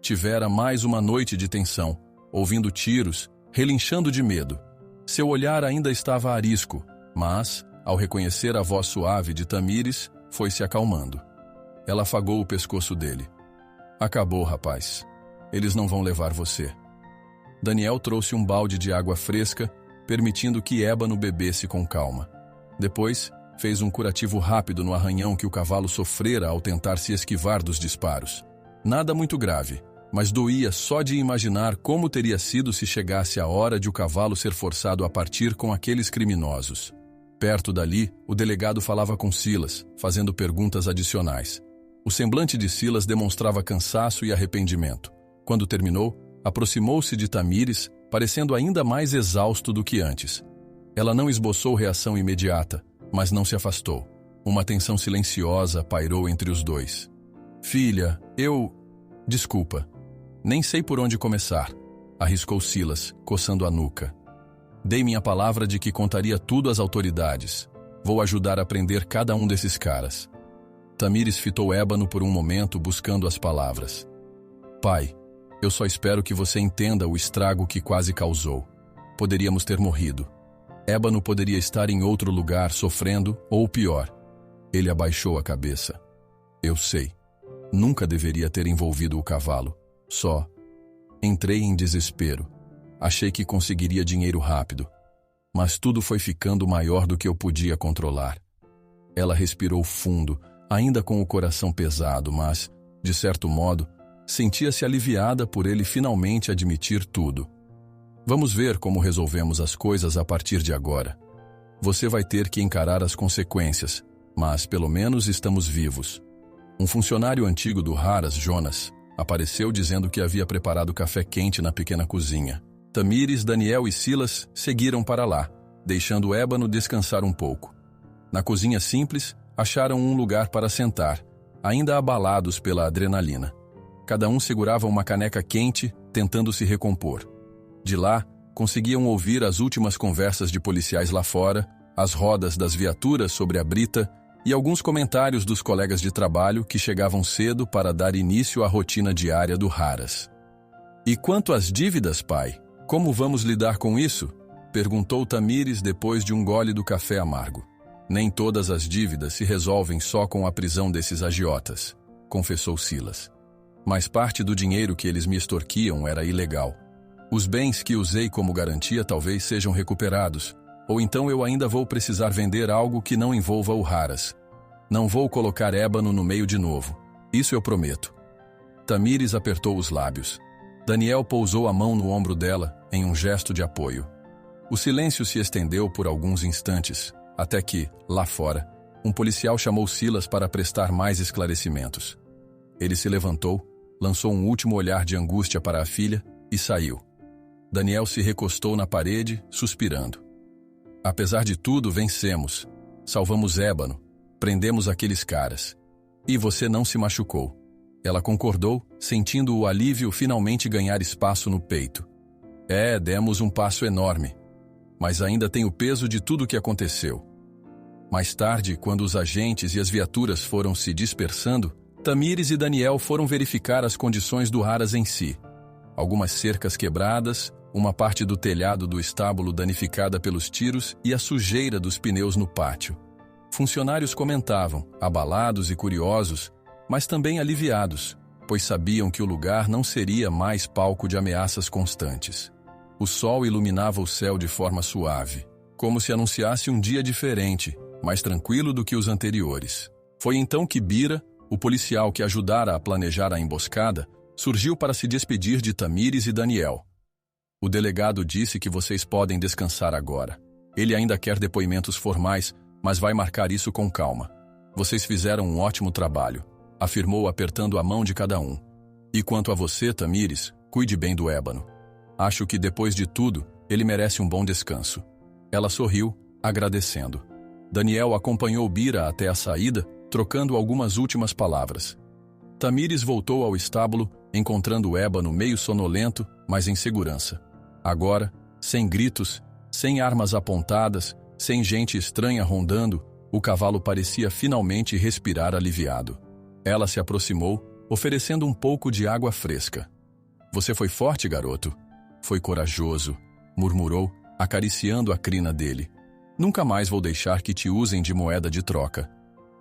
Tivera mais uma noite de tensão, ouvindo tiros, relinchando de medo. Seu olhar ainda estava arisco, mas, ao reconhecer a voz suave de Tamires, foi se acalmando. Ela afagou o pescoço dele. Acabou, rapaz. Eles não vão levar você. Daniel trouxe um balde de água fresca, permitindo que Ébano bebesse com calma. Depois, fez um curativo rápido no arranhão que o cavalo sofrera ao tentar se esquivar dos disparos. Nada muito grave, mas doía só de imaginar como teria sido se chegasse a hora de o cavalo ser forçado a partir com aqueles criminosos. Perto dali, o delegado falava com Silas, fazendo perguntas adicionais. O semblante de Silas demonstrava cansaço e arrependimento. Quando terminou, aproximou-se de Tamires, parecendo ainda mais exausto do que antes. Ela não esboçou reação imediata, mas não se afastou. Uma tensão silenciosa pairou entre os dois. Filha, Desculpa. Nem sei por onde começar, arriscou Silas, coçando a nuca. Dei minha palavra de que contaria tudo às autoridades. Vou ajudar a prender cada um desses caras. Tamires fitou Ébano por um momento, buscando as palavras. Pai, eu só espero que você entenda o estrago que quase causou. Poderíamos ter morrido. Ébano poderia estar em outro lugar, sofrendo, ou pior. Ele abaixou a cabeça. Eu sei. Nunca deveria ter envolvido o cavalo. Só. Entrei em desespero. Achei que conseguiria dinheiro rápido. Mas tudo foi ficando maior do que eu podia controlar. Ela respirou fundo, ainda com o coração pesado, mas, de certo modo, sentia-se aliviada por ele finalmente admitir tudo. Vamos ver como resolvemos as coisas a partir de agora. Você vai ter que encarar as consequências, mas pelo menos estamos vivos. Um funcionário antigo do Haras, Jonas, apareceu dizendo que havia preparado café quente na pequena cozinha. Tamires, Daniel e Silas seguiram para lá, deixando Ébano descansar um pouco. Na cozinha simples, acharam um lugar para sentar, ainda abalados pela adrenalina. Cada um segurava uma caneca quente, tentando se recompor. De lá, conseguiam ouvir as últimas conversas de policiais lá fora, as rodas das viaturas sobre a brita e alguns comentários dos colegas de trabalho que chegavam cedo para dar início à rotina diária do Haras. "E quanto às dívidas, pai? Como vamos lidar com isso?" perguntou Tamires depois de um gole do café amargo. "Nem todas as dívidas se resolvem só com a prisão desses agiotas", confessou Silas. "Mas parte do dinheiro que eles me extorquiam era ilegal. Os bens que usei como garantia talvez sejam recuperados, ou então eu ainda vou precisar vender algo que não envolva o Haras. Não vou colocar ébano no meio de novo. Isso eu prometo." Tamires apertou os lábios. Daniel pousou a mão no ombro dela, em um gesto de apoio. O silêncio se estendeu por alguns instantes, até que, lá fora, um policial chamou Silas para prestar mais esclarecimentos. Ele se levantou, lançou um último olhar de angústia para a filha e saiu. Daniel se recostou na parede, suspirando. "Apesar de tudo, vencemos. Salvamos ébano. Prendemos aqueles caras. E você não se machucou." Ela concordou, sentindo o alívio finalmente ganhar espaço no peito. Demos um passo enorme. Mas ainda tem o peso de tudo o que aconteceu." Mais tarde, quando os agentes e as viaturas foram se dispersando, Tamires e Daniel foram verificar as condições do Haras em si. Algumas cercas quebradas, uma parte do telhado do estábulo danificada pelos tiros e a sujeira dos pneus no pátio. Funcionários comentavam, abalados e curiosos, mas também aliviados, pois sabiam que o lugar não seria mais palco de ameaças constantes. O sol iluminava o céu de forma suave, como se anunciasse um dia diferente, mais tranquilo do que os anteriores. Foi então que Bira, o policial que ajudara a planejar a emboscada, surgiu para se despedir de Tamires e Daniel. "O delegado disse que vocês podem descansar agora. Ele ainda quer depoimentos formais, mas vai marcar isso com calma. Vocês fizeram um ótimo trabalho", afirmou apertando a mão de cada um. "E quanto a você, Tamires, cuide bem do ébano. Acho que depois de tudo, ele merece um bom descanso." Ela sorriu, agradecendo. Daniel acompanhou Bira até a saída, trocando algumas últimas palavras. Tamires voltou ao estábulo, encontrando o ébano meio sonolento, mas em segurança. Agora, sem gritos, sem armas apontadas, sem gente estranha rondando, o cavalo parecia finalmente respirar aliviado. Ela se aproximou, oferecendo um pouco de água fresca. "Você foi forte, garoto." "Foi corajoso", murmurou, acariciando a crina dele. "Nunca mais vou deixar que te usem de moeda de troca."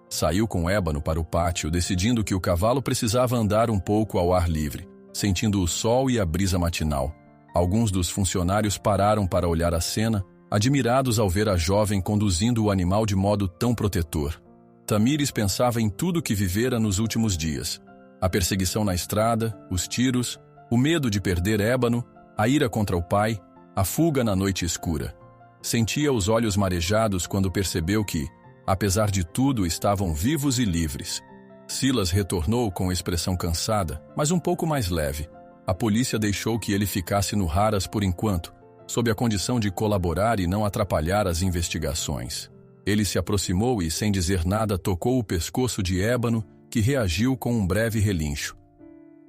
Saiu com ébano para o pátio, decidindo que o cavalo precisava andar um pouco ao ar livre, sentindo o sol e a brisa matinal. Alguns dos funcionários pararam para olhar a cena, admirados ao ver a jovem conduzindo o animal de modo tão protetor. Tamires pensava em tudo que vivera nos últimos dias. A perseguição na estrada, os tiros, o medo de perder ébano, a ira contra o pai, a fuga na noite escura. Sentia os olhos marejados quando percebeu que, apesar de tudo, estavam vivos e livres. Silas retornou com expressão cansada, mas um pouco mais leve. A polícia deixou que ele ficasse no Haras por enquanto, sob a condição de colaborar e não atrapalhar as investigações. Ele se aproximou e, sem dizer nada, tocou o pescoço de ébano, que reagiu com um breve relincho.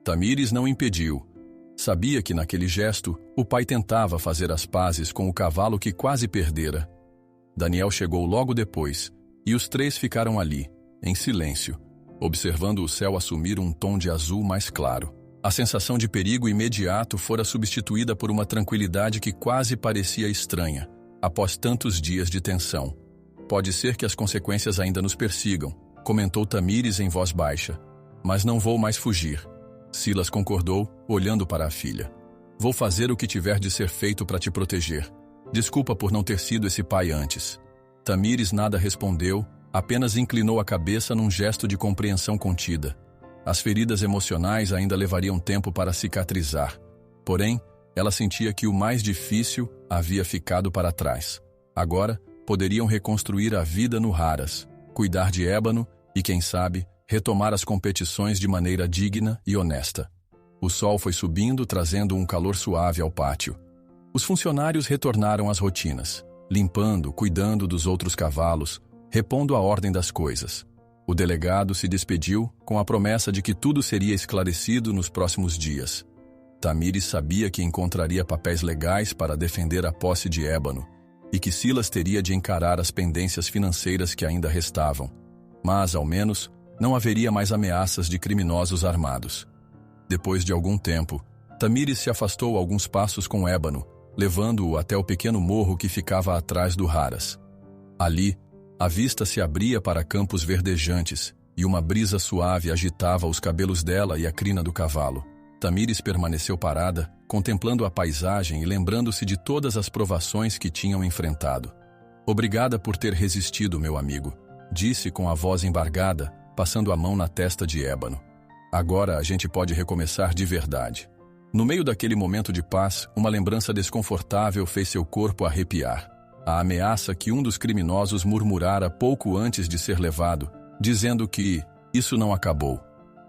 Tamires não impediu. Sabia que naquele gesto, o pai tentava fazer as pazes com o cavalo que quase perdera. Daniel chegou logo depois, e os três ficaram ali, em silêncio, observando o céu assumir um tom de azul mais claro. A sensação de perigo imediato fora substituída por uma tranquilidade que quase parecia estranha, após tantos dias de tensão. "Pode ser que as consequências ainda nos persigam", comentou Tamires em voz baixa. "Mas não vou mais fugir." Silas concordou, olhando para a filha. "Vou fazer o que tiver de ser feito para te proteger. Desculpa por não ter sido esse pai antes." Tamires nada respondeu, apenas inclinou a cabeça num gesto de compreensão contida. As feridas emocionais ainda levariam tempo para cicatrizar. Porém, ela sentia que o mais difícil havia ficado para trás. Agora, poderiam reconstruir a vida no Haras, cuidar de ébano e, quem sabe, retomar as competições de maneira digna e honesta. O sol foi subindo, trazendo um calor suave ao pátio. Os funcionários retornaram às rotinas, limpando, cuidando dos outros cavalos, repondo a ordem das coisas. O delegado se despediu com a promessa de que tudo seria esclarecido nos próximos dias. Tamires sabia que encontraria papéis legais para defender a posse de Ébano e que Silas teria de encarar as pendências financeiras que ainda restavam. Mas, ao menos, não haveria mais ameaças de criminosos armados. Depois de algum tempo, Tamires se afastou alguns passos com Ébano, levando-o até o pequeno morro que ficava atrás do Haras. Ali, a vista se abria para campos verdejantes e uma brisa suave agitava os cabelos dela e a crina do cavalo. Tamires permaneceu parada, contemplando a paisagem e lembrando-se de todas as provações que tinham enfrentado. "Obrigada por ter resistido, meu amigo", disse com a voz embargada, passando a mão na testa de Ébano. "Agora a gente pode recomeçar de verdade." No meio daquele momento de paz, uma lembrança desconfortável fez seu corpo arrepiar. A ameaça que um dos criminosos murmurara pouco antes de ser levado, dizendo que isso não acabou.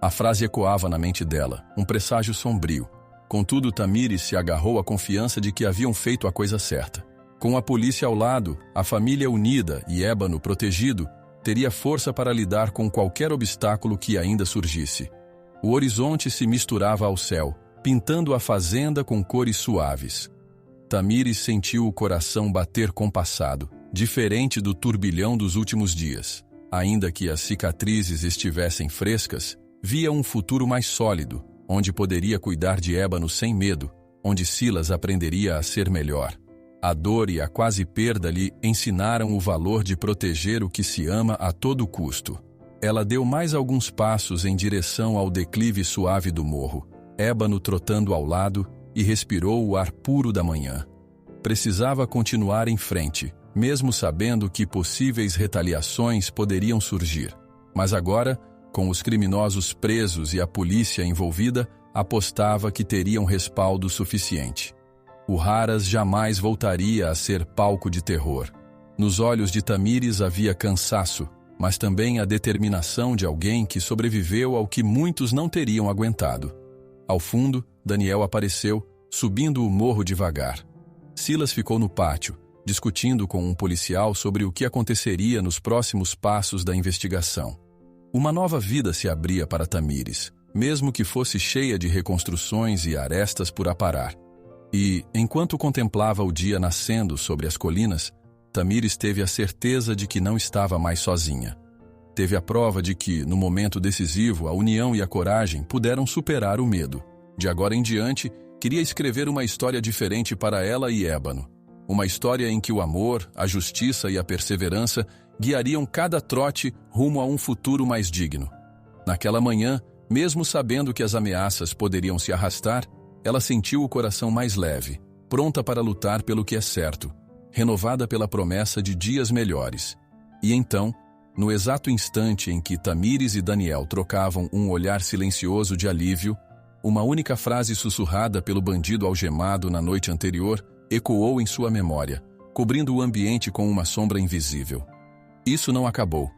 A frase ecoava na mente dela, um presságio sombrio. Contudo, Tamires se agarrou à confiança de que haviam feito a coisa certa. Com a polícia ao lado, a família unida e Ébano protegido, teria força para lidar com qualquer obstáculo que ainda surgisse. O horizonte se misturava ao céu, pintando a fazenda com cores suaves. Tamires sentiu o coração bater compassado, diferente do turbilhão dos últimos dias. Ainda que as cicatrizes estivessem frescas, via um futuro mais sólido, onde poderia cuidar de Ébano sem medo, onde Silas aprenderia a ser melhor. A dor e a quase perda lhe ensinaram o valor de proteger o que se ama a todo custo. Ela deu mais alguns passos em direção ao declive suave do morro, Ébano trotando ao lado, e respirou o ar puro da manhã. Precisava continuar em frente, mesmo sabendo que possíveis retaliações poderiam surgir. Mas agora, com os criminosos presos e a polícia envolvida, apostava que teria um respaldo suficiente. O Haras jamais voltaria a ser palco de terror. Nos olhos de Tamires havia cansaço, mas também a determinação de alguém que sobreviveu ao que muitos não teriam aguentado. Ao fundo, Daniel apareceu, subindo o morro devagar. Silas ficou no pátio, discutindo com um policial sobre o que aconteceria nos próximos passos da investigação. Uma nova vida se abria para Tamires, mesmo que fosse cheia de reconstruções e arestas por aparar. E, enquanto contemplava o dia nascendo sobre as colinas, Tamires teve a certeza de que não estava mais sozinha. Teve a prova de que, no momento decisivo, a união e a coragem puderam superar o medo. De agora em diante, queria escrever uma história diferente para ela e Ébano. Uma história em que o amor, a justiça e a perseverança guiariam cada trote rumo a um futuro mais digno. Naquela manhã, mesmo sabendo que as ameaças poderiam se arrastar, ela sentiu o coração mais leve, pronta para lutar pelo que é certo, renovada pela promessa de dias melhores. E então, no exato instante em que Tamires e Daniel trocavam um olhar silencioso de alívio, uma única frase sussurrada pelo bandido algemado na noite anterior ecoou em sua memória, cobrindo o ambiente com uma sombra invisível. "Isso não acabou.